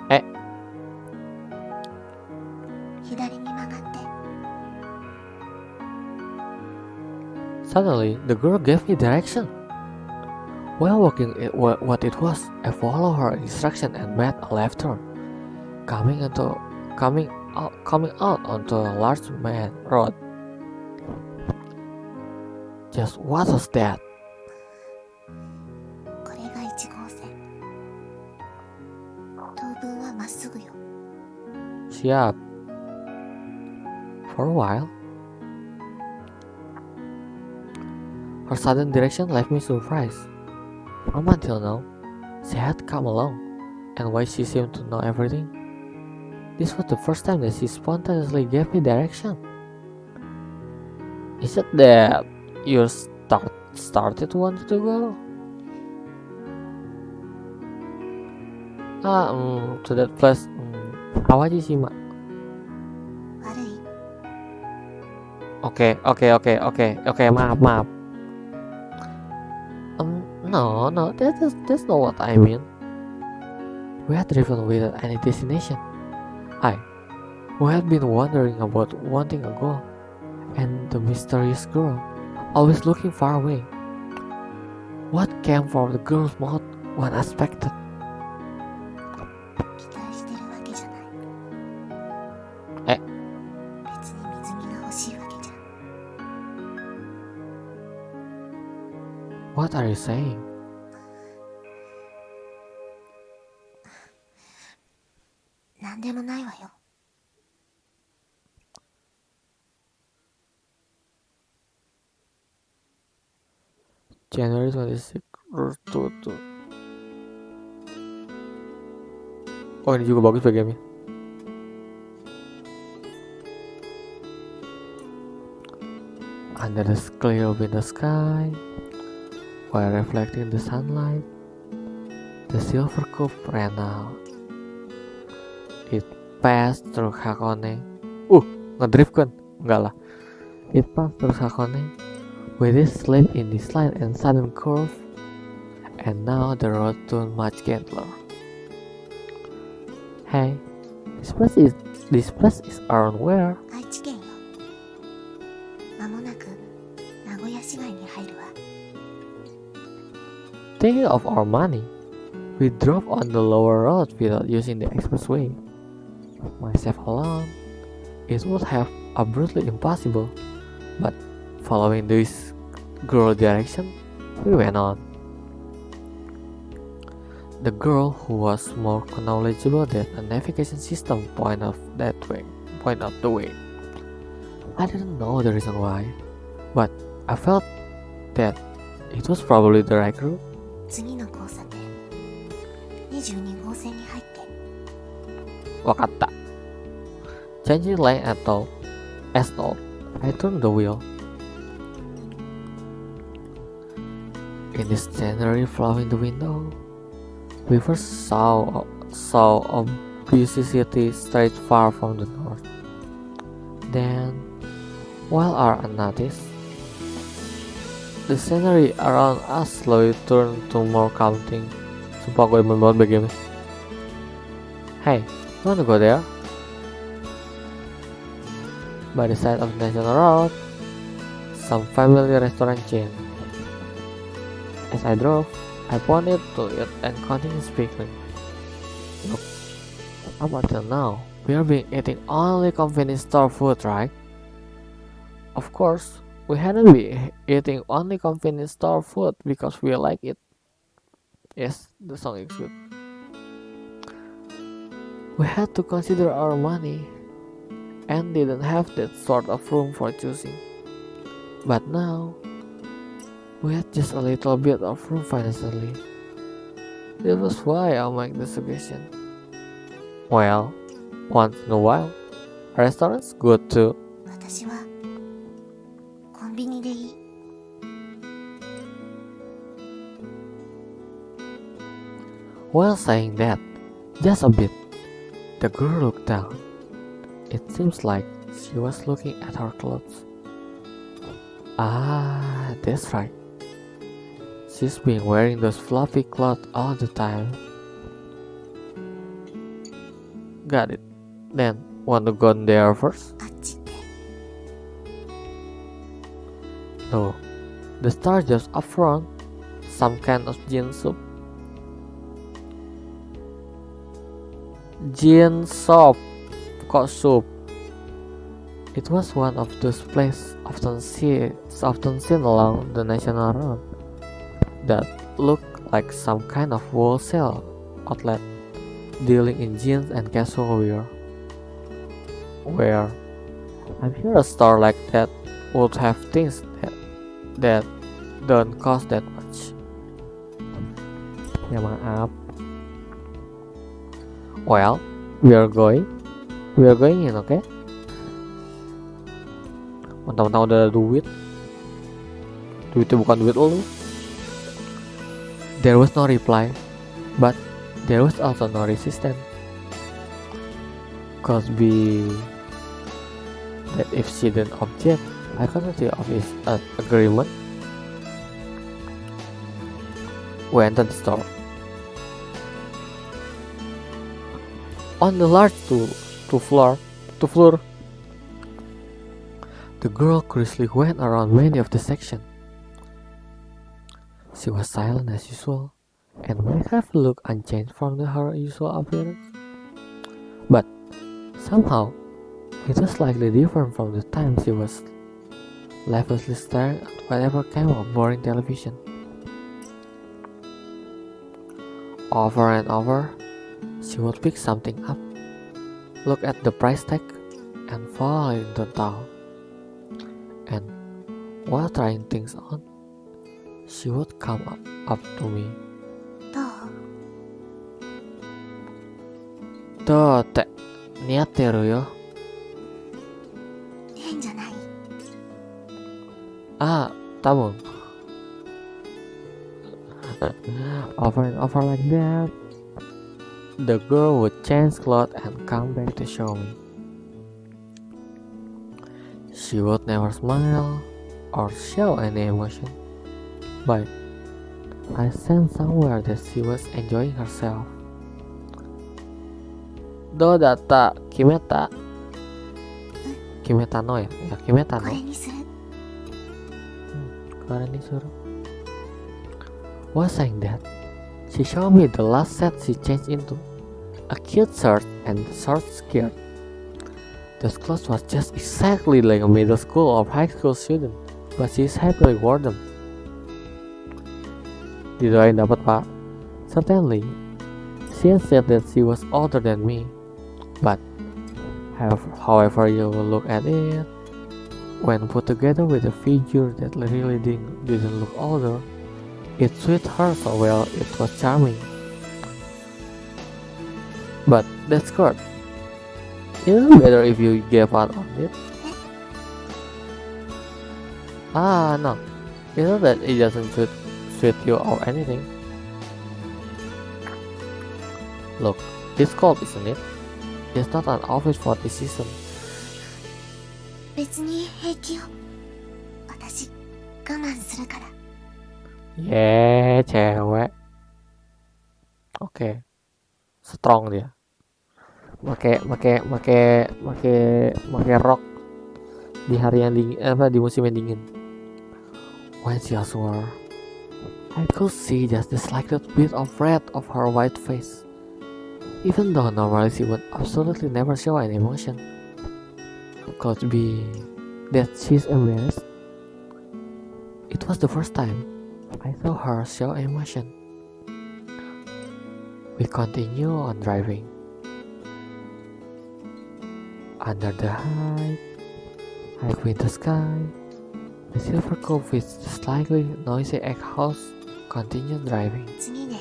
え左に曲がって。 Suddenly, the girl gave me direction. While walking what it was, I followed her instruction and made a left turn, coming out onto a large main road. Just what was that? これが1号線。当分はまっすぐよ。 Siap. For a while, her sudden direction left me surprised. Up until now, she had come along, and why she seemed to know everything. This was the first time that she spontaneously gave me direction. Is it that you started wanting to go? To that place. Awaji sih, Mak. 悪い。 Oke, maaf. No, that's not what I mean. We had driven without any destination. I, who had been wondering about wanting a goal, and the mysterious girl, always looking far away. What came from the girl's mouth was unexpected. 期待してるわけじゃない。え別に水着が欲しいわけじゃ。 What are you saying? なんでもないわよ。 January 26, tuh. Oh, ini juga bagus bagiannya. Under the clear winter sky, while reflecting the sunlight, the silver cup ran out. It passed through Hakone. Ngedrift kan? Enggak lah. It passed through Hakone with its slip in this line and sudden curve, and now the road turned much gentler. Hey, this place is around where? 愛知県よ。まもなく名古屋市街に入るわ。 Thinking of our money, we drove on the lower road without using the expressway. Myself alone, it would have abruptly impossible, but following this girl direction, we went on. The girl, who was more knowledgeable than a navigation system, pointed out the way. I didn't know the reason why, but I felt that it was probably the right route. 次の交差点。22号線に入って。 Wakata. Changing lane as told, I turned the wheel. In this January flower in the window, We first saw a busy city stretched far from the north. Then, while our unnoticed, the scenery around us slowly turned to more calming. Sumpah gue demen banget BGM. Hey, you wanna go there? By the side of the national road, some family restaurant chain. As I drove, I pointed to it and continued speaking. Look, up until now, we have been eating only convenience store food, right? Of course, we hadn't been eating only convenience store food because we like it. Yes, the song is good. We had to consider our money and didn't have that sort of room for choosing. But now, we had just a little bit of room financially. That was why I made the suggestion. Well, once in a while, restaurants good too. 私はコンビニでいい。 While saying that, just a bit, the girl looked down. It seems like she was looking at her clothes. Ah, that's right. She's been wearing those fluffy clothes all the time. Got it. Then, want to go there first? あっちって No. The store just up front. Some kind of gin soup. Gin soup. Kok soup? It was one of those places often seen along the national road that looked like some kind of wholesale outlet dealing in jeans and casual wear. Where I'm sure a store like that would have things that don't cost that much. Ya maaf. Well, we are going in, okay? Mentang-mentang udah ada duitnya bukan duit lu. There was no reply, but there was also no resistance. Could be that if she didn't object, I couldn't see of his agreement. We entered the store. On the large floor, the girl curiously went around many of the sections. She was silent as usual, and might have looked unchanged from her usual appearance. But somehow, it was slightly different from the time she was lifelessly staring at whatever came of boring television. Over and over, she would pick something up, look at the price tag, and fall into thought. And while trying things on, she would come up to me. どう Tuh, teh, niateru yo. 変じゃない Ah, tamu. Over and over like that. The girl would change clothes and come back to show me. She would never smile or show any emotion, but I sensed somewhere that she was enjoying herself. Do data kimeta no ya? Ya kimeta こ no. れにする Karen disuruh. While saying that, she showed me the last set she changed into. A cute shirt and short skirt. Those clothes was just exactly like a middle school or high school student, but she's happily wore them. Didoain dapat pak? Certainly. She had said that she was older than me, but however you look at it, when put together with a figure that really didn't look older, it suited her so well. It was charming. But that skirt, isn't it better if you gave up on it? Ah, no. It's not that it doesn't suit you or anything. Look, it's cold, isn't it? It's not an outfit for this season. 別に平気よ。私我慢するから。 Yeah, cewek. Oke, strong dia. Make rok di hari yang dingin, di musim yang dingin. When she swore, I could see just the slightest bit of red of her white face. Even though normally she would absolutely never show any emotion. Could be that she's embarrassed. It was the first time I saw her show emotion. We continue on driving. Under the high winter sky, the silver coupe with the slightly noisy egg house continued driving. 次で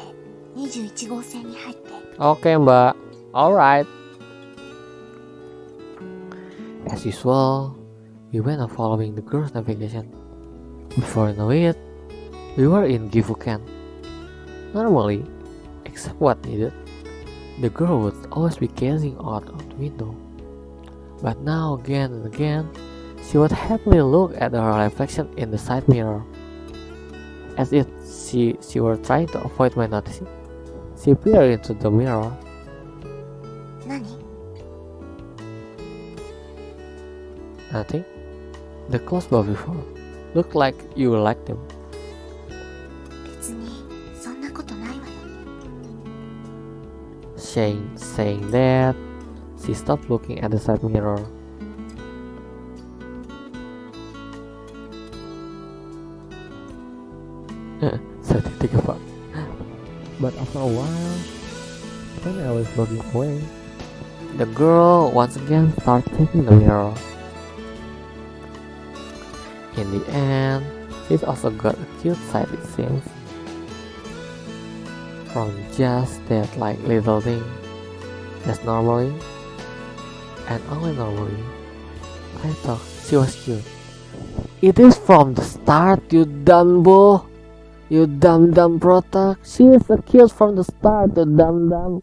21号線に入って。 Okay, Mbak. Alright. As usual, we went on following the girl's navigation. Before you know it, we were in Gifuken. Normally, except what needed, the girl would always be gazing out of the window. But now, again and again, she would happily look at her reflection in the side mirror. As if she were trying to avoid my noticing, she peered into the mirror. 何？ Nothing. The clothes bought before looked like you liked them. 別にそんなことないわよ。 Saying that, she stopped looking at the side mirror. Seperti apa? But after a while, when I was looking away, The girl once again started checking the mirror. In the end, she's also got a cute side, it seems. From just that little thing, just normally, and only normally, I thought she was cute. It is from the start, you dumbo! You dumb product. She is so cute from the start, you dumb.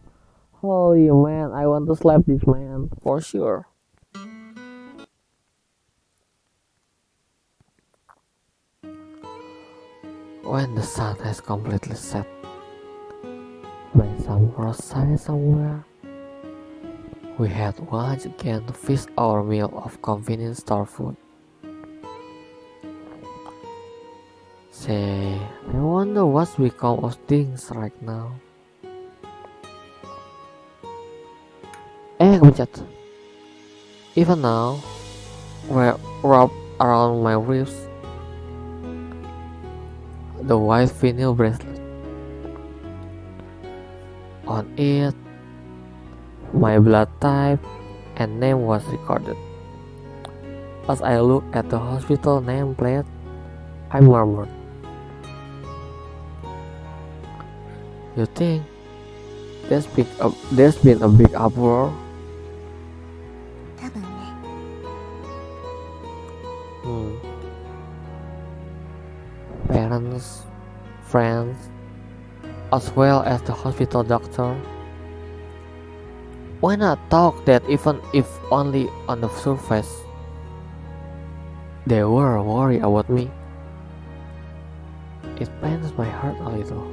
Holy man, I want to slap this man, for sure. When the sun has completely set, by some roadside somewhere, we had once again to feast our meal of convenience store food. Say, I wonder what's become of things right now. Kepencet. Even now, we're wrapped around my wrists the white vinyl bracelet. On it, my blood type and name was recorded. As I looked at the hospital nameplate, I murmured, "You think there's been a big uproar?" 多分ね。 Parents, friends, as well as the hospital doctor. Why not talk that even if only on the surface? They were worried about me. It pains my heart a little.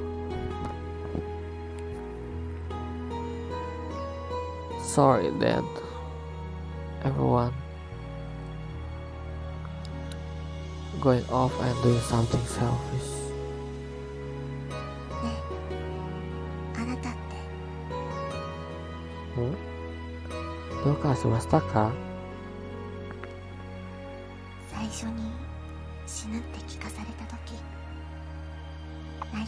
Sorry, Dad. Everyone. Going off and doing something selfish. ねえ、あなたって どうかしましたか？最初に死ぬって聞かされた時泣い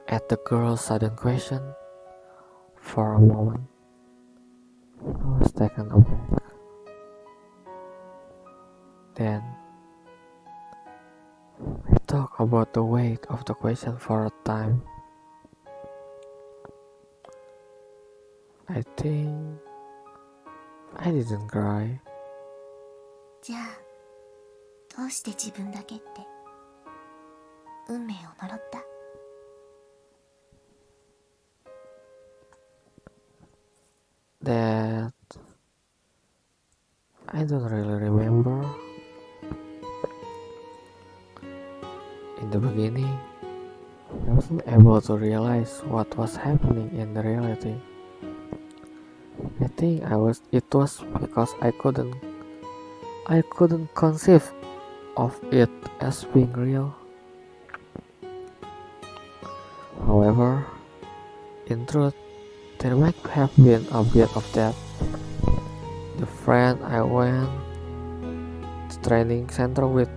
た？ At the girl's sudden question, for a moment, I was taken aback. Then, I thought about the weight of the question for a time. I think I didn't cry. じゃあどうして自分だけって運命を呪った。 That I don't really remember. In the beginning, I wasn't able to realize what was happening in the reality. I think it was because I couldn't conceive of it as being real. However, in truth, there might have been a bit of that. The friend I went to training center with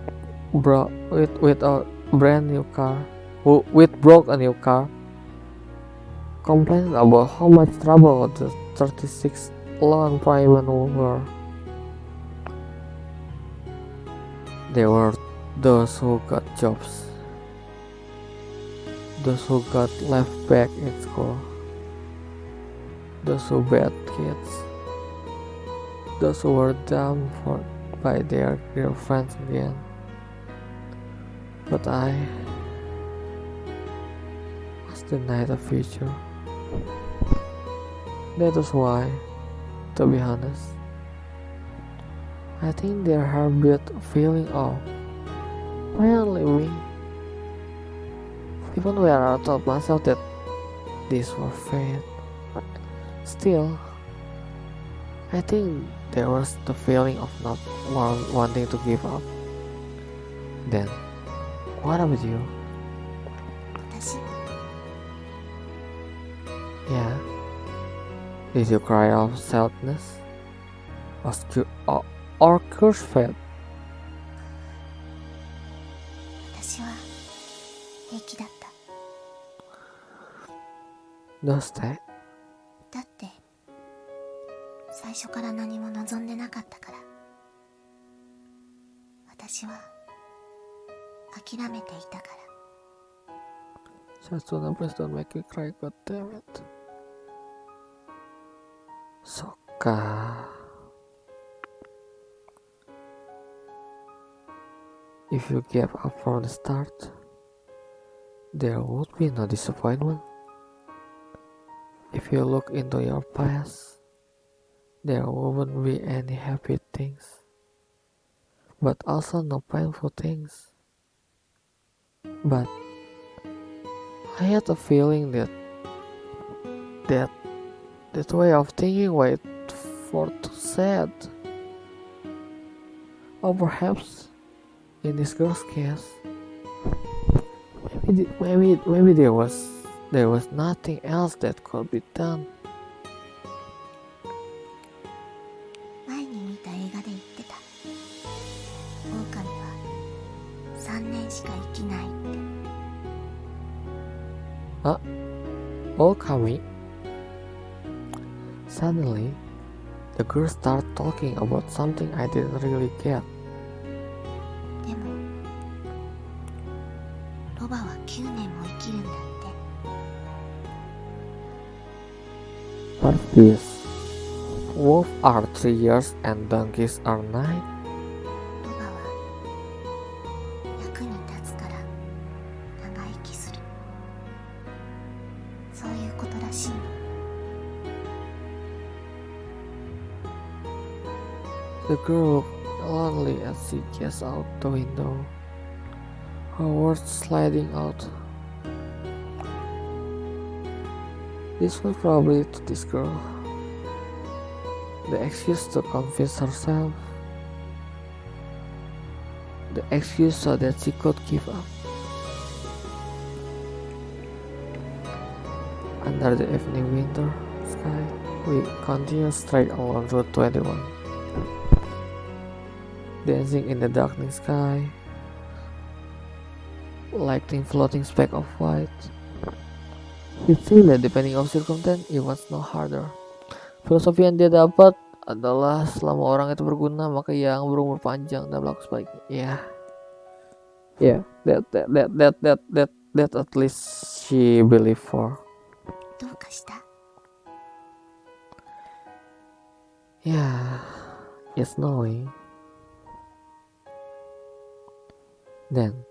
a brand new car, who broke a new car, complained about how much trouble the 36 law enforcement were. There were those who got jobs, those who got left back in school, those who bad kids, those who were dumped by their girlfriends again. But I was denied a future. That is why, to be honest, I think there have been a feeling of why only me? Even when I told myself that this was fate, still, I think there was the feeling of not wanting to give up. Then, what about you? 私 Yeah. Did you cry of sadness? Or curse fate? 私は平気だった。 どうして？だって最初から何も望んでなかったから。私は諦めていたから。 Sasuna, please don't make me cry, god damn it. そっか。If you gave up from the start, there would be no disappointment. If you look into your past, there wouldn't be any happy things, but also no painful things. But I had a feeling that way of thinking was for too sad. Or perhaps, in this girl's case, maybe there was nothing else that could be done. 前に見た映画で言ってた。狼は3年しか生きないって。 Okami. Suddenly, the girl started talking about something I didn't really get. でもロバは9年も生きるんだって。 What's this? Wolves are 3 years and donkeys are 9? ロバは役に立つから長生きする。そういうことらしいの。 The girl looked lonely as she gazed out the window, her words sliding out. This was probably to this girl the excuse to convince herself, the excuse so that she could give up. Under the evening winter sky, we continued straight along Route 21. Dancing in the darkening sky, like thin floating speck of white. It seemed that depending on circumstance, it was no harder. Filosofi yang dia dapat adalah selama orang itu berguna, maka ia yang berumur panjang dan berlaku sebaliknya. Yeah, that at least she believed for. どうかした？ Yeah, it's snowing. Then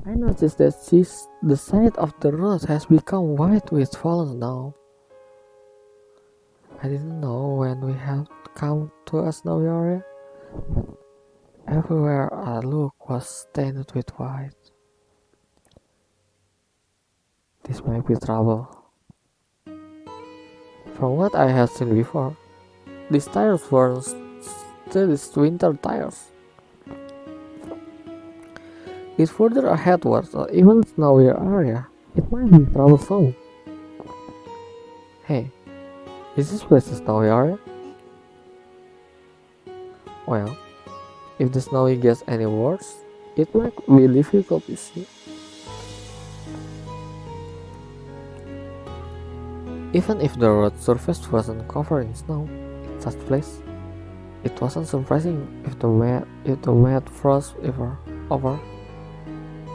I noticed that the side of the road has become white with fallen snow. I didn't know when we had come to a snowy area, but everywhere I looked was stained with white. This might be trouble. From what I had seen before, these tires were still winter tires. If further ahead was an even snowier area, it might be troublesome. Hey, is this place a snowy area? Well, if the snowy gets any worse, it might be difficult to see. Even if the road surface wasn't covered in snow in such place, it wasn't surprising if the mat froze over.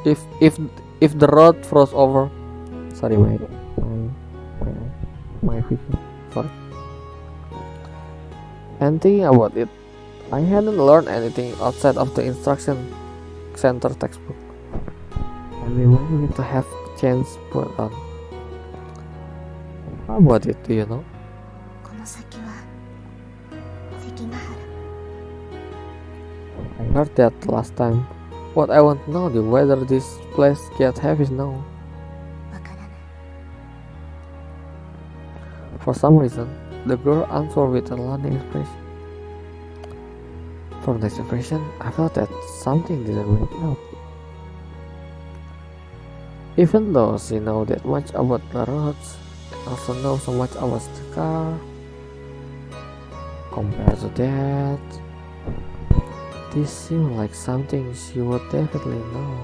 If the road froze over. Sorry, my vision. Sorry. And thinking about it, I hadn't learned anything outside of the instruction center textbook, and we might need to have chance put on. How about it? Do you know? この先は関ヶ原。 I heard that last time. What I want to know is whether this place gets heavy snow. わからない。 For some reason, the girl answered with a lonely expression. From this expression, I felt that something didn't make out. Even though she knows that much about the roads, and also knows so much about the car, compared to that, this seemed like something she would definitely know.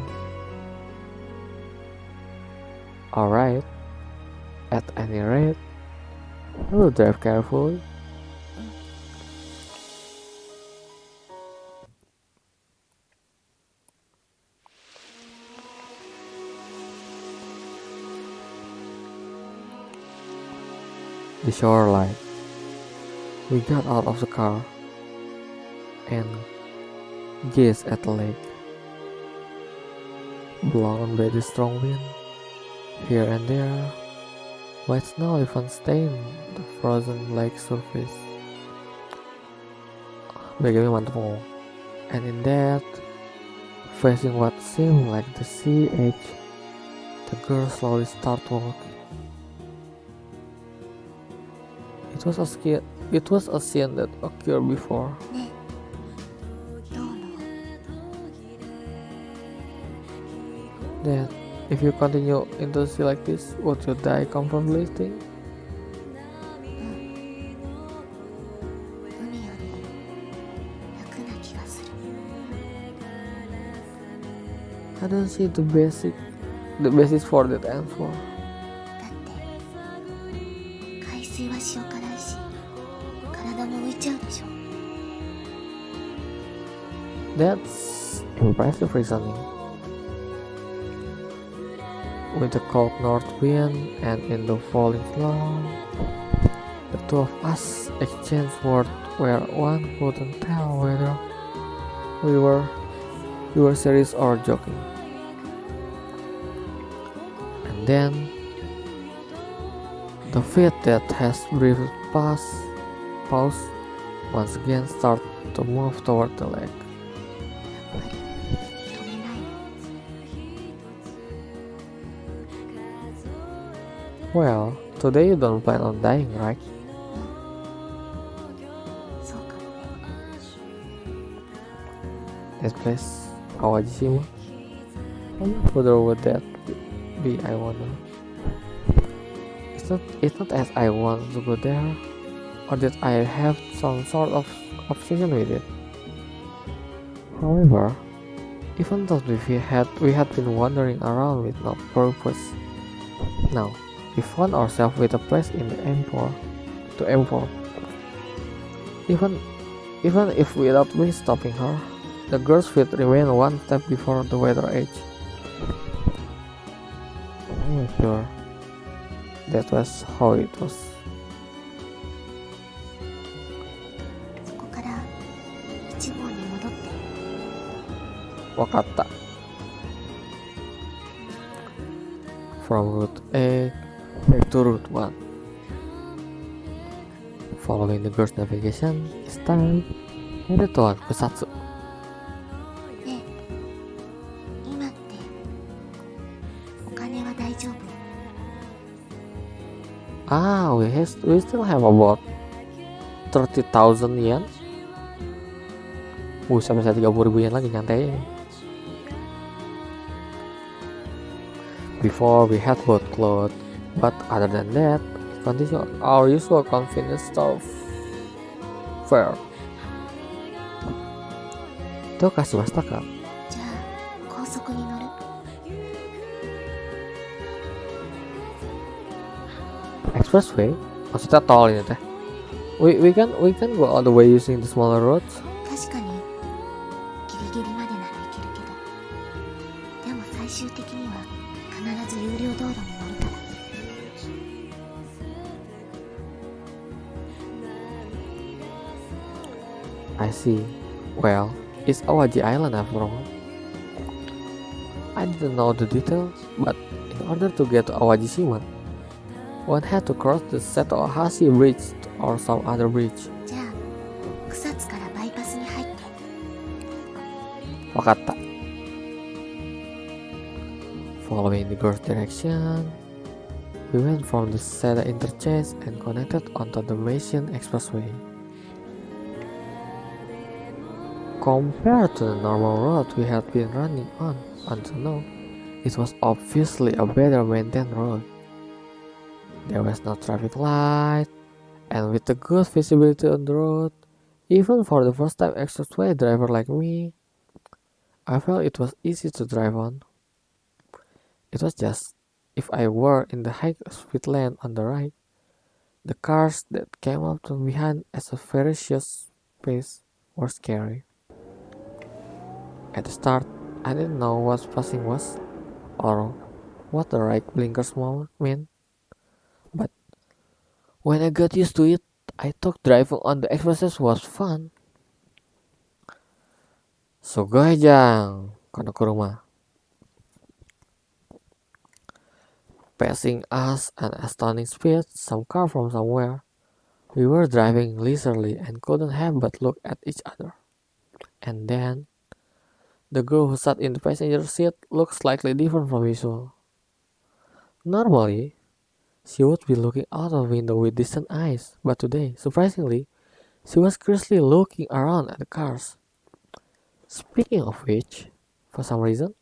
Alright, at any rate, I will drive carefully. The shoreline. We got out of the car and gazed at the lake, blown by the strong wind. Here and there, white snow even stained the frozen lake surface. Bagaimana mantap ngomong. And in that, facing what seemed like the sea edge, the girl slowly started walking. It was a scene that occurred before. ねえ、どう思う？ That if you continue into the sea like this, would you die comfortably? Think? 海より楽な気がする。 I don't see the basis for that answer. だって海水は塩辛いし、体も浮いちゃうでしょ。 That's impressive reasoning. With the cold north wind and in the falling snow, the two of us exchanged words where one couldn't tell whether we were serious or joking. And then the feet that has briefly paused once again start to move toward the lake. やっぱり止めないの。 Well, today you don't plan on dying, right? そうかもね。 This place, Awajishima. How much further would that be? I wonder. It's not as I want to go there, or that I have some sort of obsession with it. However, even though we had been wandering around with no purpose, now we found ourselves with a place in the to aim for. Even if without me stopping her, the girl's feet remain one step before the weather edge. I'm not sure that was how it was. そこから1号に戻って。 Wakata. from route A back to route 1. Following the girl's navigation, it's time headed toward Kusatsu. ねえ、今ってお金は大丈夫？ We still have about 30,000 yen. Sampai 30.000 yen lagi nyantai. Before we had both clothes, but other than that, we continue our usual convenience store fare. どうかしましたか？じゃあ高速に乗る？ Expressway? Maksudnya tol ini teh. We can go all the way using the smaller roads. 確かにギリギリまでならいけるけど、でも最終的には必ず有料道路に乗るから。 I see. Well, it's Awaji Island after all. I didn't know the details, but in order to get to Awajishima, one had to cross the Setohashi Bridge or some other bridge. じゃあ草津からバイパスに入って。 Wakatta. Following the girl's direction, we went from the Seda interchange and connected onto the Mason Expressway. Compared to the normal road we had been running on until now, it was obviously a better maintained road. There was no traffic light, and with the good visibility on the road, even for the first time expressway driver like me, I felt it was easy to drive on. It was just, if I were in the high speed lane on the right, the cars that came up from behind at a ferocious pace were scary. At the start, I didn't know what passing was, or what the right blinkers meant, but when I got used to it, I thought driving on the expressways was fun. Sugoi jang, kono kuruma. Passing us at astonishing speed, some car from somewhere. We were driving leisurely and couldn't help but look at each other. And then, the girl who sat in the passenger seat looked slightly different from usual. Normally, she would be looking out of the window with distant eyes, but today, surprisingly, she was curiously looking around at the cars. Speaking of which, for some reason,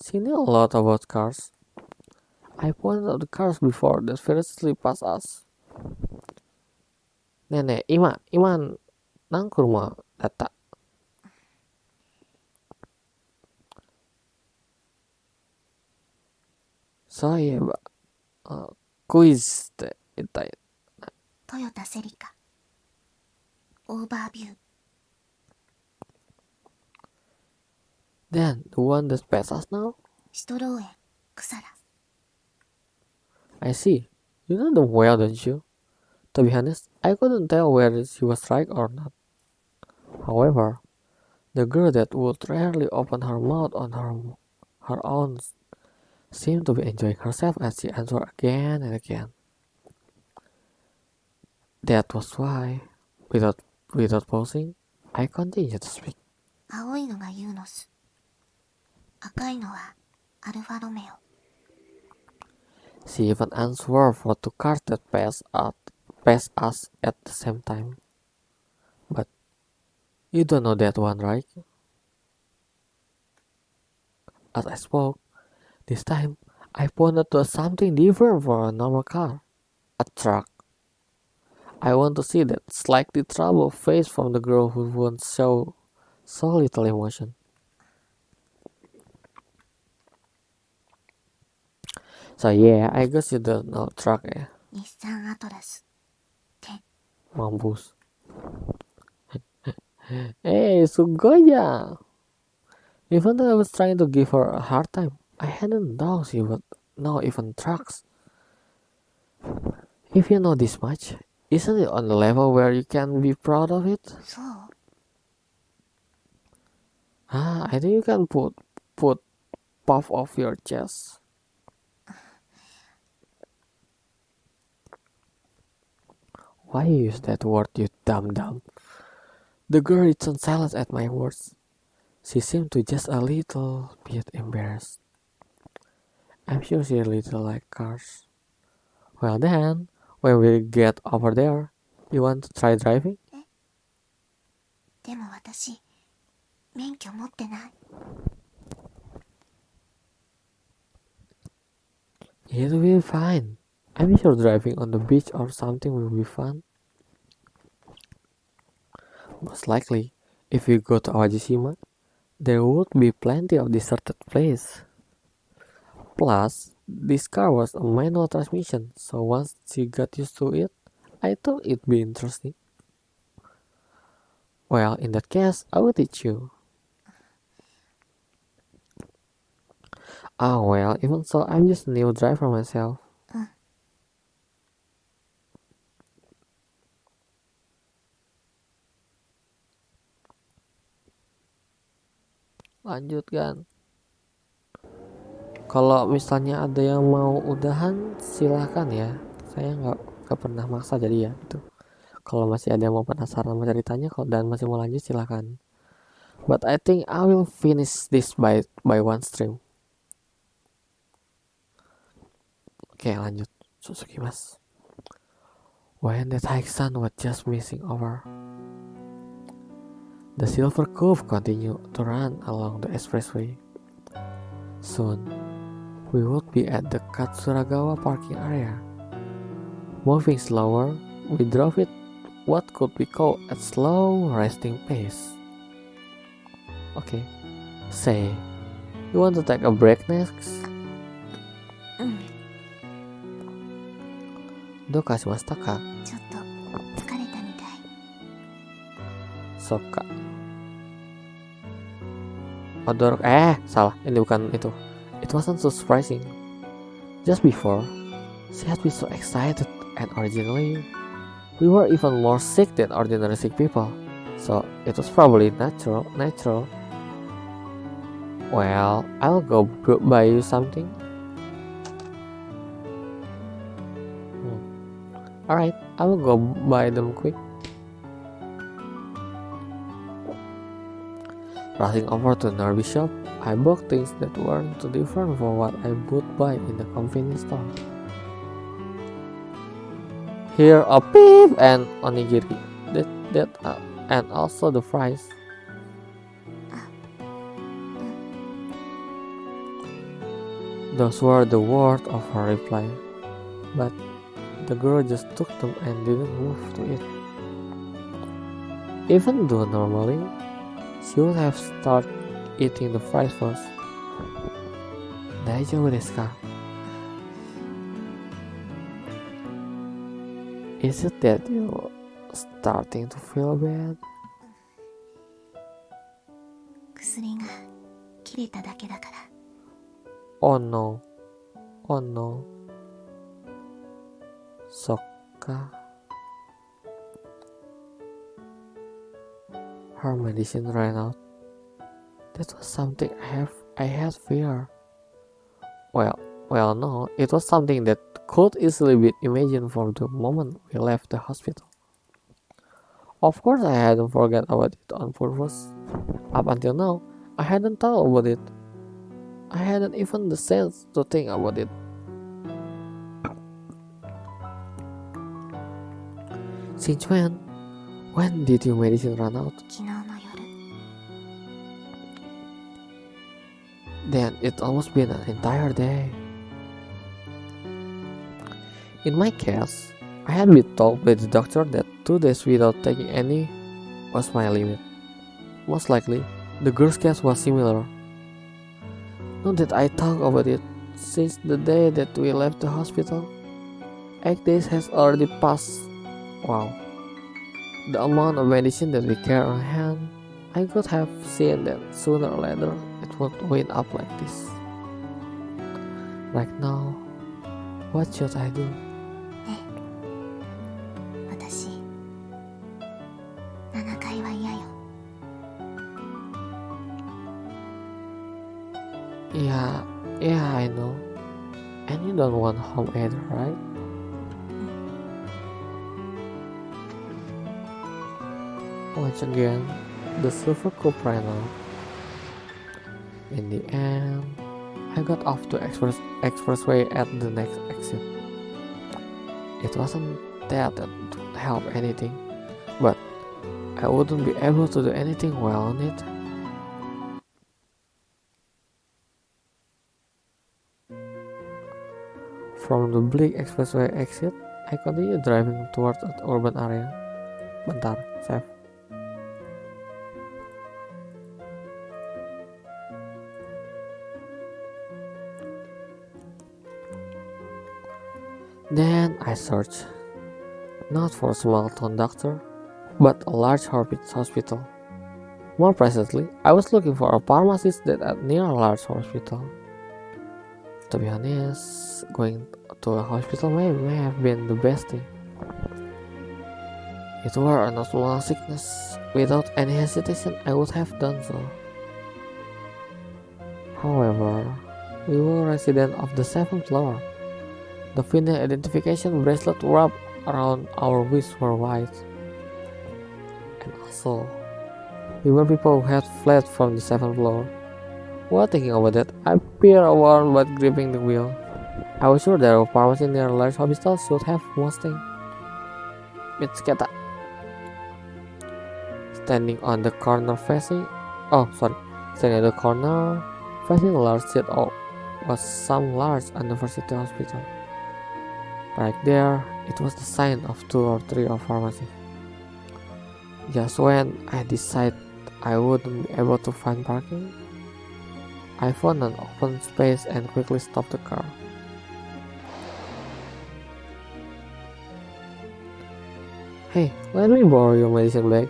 she knew a lot about cars. I pointed out the cars before that ferociously passed us. Nenek, iman, nang kurma data. Saya quiz って言ったよ。トヨタセリカオーバービュー。 Then, the one that passed us now? シトローエンクサラ。 I see. You know them well, don't you? To be honest, I couldn't tell whether she was right or not. However, the girl that would rarely open her mouth on her own seemed to be enjoying herself as she answered again and again. That was why, without pausing, I continued to speak. 青いのがユーノス、赤いのはアルファロメオ。 She even answered for two cars that passed us at the same time. But you don't know that one, right? As I spoke, this time I pointed to something different from a normal car. A truck. I want to see that slightly troubled face from the girl who won't show so little emotion. So yeah, I guess you don't know truck ya. 日産アトラス。 Mampus. Hey, sugoi ya. Even though I was trying to give her a hard time, I hadn't known she would know even trucks. If you know this much, isn't it on the level where you can be proud of it? そう。 I think you can put puff off your chest. Why you use that word, you dumb? The girl returned silent at my words. She seemed to just a little bit embarrassed. I'm sure she little like cars. Well then, when we get over there, you want to try driving? でも私免許持ってない。 It'll be fine. I'm sure driving on the beach or something will be fun. Most likely, if we go to Awajishima, there would be plenty of deserted place. Plus, this car was a manual transmission, so once she got used to it, I thought it'd be interesting. Well, in that case, I will teach you. Oh well, even so, I'm just a new driver myself. Lanjut kan. Kalau misalnya ada yang mau udahan, silahkan ya. Saya nggak pernah maksa jadi ya gitu. Kalau masih ada yang mau penasaran sama ceritanya dan masih mau lanjut silahkan. But I think I will finish this by one stream. Oke, lanjut. Suzuki mas. When that high sun was just missing over, the silver curve continued to run along the expressway. Soon, we would be at the Katsuragawa parking area. Moving slower, we drove it what could be called a slow resting pace. Okay, say, you want to take a break next? どうかしましたか? ちょっと疲れたみたい。 Soka. Odor, salah, ini bukan itu. It wasn't so surprising. Just before, she had been so excited, and originally, we were even more sick than ordinary sick people. So it was probably natural. Well, I'll go buy you something. Alright, I will go buy them quick. Rushing over to the nearby shop, I bought things that weren't too different from what I would buy in the convenience store. Here a beef and onigiri, and also the fries. Those were the words of her reply, but the girl just took them and didn't move to it. Even though normally, she would have started eating the fries first. 大丈夫ですか? Is it that you're starting to feel bad? 薬が切れただけだから。 Oh no. Soka. Her medicine ran out. That was something I had fear. Well, no, it was something that could easily be imagined from the moment we left the hospital. Of course, I hadn't forgot about it on purpose. Up until now, I hadn't thought about it. I hadn't even the sense to think about it. Since when? When did your medicine run out? 昨日の夜。 Then it's almost been an entire day. In my case, I had been told by the doctor that 2 days without taking any was my limit. Most likely, the girl's case was similar. Now that I thought about it, since the day that we left the hospital, 8 days has already passed. Wow. The amount of medicine that we carry on hand, I could have seen that sooner or later it would wind up like this. Right now, what should I do? ねえ、私7回は嫌よ。 Yeah, I know. And you don't want home either, right? Once again, the silver cup ran out. In the end, I got off the expressway at the next exit. It wasn't that it would help anything, but I wouldn't be able to do anything well on it. From the bleak expressway exit, I continued driving towards an urban area. Bentar, save. Then I searched, not for a small town doctor, but a large hospital. More precisely, I was looking for a pharmacist that at near a large hospital. To be honest, going to a hospital may have been the best thing. If it were a small sickness, without any hesitation I would have done so. However, we were residents of the 7th floor. The final identification bracelet wrapped around our wrists were white. And also, we were people who had fled from the 7th floor. While thinking about that, I peered around but gripping the wheel. I was sure there were pharmacy near a large hospital should have Mustang. Mitsketa. Standing on the corner facing a large seat was some large university hospital. Right there, it was the sign of 2 or 3 of pharmacy. Just when I decided I wouldn't be able to find parking, I found an open space and quickly stopped the car. Hey, let me borrow your medicine bag.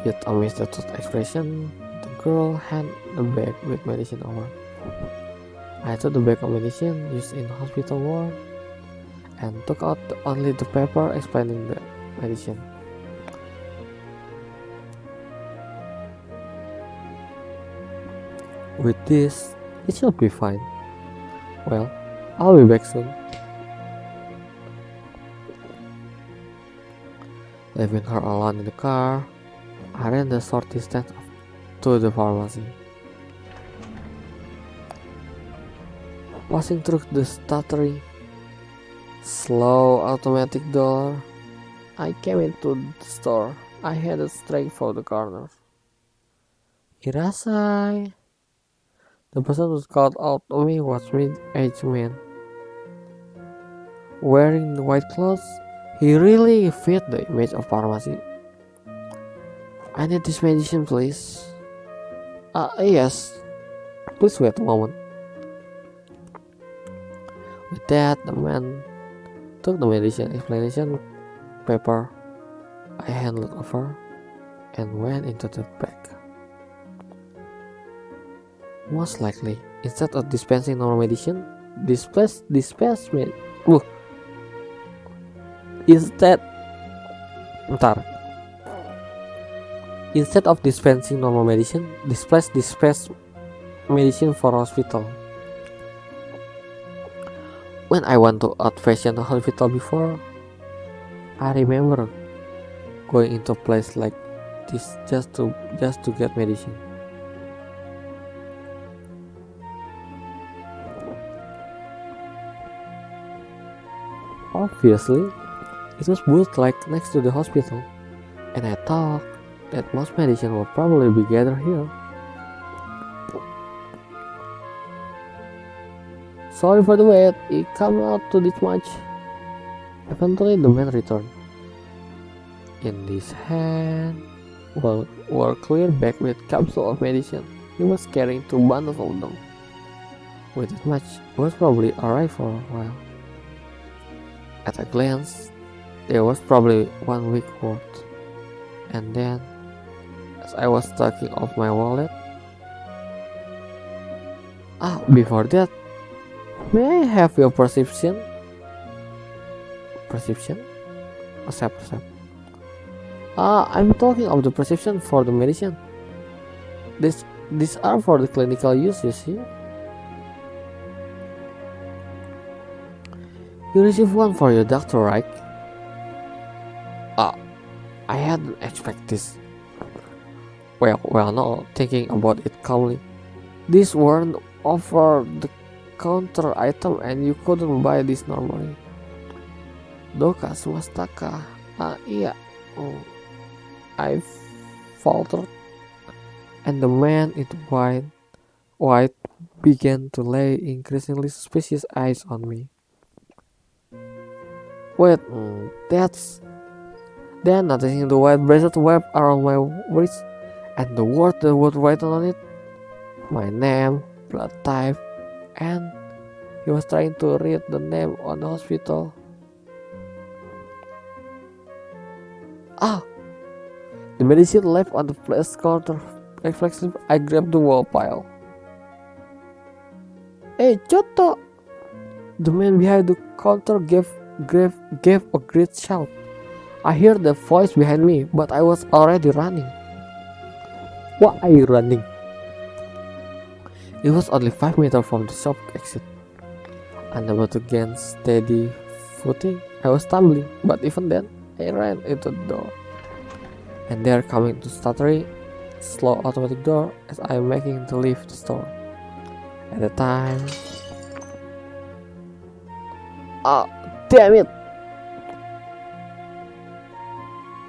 With a mistaken expression, the girl handed the bag with medicine over. I took the bag of medicine used in hospital ward and took out only the paper explaining the medicine. With this, it should be fine. Well, I'll be back soon. Leaving her alone in the car, I ran the short distance to the pharmacy. Passing through the stuttering, slow automatic door, I came into the store. I headed straight for the corner. Irasai. The person who called out to me was mid-aged man. Wearing the white clothes, he really fit the image of pharmacy. I need this medicine, please. Yes. Please wait a moment. With that, the man took the medicine explanation paper I handed over and went into the back. Most likely, instead of dispensing normal medicine, Instead of dispensing normal medicine, dispense medicine for hospital. When I went to outpatient hospital before, I remember going into a place like this just to get medicine. Obviously, it was built like next to the hospital, and I thought that most medicine would probably be gathered here. Sorry for the wait, it came out to this much. Eventually the man returned. In his hand were clear bag with capsule of medicine. He was carrying 2 bundles of them. With that much, he was probably alright for a while. At a glance, there was probably 1 week worth. And then, as I was taking off my wallet, before that, may I have your prescription? Prescription? Accept. I'm talking of the prescription for the medicine. These are for the clinical use, you see. You receive one for your doctor, right? expect this. Well, no, thinking about it calmly. These weren't over-the-counter item and you couldn't buy this normally. Doka sumastaka. Iya. I faltered, and the man in white began to lay increasingly suspicious eyes on me. Wait, that's... Then noticing the white bracelet wrapped around my wrist, and the word that was written on it, my name, blood type, and he was trying to read the name on the hospital. The medicine left on the flash counter. Reflexively, I grabbed the wall pile. Hey, Choto! The man behind the counter gave a great shout. I heard the voice behind me, but I was already running. Why are you running? It was only 5 meters from the shop exit. Unable to gain steady footing, I was stumbling, but even then, I ran into the door. And there, coming to stuttering, slow automatic door as I am making to leave the store. At the time... damn it!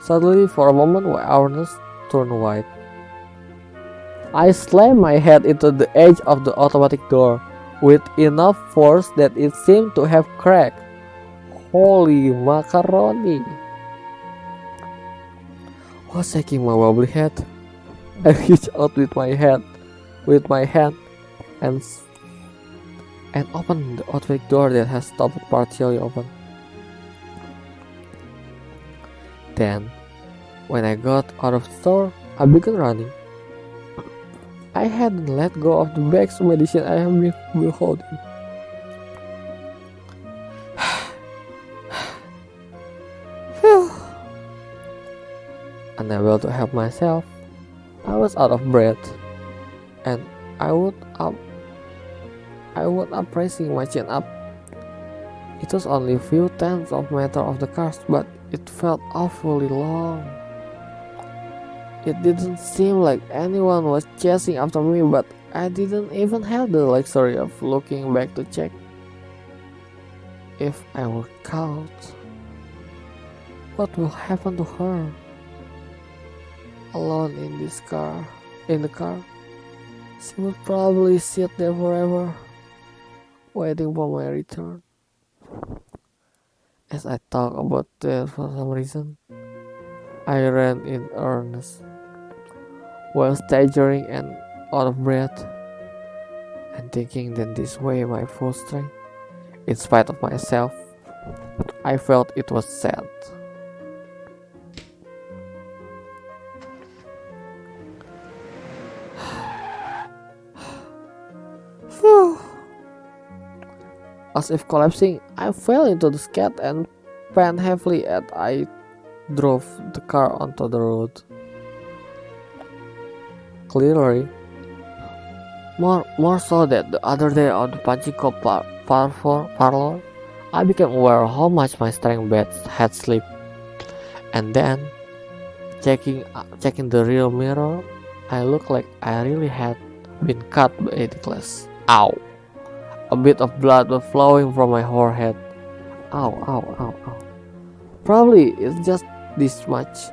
Suddenly, for a moment, my awareness turned white. I slammed my head into the edge of the automatic door with enough force that it seemed to have cracked. Holy macaroni! While shaking my wobbly head, I reached out with my hand, and opened the automatic door that had stopped partially open. Then, when I got out of the store, I began running. I hadn't let go of the bags of medicine I have been holding. Phew. Unable to help myself, I was out of breath, and I would up raising my chin up. It was only a few tenths of meter of the cars, but it felt awfully long. It didn't seem like anyone was chasing after me, but I didn't even have the luxury of looking back to check if I were caught. What will happen to her? Alone in the car, she would probably sit there forever, waiting for my return. As I thought about that for some reason, I ran in earnest, while staggering and out of breath, and thinking that this way my full strength, in spite of myself, I felt it was sad. As if collapsing, I fell into the skid and panted heavily as I drove the car onto the road. Clearly, more so than the other day on the pachinko parlor, I became aware of how much my strength had slipped. And then, checking the rear mirror, I looked like I really had been cut by the glass. Ow! A bit of blood was flowing from my forehead. Ow. Probably it's just this much.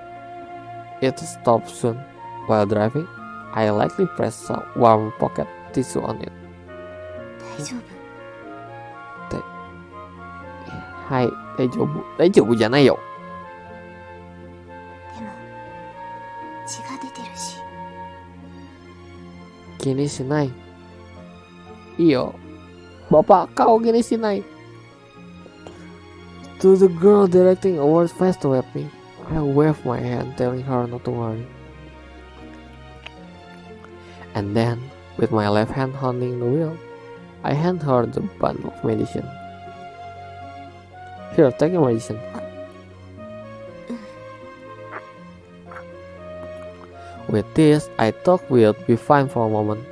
It stopped soon. While driving, I lightly pressed a warm pocket tissue on it. 大丈夫？大丈夫じゃないよ。でも血が出てるし。気にしない。いいよ。Bapak kau gini sih, Nai. To the girl directing a word face toward me, I waved my hand, telling her not to worry. And then, with my left hand holding the wheel, I handed her the bundle of medicine. Here, take your medicine. With this, I thought we'd be fine for a moment.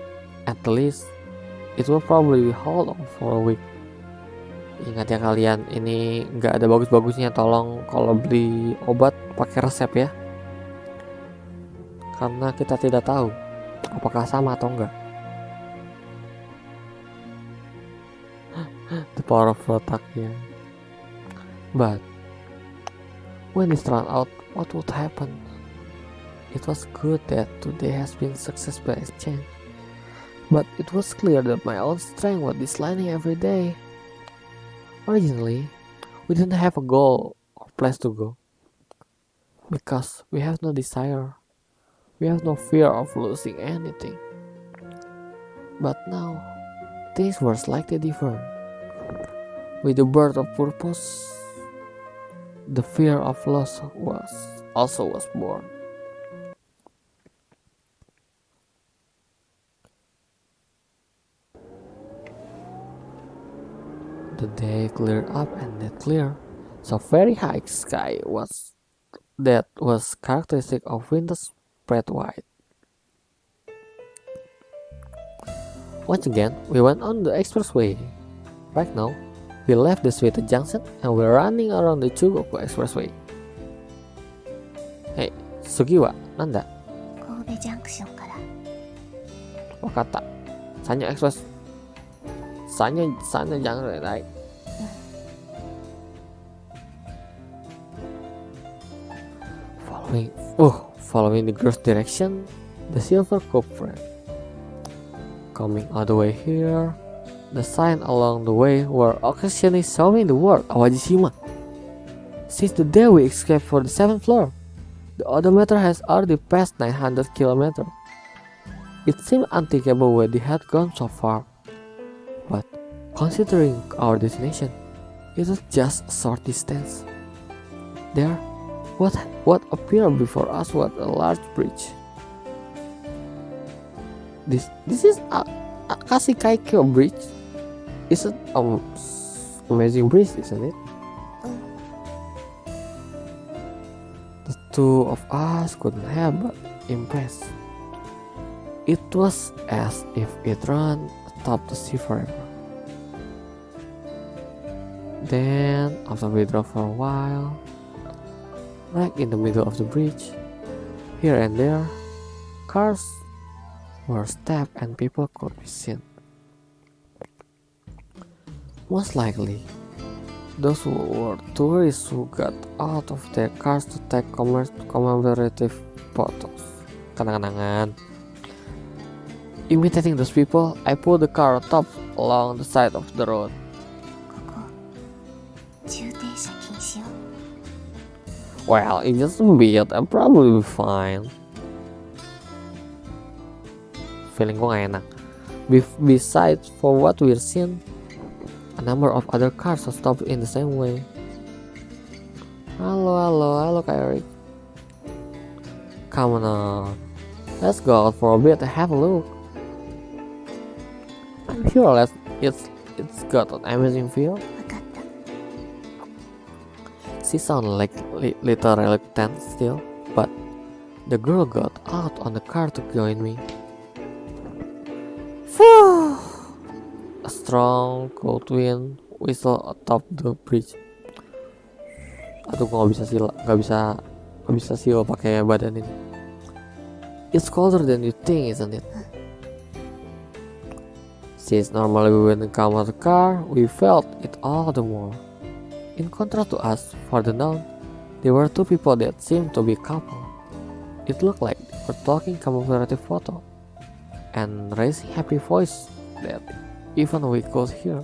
At least, it will probably hold on for a week. Ingat ya kalian, ini nggak ada bagus-bagusnya. Tolong kalau beli obat pakai resep ya. karena kita tidak tahu apakah sama atau enggak. The power of letaknya. But when this turned out, what would happen? It was good that today has been successful exchange, but it was clear that my own strength was declining every day. Originally, we didn't have a goal or place to go, because we have no desire, we have no fear of losing anything. But now, things were slightly different. With the birth of purpose, the fear of loss was born. The day cleared up and net clear, so very high sky was characteristic of winter spread wide. Once again, we went on the expressway. Right now, we left the Suite Junction and we're running around the Chugoku Expressway. Hey, Sugi wa nanda? 神戸ジャンクションから。 Wakata. Sanya Express. Sanya jangan right. Following the girl's direction, the silver Koprol. Coming all the way here, the sign along the way were occasionally showing the word Awajishima. Since the day we escaped for the 7th floor, the odometer has already passed 900 kilometers. It seemed unthinkable where they had gone so far. But considering our destination, it was just a short distance. There, what appeared before us was a large bridge. This is Akashikaikyo bridge. It's an amazing bridge, isn't it? The two of us couldn't help but impressed. It was as if it ran atop the sea forever. Then, after we drove for a while, right in the middle of the bridge, here and there, cars were stopped and people could be seen. Most likely, those were tourists who got out of their cars to take commemorative photos. Kenang-kenangan. Imitating those people, I pulled the car atop along the side of the road. ここ駐停車禁止よ。 Well, it's just a bit, I'll probably be fine. Feeling gue gak enak. Besides, for what we're seeing, a number of other cars are stopped in the same way. Halo Kak Eric. Come on, let's go out for a bit and have a look. I'm sure it's got an amazing view. わかった。 She sounded like little reluctant still, but the girl got out on the car to join me. Phew! A strong cold wind whistled atop the bridge. Aduh, gue nggak bisa sila pakai badan ini. It's colder than you think, isn't it? Since normally we wouldn't come out of the car, we felt it all the more. In contrast to us, further down, there were two people that seemed to be a couple. It looked like they were talking commemorative photo and raising happy voice that even we could hear.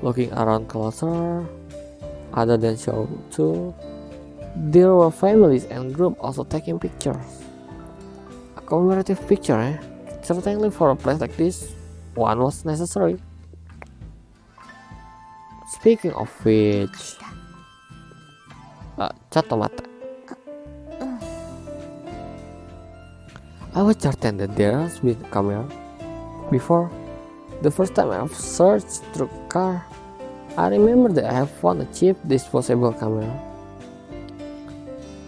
Looking around closer, other than show two, there were families and groups also taking pictures. A commemorative picture, eh? Certainly for a place like this, one was necessary. Speaking of which, Chatomata. I was certain that there has been a camera before. The first time I've searched through the car, I remember that I have found a cheap disposable camera.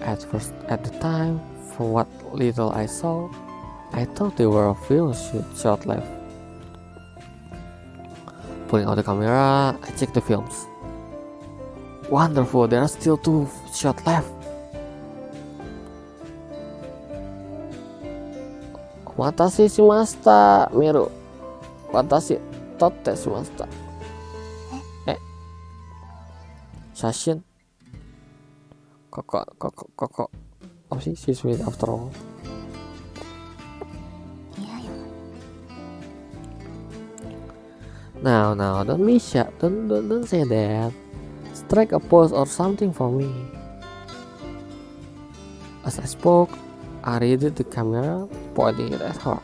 At the time, from what little I saw, I thought there were a few shots left. Pulling out the camera, I checked the films. Wonderful, there are still 2 shots left. Watashi shimashita, Miru. Watashi totte shimashita. Shashin. Koko. Apa sih? She's with after all. 嫌よ。 Now, don't Misha, don't say that. Strike a pose or something for me. As I spoke, I readied the camera, pointing it at her.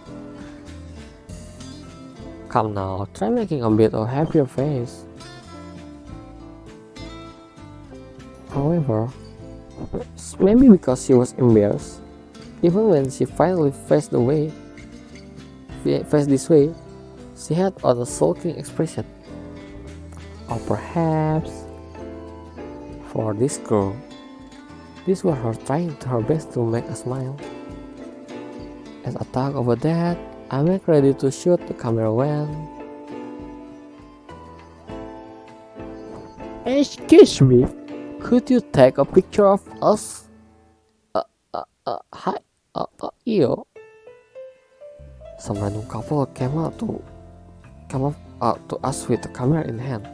Come now, try making a bit of happier face. However, maybe because she was embarrassed, even when she finally faced this way, she had on a sulking expression. Or perhaps, for this girl, this was her trying her best to make a smile. As I talk over that, I make ready to shoot the camera when... Excuse me, could you take a picture of us? Hi, yo. Some random couple came up to us with the camera in hand.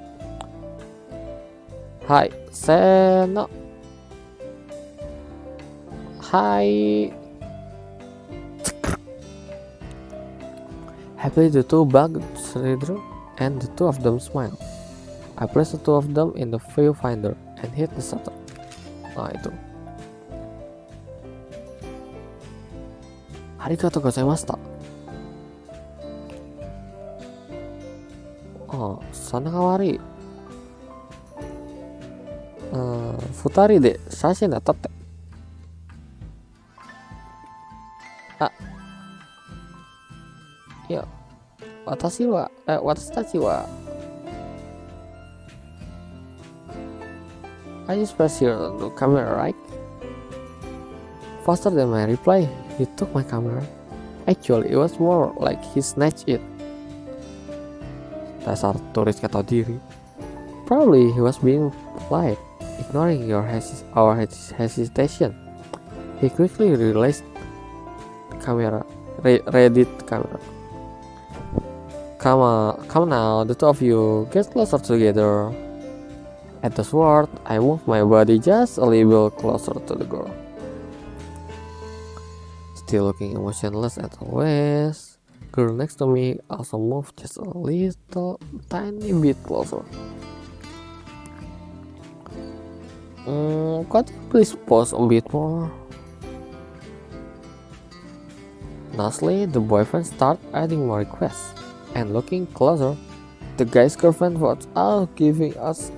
Hi, Seno. Hi. Happily the two bugged Sedih and the two of them smiled. I placed the two of them in the viewfinder and hit the shutter. Nah itu. Arigatou gozaimashita. Oh, sana kawari. Futari de shashin da tatte. Ya, watashi tachi wa I just pressed here on the camera, right? Faster than my reply, he took my camera. Actually, it was more like he snatched it. Dasar turis kata diri. Probably he was being polite, ignoring our hesitation. He quickly released the camera, readied the camera. Come now, the two of you, get closer together. At the word, I moved my body just a little closer to the girl. Still looking emotionless as always, girl next to me also moved just a little, tiny bit closer. Could you please pause a bit more? Lastly, the boyfriend started adding more requests, and looking closer, the guy's girlfriend was out giving us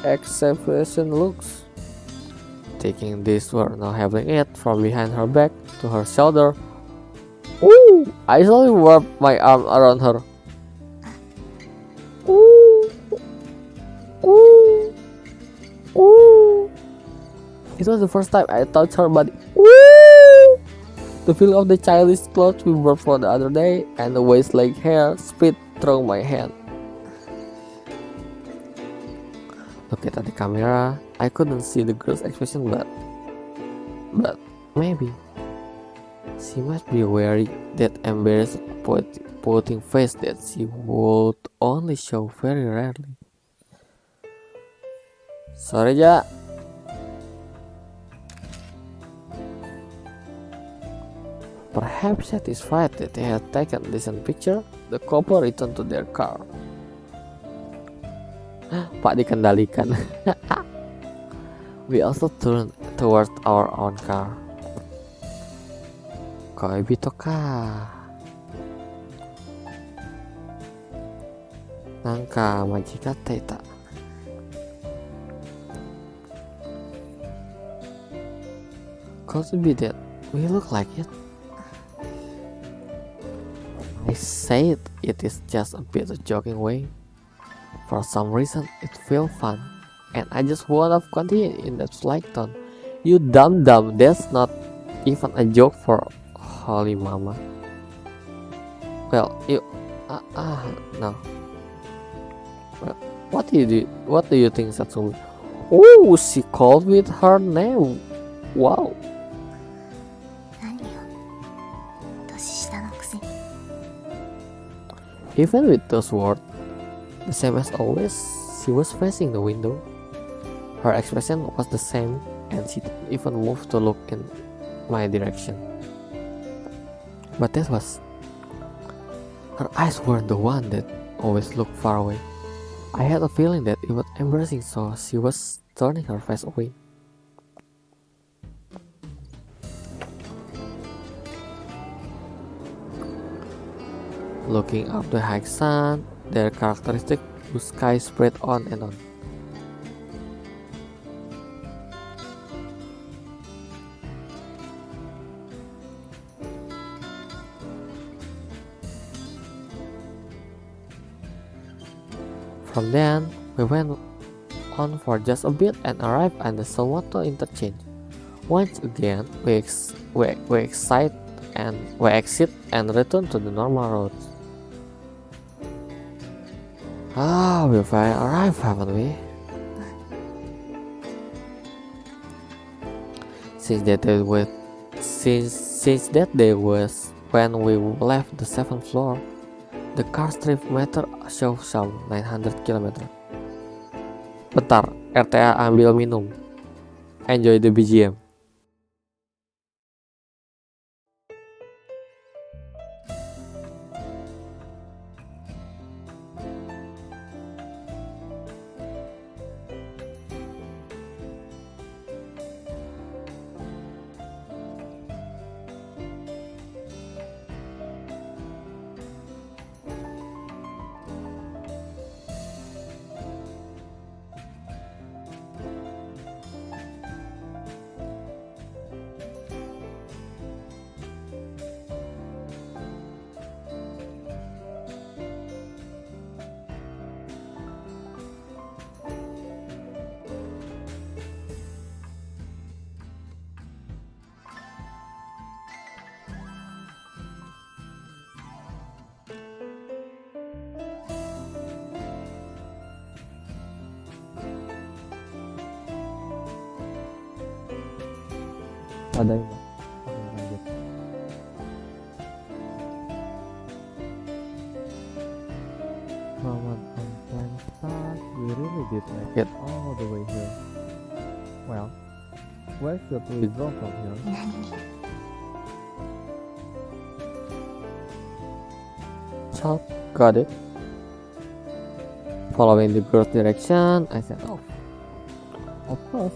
exception looks. Taking this word, now having it from behind her back to her shoulder. Ooh! I slowly wrapped my arm around her. Ooh! Ooh! Ooh! It was the first time I touched her body. Ooh! The feel of the childish clothes we bought for the other day and the waist-like hair spit through my hand. Looking at the camera, I couldn't see the girl's expression, but maybe she must be wearing that embarrassed pouting face that she would only show very rarely. Sorry, Ja. Perhaps satisfied that they had taken a decent picture, the couple returned to their car. Pak dikendalikan. We also turned towards our own car. Koibito ka. Nanka majikatte ita. Could it be that we look like it? I said it is just a bit of joking way. For some reason, it felt fun, and I just wanna continue in that slight tone. You dumb, that's not even a joke for holy mama. Well, you, no. Well, what do you think, Satsumi? Oh, she called with her name. Wow. 何よ、年下のくせせに。 Even with those words, the same as always, she was facing the window. Her expression was the same, and she didn't even move to look in my direction. But that was... her eyes weren't the one that always looked far away. I had a feeling that it was embarrassing, so she was turning her face away. Looking up the high sun, their characteristic blue sky spread on and on. From then, we went on for just a bit and arrived at the Somoto interchange. Once again, we exit and return to the normal roads. We've finally arrived, haven't we? Since that day was when we left the 7th floor, the car trip meter shows some 900 km. Bentar, RTA ambil minum. Enjoy the BGM. Ada ini. Oke, lanjut. From an unplanned start, we really did make it all the way here. Well, where should we go from here? 何に。 South, got it. Following the girl's direction, I set off. Of course.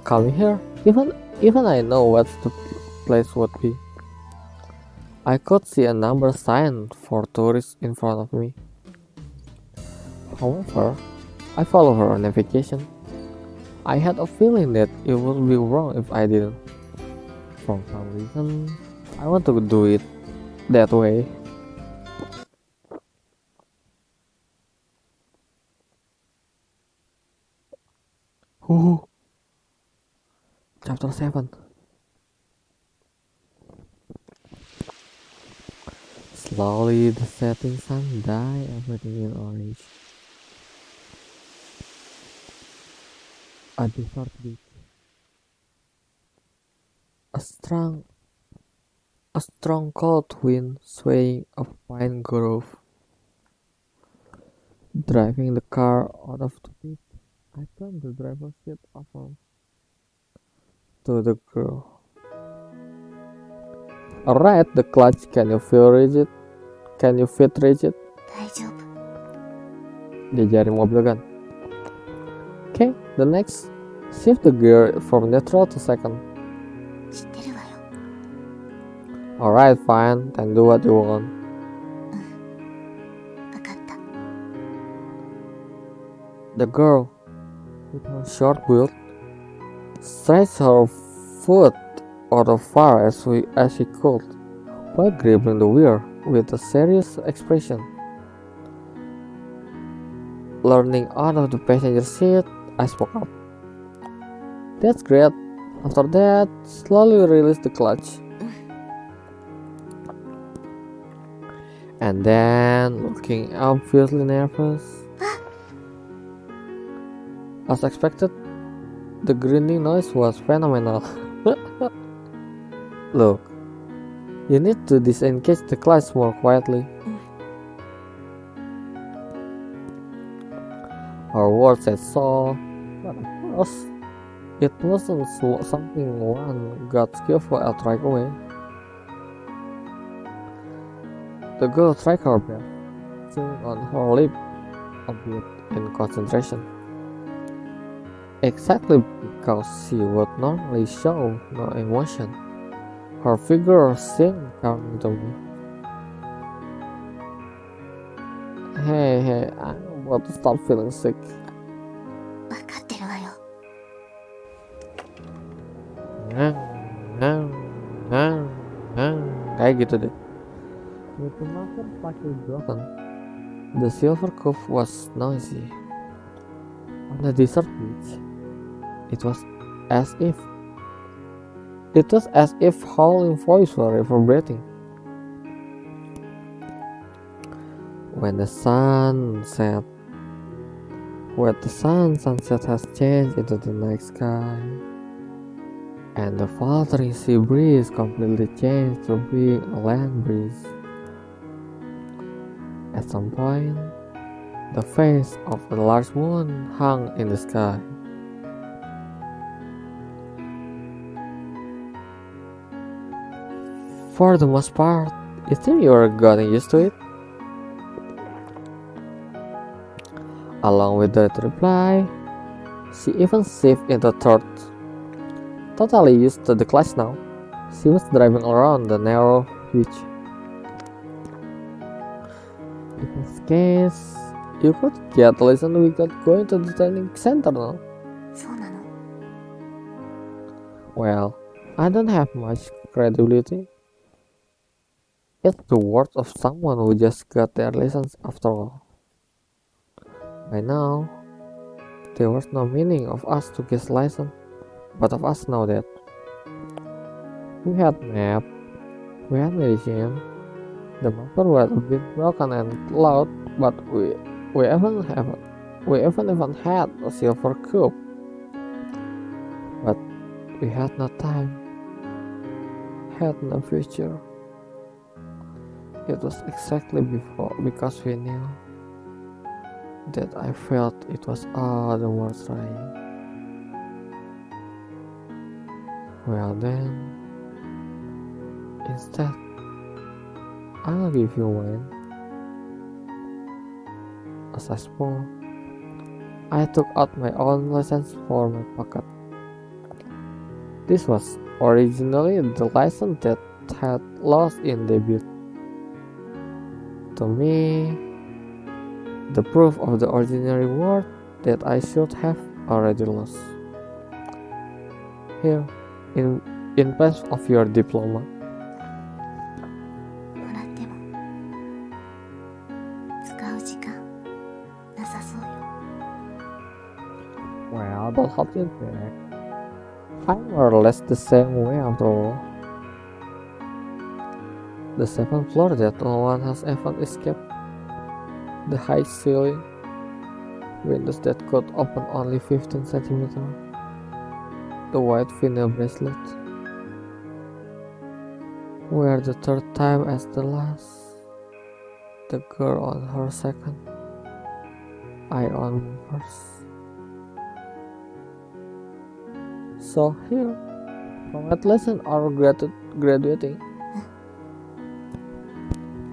Coming here, even I know what the place would be. I could see a number sign for tourists in front of me. However, I follow her navigation. I had a feeling that it would be wrong if I didn't. For some reason, I want to do it that way. Chapter 7. Slowly the setting sun dyed everything in orange. A desert beach. A strong cold wind swaying a pine grove. Driving the car out of the beach, I turned the driver's seat over to the girl. Alright, the clutch, can you feel rigid? Can you fit rigid? 大丈夫。 Diajarin mobil kan. Okay, the next, shift the gear from neutral to second. 知ってるわよ。 Alright, fine, then do what you want. わかった。 The girl, with her short build, stretched her foot out as far as she could, while gripping the wheel with a serious expression. Leaning out of the passenger seat, I spoke up. That's great. After that, slowly release the clutch. And then, looking obviously nervous, as expected, the grinding noise was phenomenal. Look, You need to disengage the clutch more quietly. Her words said so, but of course, it wasn't something one got skillful at right away. The girl tried her best, chewing on her lip a bit in concentration. Exactly because she would normally show no emotion, her figure seemed calming to me. Hey, I'm about to start feeling sick. わかってるわよ。 Kayak gitu deh. With the marker slightly broken, the silver cup was noisy. On the desert beach, it was as if howling voices were reverberating. When the sunset has changed into the night sky, and the faltering sea breeze completely changed to being a land breeze. At some point, the face of a large moon hung in the sky. For the most part, it seemed you were getting used to it. Along with that reply, she even shifted into third. Totally used to the clutch now, she was driving around the narrow beach. In this case, you could get a lesson without going to the training center now. そうなの。 Well, I don't have much credibility. It's the words of someone who just got their lessons after all. By now, there was no meaning of us to get license, but of us know that. We had map, we had medicine, the marker was a bit broken and loud, but we even had a silver cup. But we had no time, had no future. It was exactly because we knew that I felt it was all the worth trying. Well then, instead, I'll give you one. As I spoke, I took out my own license from my pocket. This was originally the license that had lost in debut. To me, the proof of the ordinary word that I should have already lost. Here, in place of your diploma. もらっても使う時間なさそうよ。 Well, don't hold it back. I'm more or less the same way after all. The 7th floor that no one has ever escaped. The high ceiling, windows that could open only 15 centimeters, the white vinyl bracelet, where the third time as the last, the girl on her second, I on my first. So here, congratulations are graduating.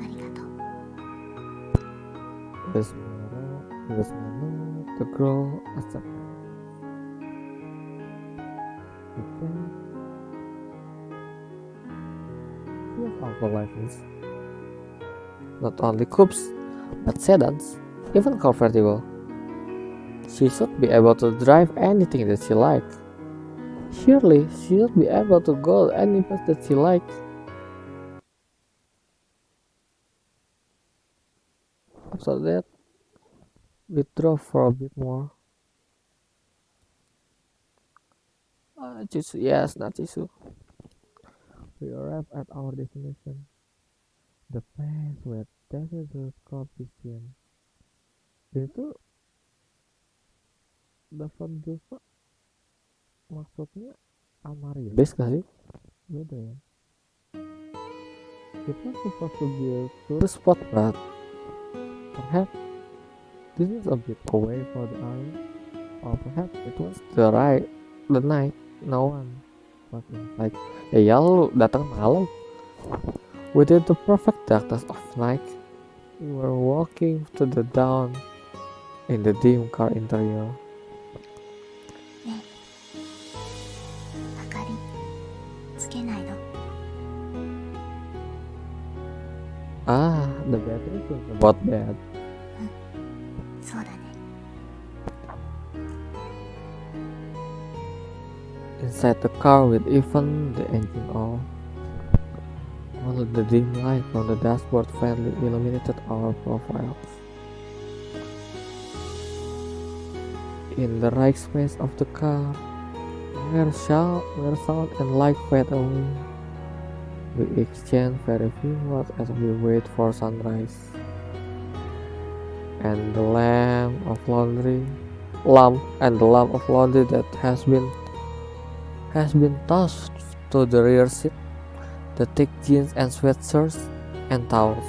ありがとう。 This the girl accepted. Here's our license. Not only coupes, but sedans, even convertible. She should be able to drive anything that she likes. Surely, she should be able to go any place that she likes. After that, we drove for a bit more. Yes, Narcissu. We arrived at our destination. The place where David was called Disimpen. Itu dapat Dova maksudnya Amarilis gak sih? Beda ya. It was supposed to be a tourist spot, but perhaps this is a bit away for the area. Or perhaps it was the night no one was inside. Ya lu datang malam. Within the perfect darkness of night, we were walking to the dawn in the dim car interior. ねえ、明かりつけないの？ The battery is about that. そうだね。 Inside the car with even the engine off, only the dim light from the dashboard faintly illuminated our profiles. In the right space of the car, where sound and light fade away, we exchange very few words as we wait for sunrise. And the lamp of laundry that has been tossed to the rear seat, the thick jeans and sweatshirts and towels.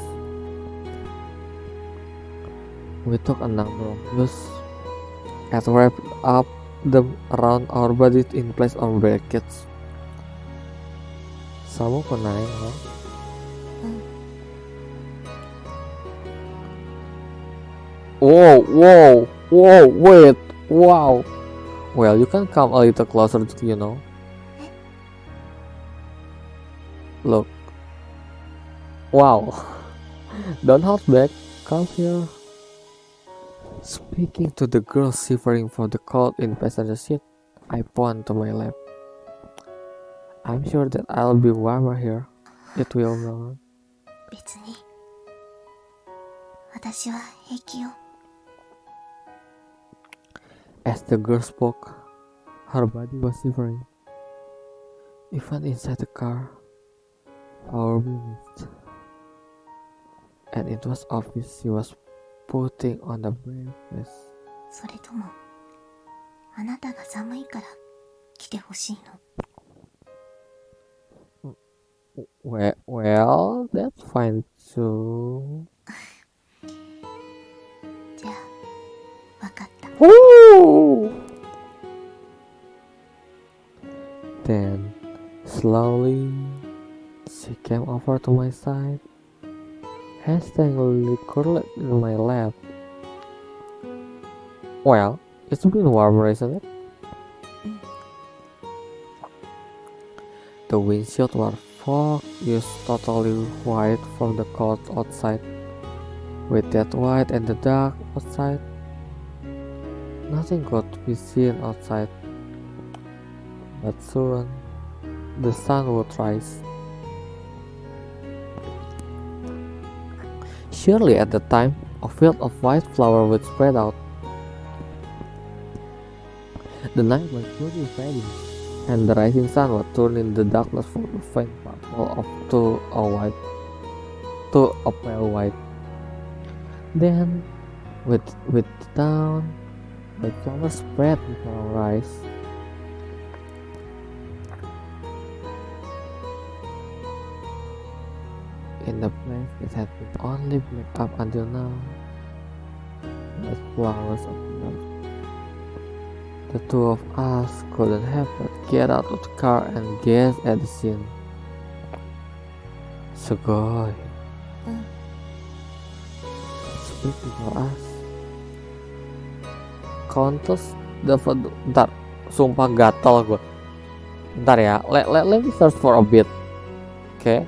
We took a number of views and wrapped up them around our bodies in place of brackets. Kamu pernah ya? Whoa, wait, wow. Well, you can come a little closer, Look. Wow. Don't hold back, come here. Speaking to the girl shivering from the cold in passenger seat, I point to my lap. I'm sure that I'll be warmer here. It will not. 別に私は平気よ。 As the girl spoke, her body was shivering. Even inside the car, our wheels. And it was obvious she was putting on a brave face. それともあなたが寒いから来てほしいの？ Well, that's fine too. じゃあわかった。 Woo! Then, slowly, she came over to my side, hastily curled in my lap. Well, it's been warmer, isn't it? The windshield was fog used totally white from the cold outside. With that white and the dark outside, nothing could be seen outside. But soon, the sun would rise. Surely at the time, a field of white flowers would spread out. The night was slowly fading, and the rising sun was turning the darkness from a faint purple to a pale white. Then, with the dawn, the flowers spread before our eyes. In the place it had been only black up until now, but flowers of love. The two of us couldn't help but get out of the car and gaze at the scene. Sugoi. Speak before us. Countess Dova. Bentar, sumpah gatal gue. Bentar ya, let me search for a bit. Okay.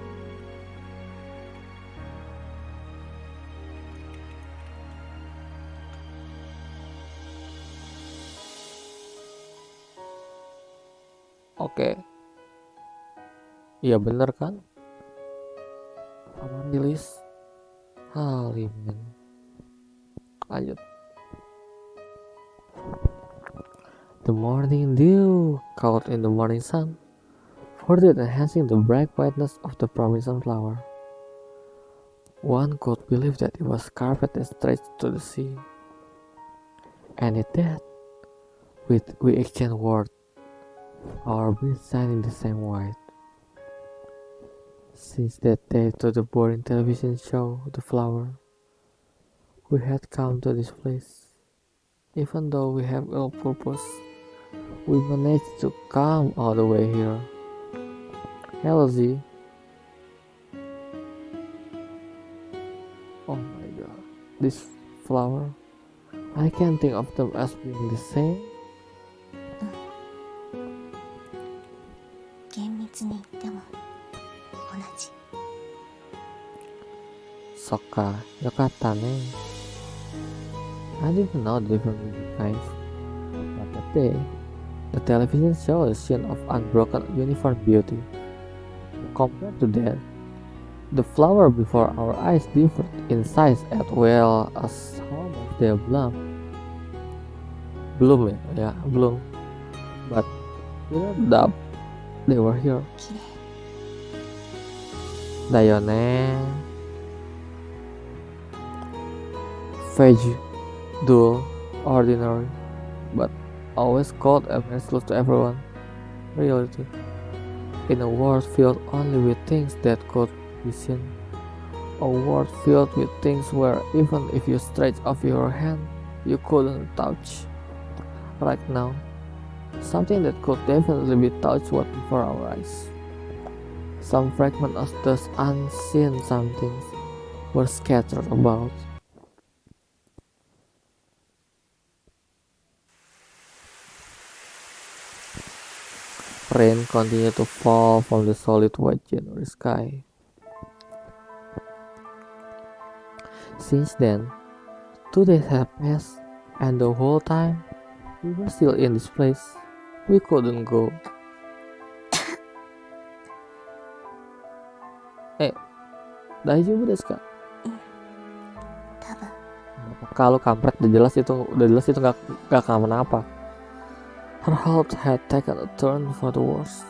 Oke. Iya bener kan? Rilis Halimin. Lanjut. The morning dew caught in the morning sun, further enhancing the bright whiteness of the promising flower. One could believe that it was carpeted straight to the sea. And at that, we exchanged words, our breath shining the same white. Since that day to the boring television show, The Flower, we had come to this place. Even though we have ill purpose, we managed to come all the way here. Hello, Z. Oh my god, this flower. I can't think of them as being the same. 厳密に言っても同じ。 そっか、よかったね。I didn't know the different music kinds. But that day, the television showed a scene of unbroken uniform beauty. Compared to that, the flower before our eyes differed in size as well as how much they bloom. Bloom ya, bloom. But without doubt, they were here. 綺麗。だよね。Vague, dull, ordinary, but always cold and merciless to everyone. Reality. In a world filled only with things that could be seen. A world filled with things where even if you stretch off your hand, you couldn't touch. Right now, something that could definitely be touched was before our eyes. Some fragments of those unseen somethings were scattered about. Rain continued to fall from the solid white January sky. Since then, 2 days have passed, and the whole time we were still in this place. We couldn't go. 大丈夫ですか? 多分。 Kalau kampret udah jelas itu nggak kenapa-napa. Her heart had taken a turn for the worse.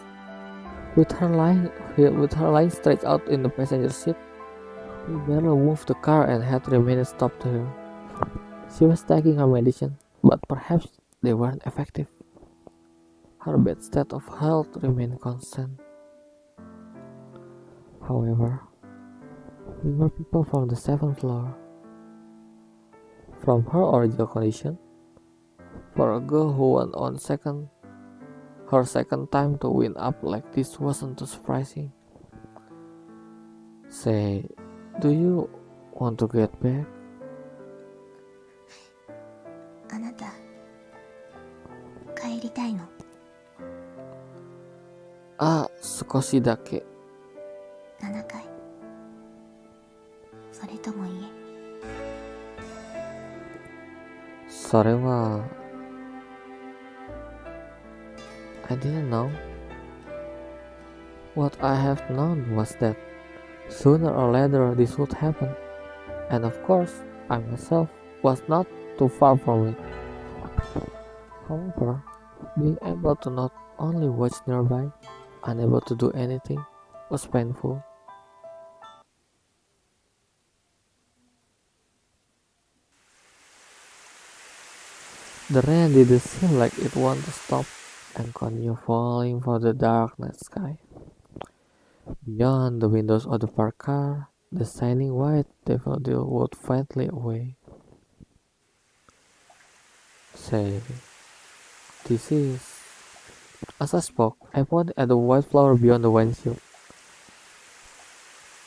With her lying stretched out in the passenger seat, we barely moved the car and had remained stopped here. She was taking her medicine, but perhaps they weren't effective. Her bad state of health remained constant. However, we were people from the 7th floor. From her original condition, for a girl who went on her second time to win up like this wasn't too surprising. Say, do you want to get back? あなた帰りたいの？少しだけ。7回。それとも家。それは I didn't know. What I have known was that sooner or later this would happen, and of course I myself was not too far from it. However, being able to not only watch nearby, unable to do anything, was painful. The rain didn't seem like it wanted to stop and continued falling from the dark night sky. Beyond the windows of the parked car, the shining white daffodil would faintly away. Say, this is... As I spoke, I pointed at the white flower beyond the windshield.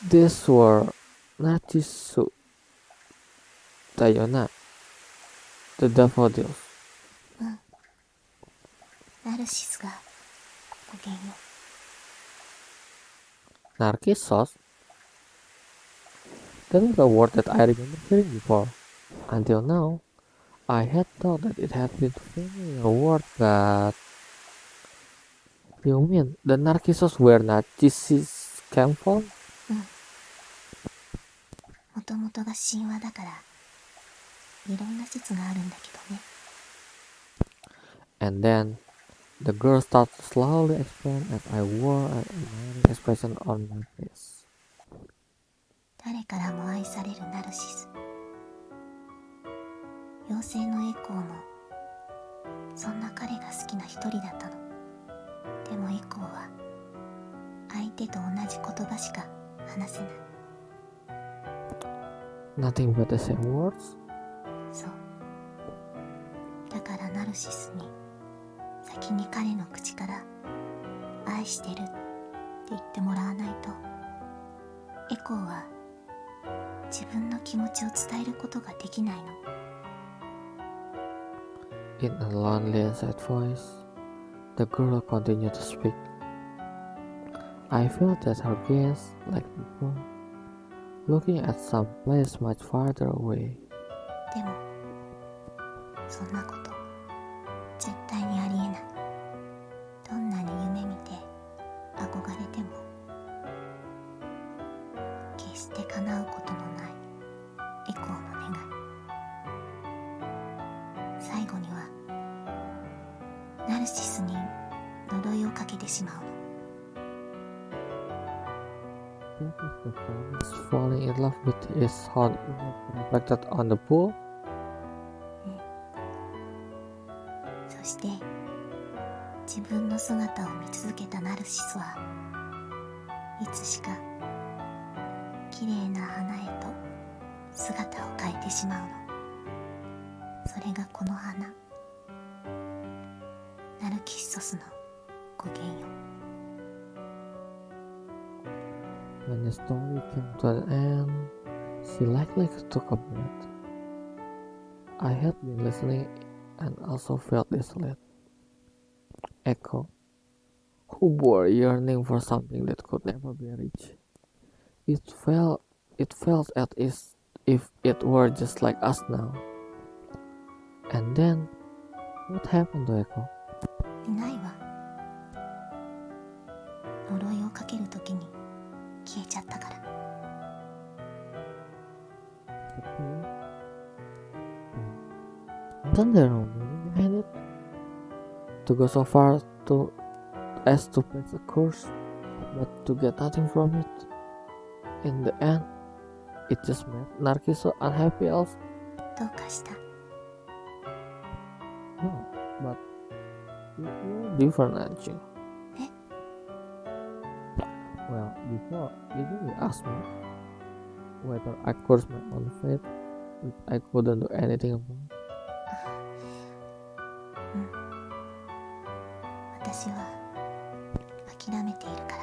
These were Narcissu, Diana, the daffodils. ナルシスがごきげんよ Narcissus? That was a word that I remember hearing before. Until now, I had thought that it had been a familiar word, but... You mean the Narcissus where Narcissus came from? もともとが神話だからいろんな説があるんだけどね。 And then, the girl started to slowly expand as I wore an admiring expression on my face. 誰からも愛されるナルシス。妖精のエコーもそんな彼が好きな一人だったの。でもエコーは相手と同じ言葉しか話せない。 Nothing but the same words? そう。だからナルシスに先に彼の口から愛してるって言ってもらわないと、エコーは自分の気持ちを伝えることができないの。 In a lonely and sad voice, the girl continued to speak. I felt that her gaze, like before, looking at some place much farther away. でもそんなこと絶対にありえない。どんなに夢見て憧れても決して叶うことのないエコーの願い。最後にはナルシスに呪いをかけてしまうの。 That is the promise falling in love with his own image reflected on the pool. そして自分の姿を見続けたナルシスはいつしか綺麗な花へと姿を変えてしまうの。それがこの花、ナルキッソスの語源よ。 When the story came to an end, she likely took a breath. I had been listening and also felt desolate. Echo, who bore yearning for something that could never be reached. It felt as if it were just like us now. And then, what happened to Echo? いないわ。呪いをかけるときに消えちゃったから。 Wasn't there no meaning behind it? To go so far as to place a curse, but to get nothing from it. In the end, it just made Narcissu unhappy also. どうかした？ No, but you're different, aren't you? Eh? Well, before, didn't you ask me whether I cursed my own fate, which I couldn't do anything about? 私は諦めているから。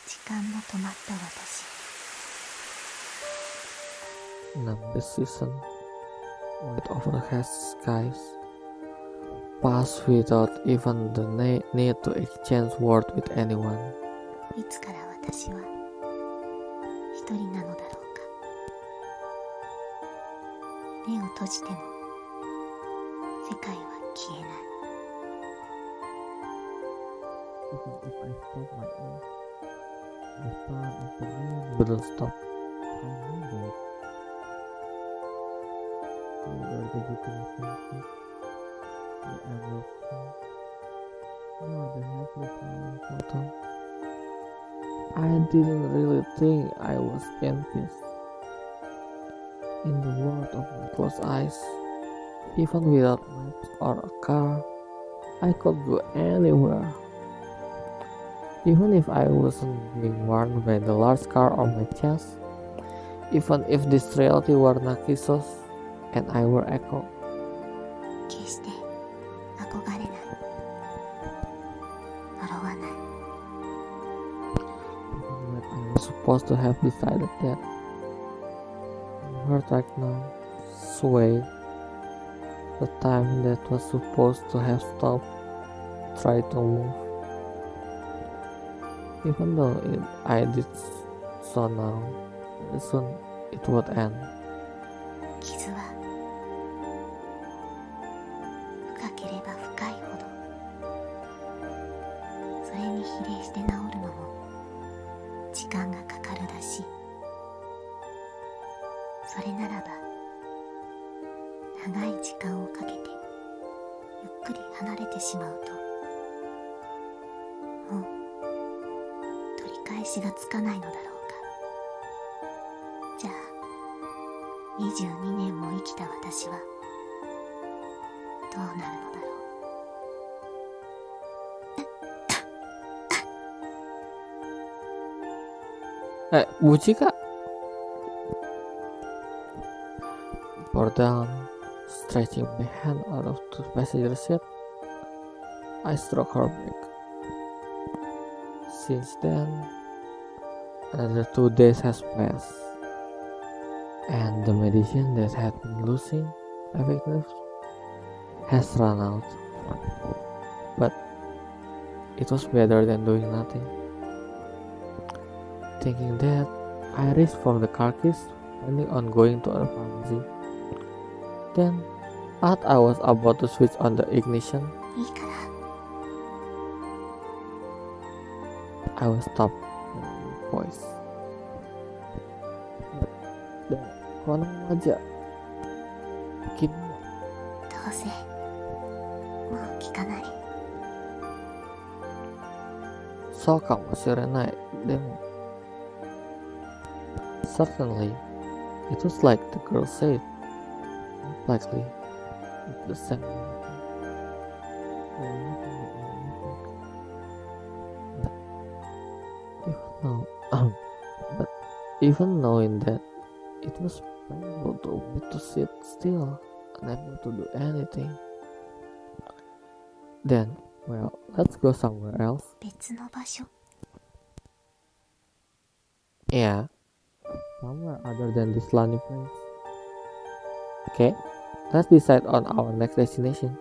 時間の止まった私。 Now this season, with overcast skies, pass without even the need to exchange words with anyone. いつから私は一人なのだろうか。目を閉じても世界は消えない。 Even if I stop my ears, the sound of the rain wouldn't stop. I know that. Neither the beating of senses, the emerald song, nor the helpless smiling photo. I didn't really think I was in peace. In the world of my closed eyes, even without maps or a car, I could go anywhere. Even if I wasn't being warned by the large scar on my chest, even if this reality were Narcissus and I were Echo. 決して憧れない。呪わない。 Even when I was supposed to have decided that, my heart right now swayed. The time that was supposed to have stopped tried to move. Even though I did so now, soon it would end. 傷は深ければ深いほど、それに比例して治るのも時間がかかるらしい。それならば長い時間をかけてゆっくり離れてしまうと、もう取り返しがつかないのだろうか。じゃあ22年も生きた私はどうなるのだろう。Buci kak? Pour down, stretching my hand out of the passenger seat. I struck her back. Since then, another 2 days has passed, and the medicine that had been losing effectiveness has run out. But it was better than doing nothing. Thinking that, I reached for the car keys, planning on going to a pharmacy. Then, as I was about to switch on the ignition, いいから I was stopped by my voice. Dan, kau aja. Bikin どうせもう聞かない so kamu masih renai demo. Certainly, it was like the girl said. Likely, it's the same. But even knowing that, it was painful to me to sit still, unable to do anything. Then, well, let's go somewhere else. 別の場所 Yeah, somewhere other than this lonely place. Okay, let's decide on our next destination.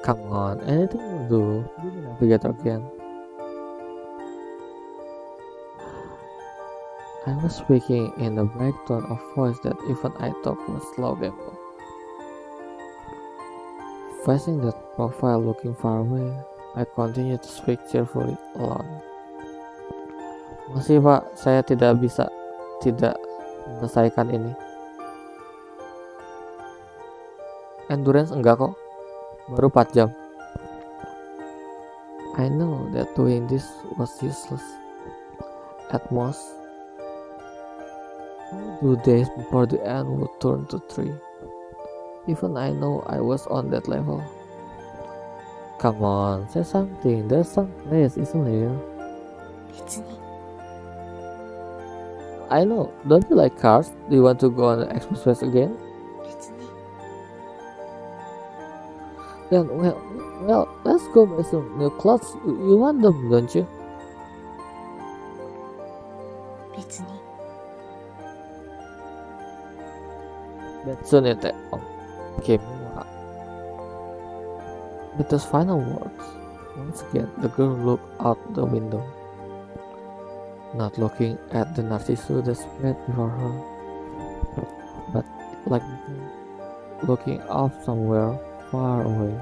Come on, anything will do. Be the navigator again. I was speaking in a bright tone of voice that even I thought was laughable. Facing that profile looking far away, I continued to speak cheerfully alone. Masih pak, saya tidak bisa menyelesaikan ini. Endurance enggak kok, baru 4 jam. I know that doing this was useless. At most, 2 days before the end would turn to 3. Even I know I was on that level. Come on, say something. There's some place, isn't there? 別に I know. Don't you like cars? Do you want to go on the expressways again? 別に Then, well, let's go buy some new clothes. You want them, don't you? 別に Betsunete came with those final words. Once again, the girl looked out the window, not looking at the Narcissu that spread before her, but like looking off somewhere far away.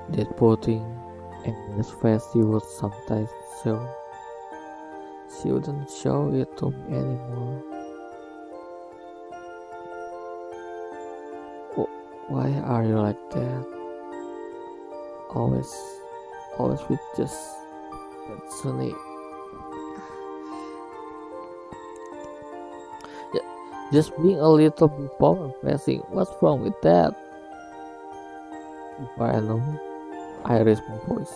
That putting embarrassed face she would sometimes show. She wouldn't show it to me anymore. Why are you like that? Always with just that sunny. Just being a little bit power facing. What's wrong with that? Before I know, I raised my voice.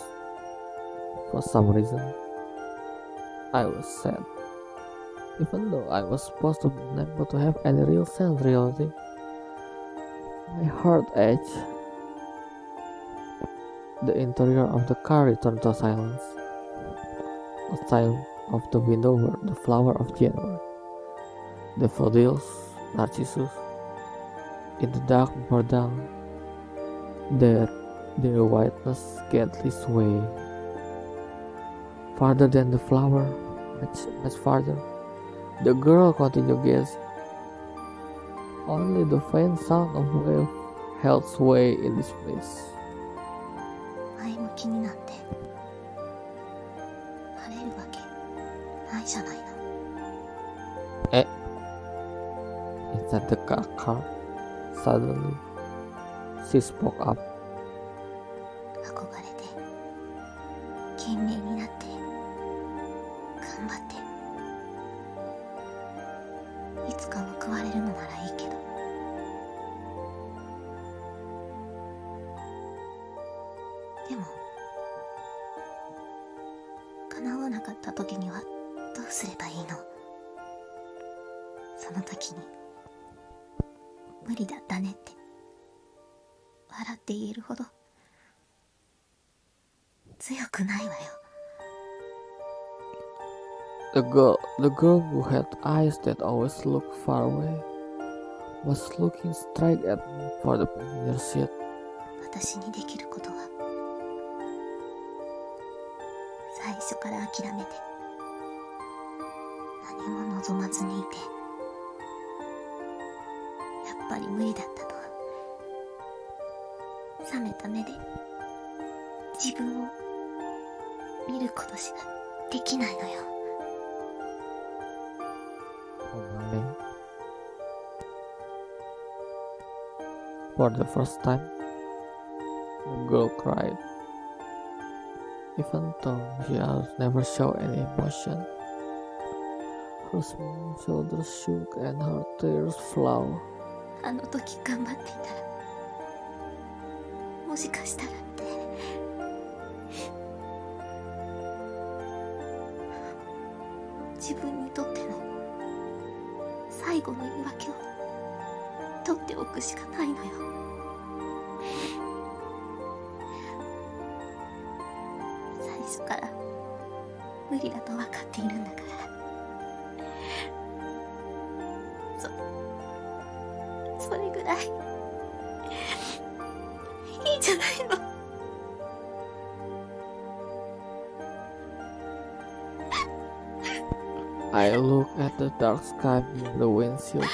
For some reason, I was sad. Even though I was supposed to be unable to have any real sense reality. My heart ached. The interior of the car returned to silence. Outside of the window were the flower of January, daffodils, narcissus. In the dark before dawn, their whiteness gently swayed. Farther than the flower, much farther, the girl continued gazing. Only the faint sound of wave held sway in this place. 前向きになって晴れるわけないじゃないの Inside the car, suddenly, she spoke up. 憧れて懸命になって頑張っていつか報われるのならいいけどでも叶わなかった時にはどうすればいいの？その時に無理だったねって笑って言えるほど強くないわよ。The girl who had eyes that always looked far away, was looking straight at me for the passenger seat. 私にできることは最初から諦めて何も望まずにいて、やっぱり無理だったと冷めた目で自分を見ることしかできないのよ。For the first time, the girl cried. Even though she has never showed any emotion, her small shoulders shook and her tears flowed. あの時頑張っていたら、もしかしたらって、自分にとっての最後の言い訳を取っておくしかないのよ。最初から無理だと分かっているんだから。それぐらいいいじゃないの。I looked at the dark sky behind the windshield.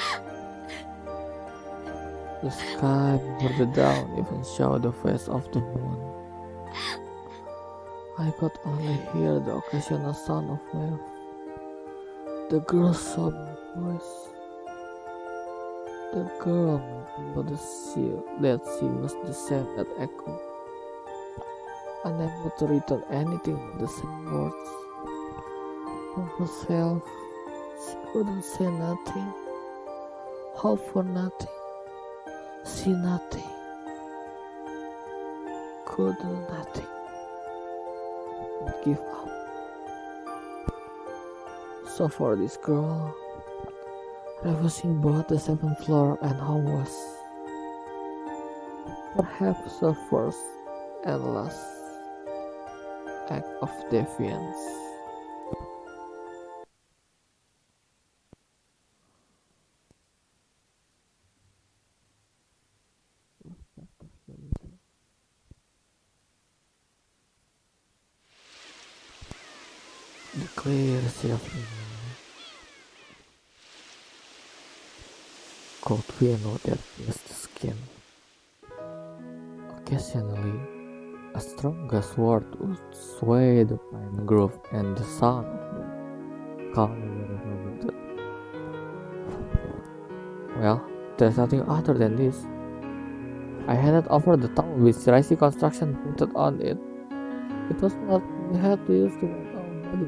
The sky before the dawn even showed the face of the moon. I could only hear the occasional sound of waves. The girl's sobbing voice. The girl but that she was the same as echo, unable to return anything but the same words. For herself, she couldn't say nothing, hope for nothing, see nothing, could do nothing, but give up. So for this girl, refusing both the seventh floor and home was perhaps the first and last act of defiance. The clear sea of cold wind that pierced the skin. Occasionally, a strong gust would sway the pine grove and the sound of the calmly reverberated. Well, there's nothing other than this. I handed over the towel with racy construction printed on it. It was what we had to use to wipe our body.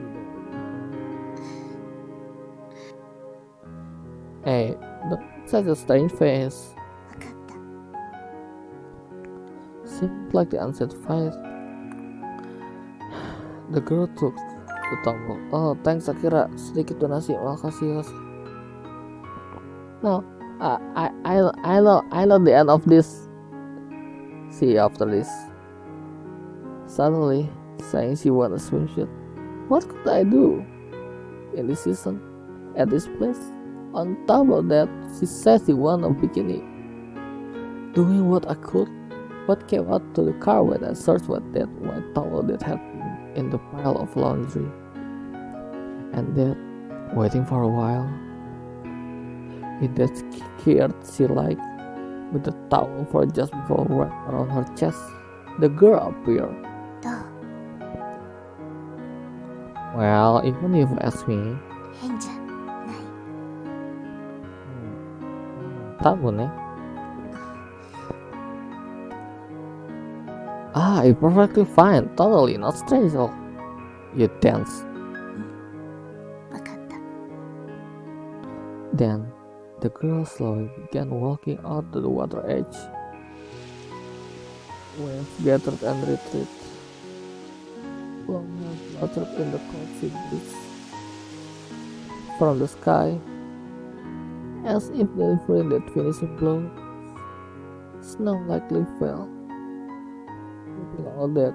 Hey, don't such a strange face. 分かった。 Seemed like the unsatisfied. The girl took the towel. Oh, thanks Akira. Sedikit donasi. Makasih. No, I know the end of this. See you after this. Suddenly, saying she wanted a swimsuit. What could I do in this season at this place? On top of that, she said she wanted a bikini. Doing what I could, but came out to the car when I searched what that white towel that had been in the pile of laundry. And then, waiting for a while, in that scared sea like, with the towel for just before wrapped around her chest, the girl appeared. どう？ Well, even if you ask me, 変じゃない？多分ね。You're perfectly fine, totally not strange. You dance. 分かった。 Then, the girl slowly began walking out to the water edge. Waves gathered and retreated. Long hair fluttered in the cold breeze from the sky, as if delivering that finishing blow. Snow likely fell. Looking all that,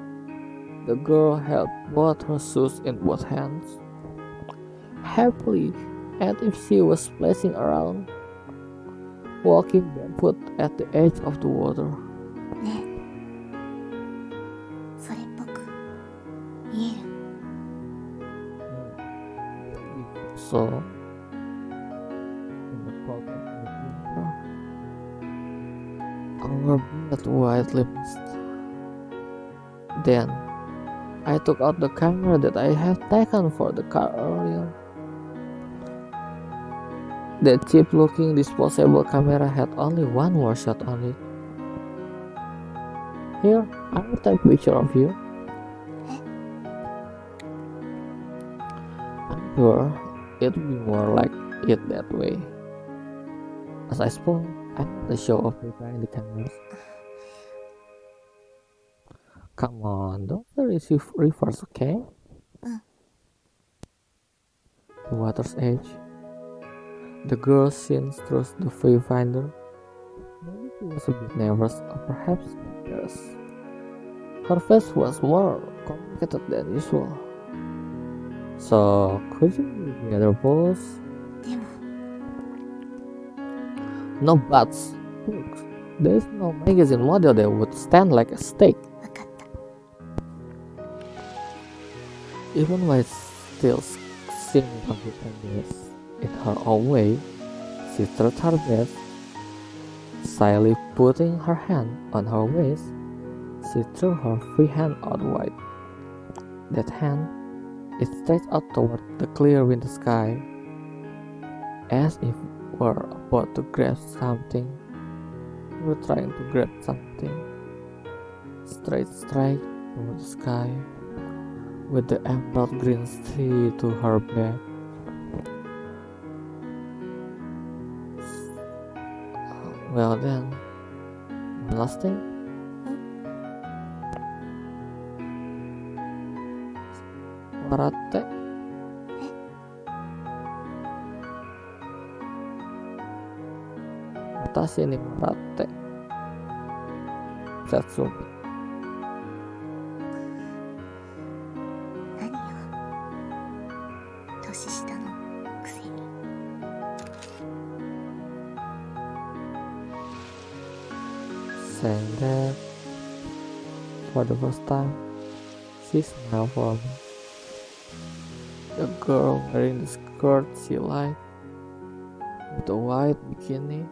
the girl held both her shoes in both hands, happily, as if she was splashing around, walking barefoot at the edge of the water. ねえ、それっぽく見える？ So, in the cold of the winter, our bed widely missed. Then, I took out the camera that I had taken for the car earlier. The cheap-looking disposable camera had only one more shot on it. Here, I will take a picture of you. I'm sure it will be more like it that way. As I spoke, I had the show of preparing the cameras. Come on, don't receive reverse, okay? The water's edge. The girl seen through the viewfinder. Maybe she was a bit nervous, or perhaps embarrassed. Her face was more complicated than usual. So, could you give me another pose? でも No buts. Look, there is no magazine model that would stand like a stake. 分かった。 Even while still seeming a bit embarrassed in her own way, she tried her best. Slyly putting her hand on her waist, she threw her free hand out wide. That hand, it stretched out toward the clear winter sky, as if were about to grab something. We were trying to grab something. Straight toward the sky, with the emerald green sea to her back. Well then, one last thing. Warate. Watashi ni warate. Satsumi. 何よ、年下のくせに。 Saying that, for the first time, she smiled for me. The girl wearing the skirt she liked, with a white bikini,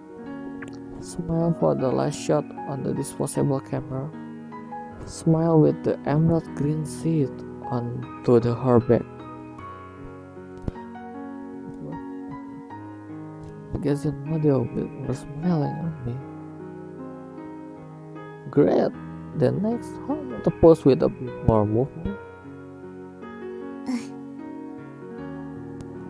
smiled for the last shot on the disposable camera, smiled with the emerald green seat onto her back. Magazine model was smiling at me. Great! Then next, how about a pose with a bit more movement?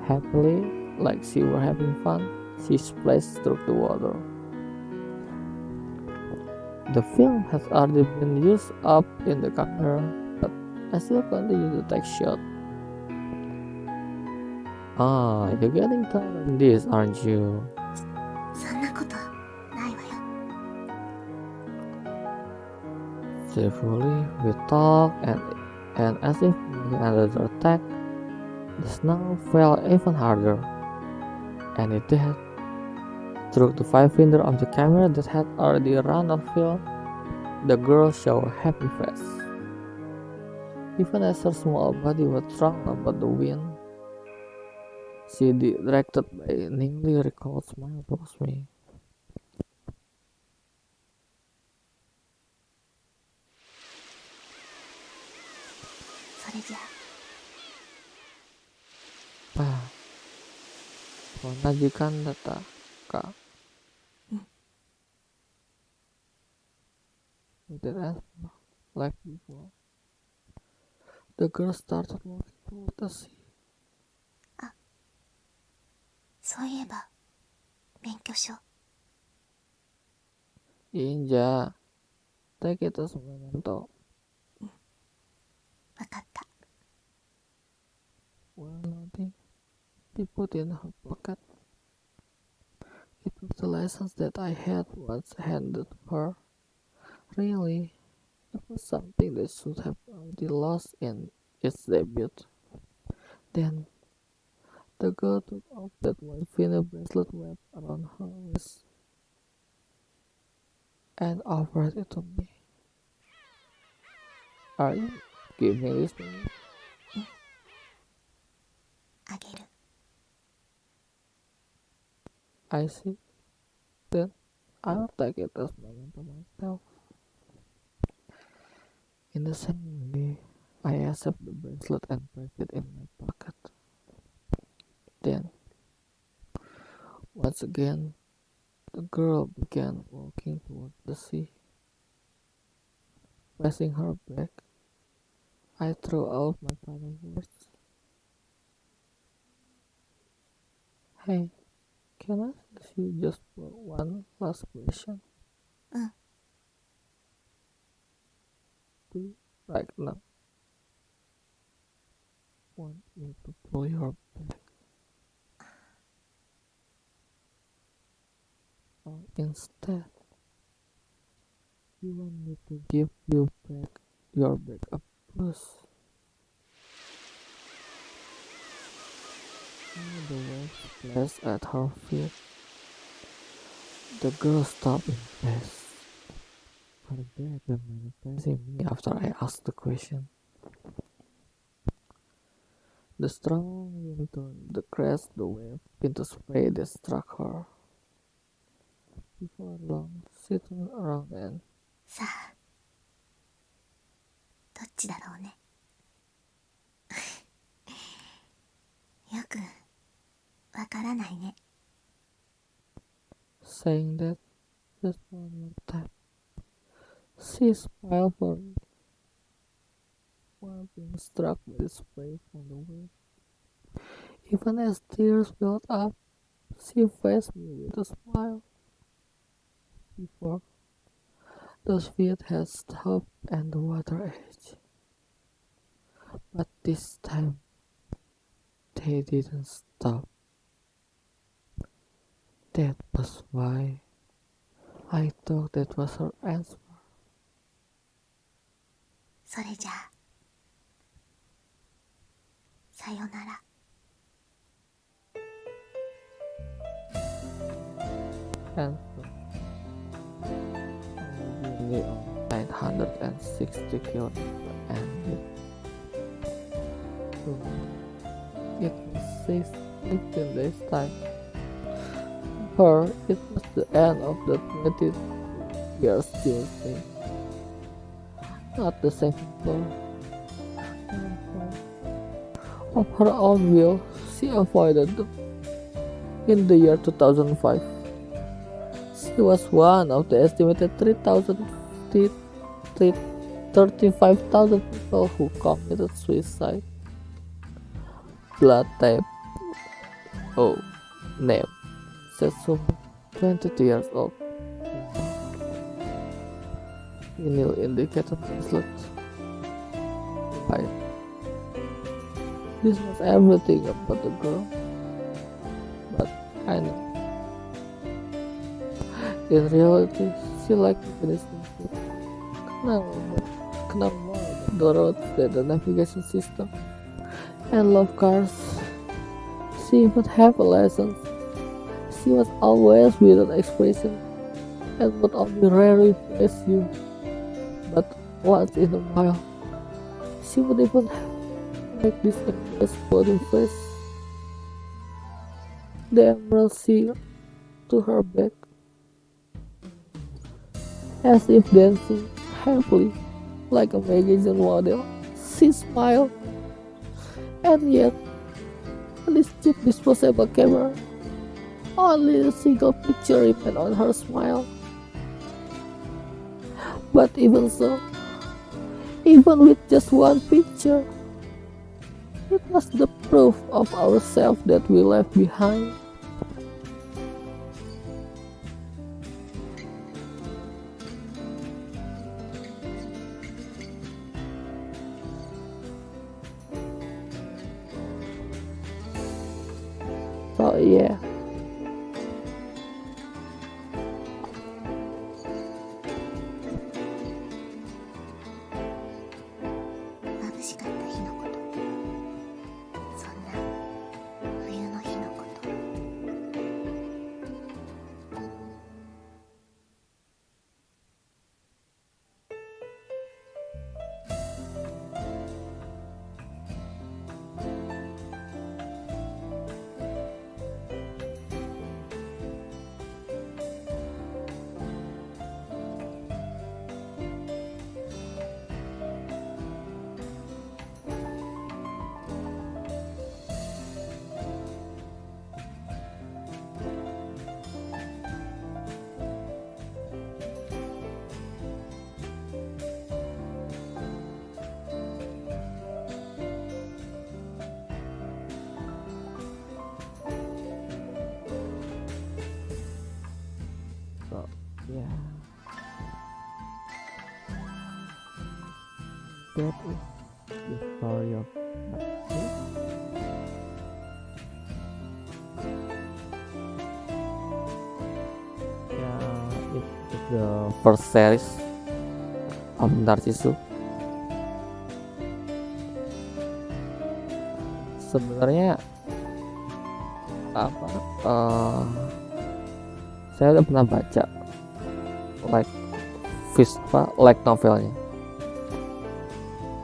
Happily, like she were having fun, she splashed through the water. The film has already been used up in the camera, but I still continue to take shots. Ah, you're getting tired of this, aren't you? そんなことないわよ。 Cheerfully, we talked, and as if making another attack, the snow fell even harder. And it did. Through the viewfinder of the camera that had already run on film, the girl showed a happy face. Even as her small body was thrown about the wind, she directed by a newly recalled smile towards me. それじゃあ、 Ah, こんな時間だったか。Did I like before? The girl started walking toward the sea. そういえば免許証。 いいんじゃ。Take it as a memento. 分かった。While nodding, she put in her pocket. It was the license that I had once handed her. Really, it was something that should have already lost in its debut. Then, the girl took off that white vinyl bracelet wrapped around her wrist and offered it to me. Are you giving this to me? あげる。 I see. Then, I'll take it as memento myself. In the same way, I accept the bracelet and placed it in my pocket. Then, once again, the girl began walking toward the sea. Pressing her back, I threw out my final words. Hey, can I ask you just for one last question? うん。 Do you right now want me to pull your back? Or instead, you want me to give you back your back a push? Now the waves splashed at her feet. The girl stopped in place. Her back remained facing me after I asked the question. The strong wind turned the crest the wave into spray that struck her. Before long, she turned around and さあ、どっちだろうね。よくわからないね。 saying that just one more time. She smiled for me while being struck by the spray from the wave. Even as tears welled up, she faced me with a smile. Before, those feet had stopped at the water edge. But this time, they didn't stop. That was why I thought that was her answer. それじゃあ、さよなら。 Answer. Nearly on 960 kilometers and it was 15 days time. Her, it was the end of the 20 years journey. Not the second floor. Of her own will, she avoided them. In the year 2005, she was one of the estimated 35,000 people who committed suicide. Blood type O. Name. Setsume, 22 years old. Vinyl indicator bracelet. Right. This was everything about the girl. But I know. In reality, she liked Japanese food. Kenal more about the roads than the navigation system. And love cars. She even had a license. She was always with an expression and would only rarely face you. But once in a while, she would even make this embarrassed body face. The emerald seal to her back, as if dancing happily like a magazine model. She smiled, and yet, on this cheap disposable camera, only a single picture remained on her smile. But even so, even with just one picture, it was the proof of ourselves that we left behind. Yeah. So yeah, that is the story of Narcissu. Yeah, it's the first series of Narcissu. Sebenarnya apa? Saya udah pernah baca like novelnya,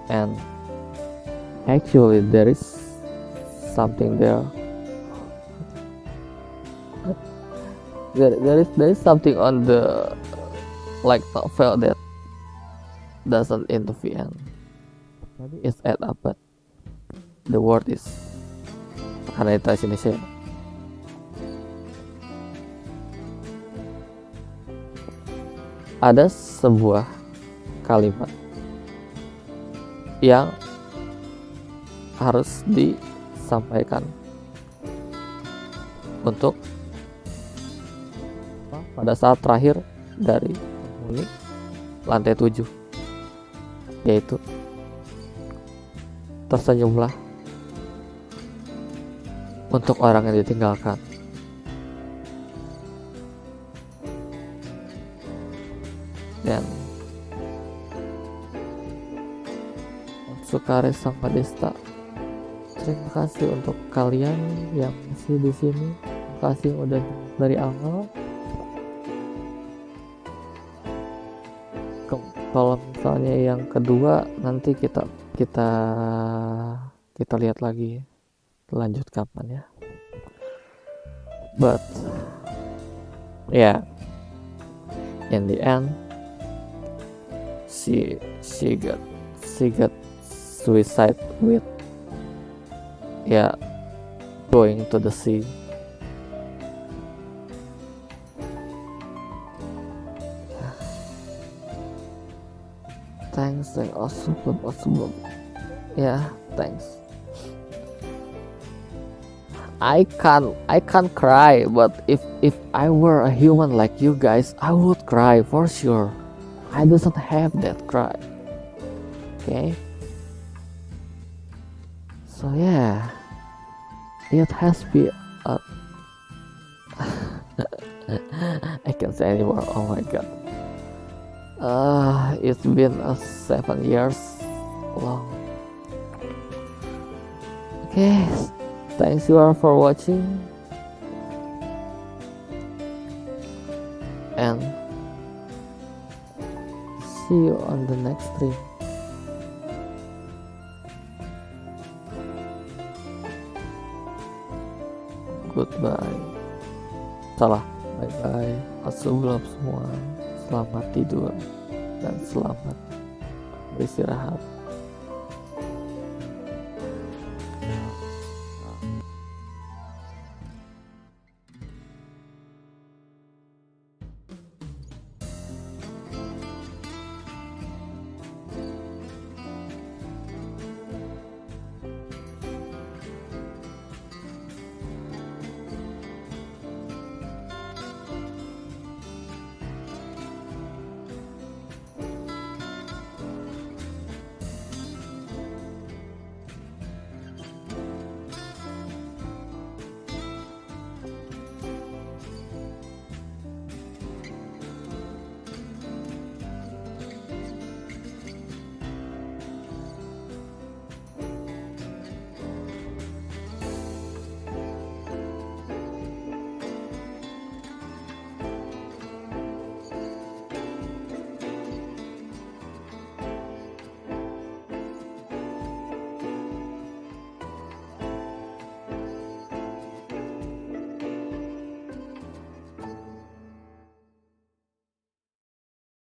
and actually there is something there. There is something on the like novel that doesn't end the end. Maybe it's add up, but the word is karena itu Indonesia. Ada sebuah kalimat yang harus disampaikan untuk pada saat terakhir dari penghuni lantai 7, yaitu tersenyumlah untuk orang yang ditinggalkan. Dan Sukare Sang Padesta, terima kasih untuk kalian yang masih di sini. Terima kasih yang udah dari awal. Kalau misalnya yang kedua nanti kita lihat lagi lanjut kapan ya. But yeah, in the end she got suicide with going to the sea. Thanks, awesome. Yeah, thanks. I can't cry, but if I were a human like you guys, I would cry for sure. I doesn't have that cry. Okay. So yeah, it has been a I can't say anymore. Oh my god. It's been 7 years long. Okay, thanks you all for watching, and see you on the next stream. Goodbye. Salah. Bye bye. Assalamualaikum semua. Selamat tidur dan selamat beristirahat.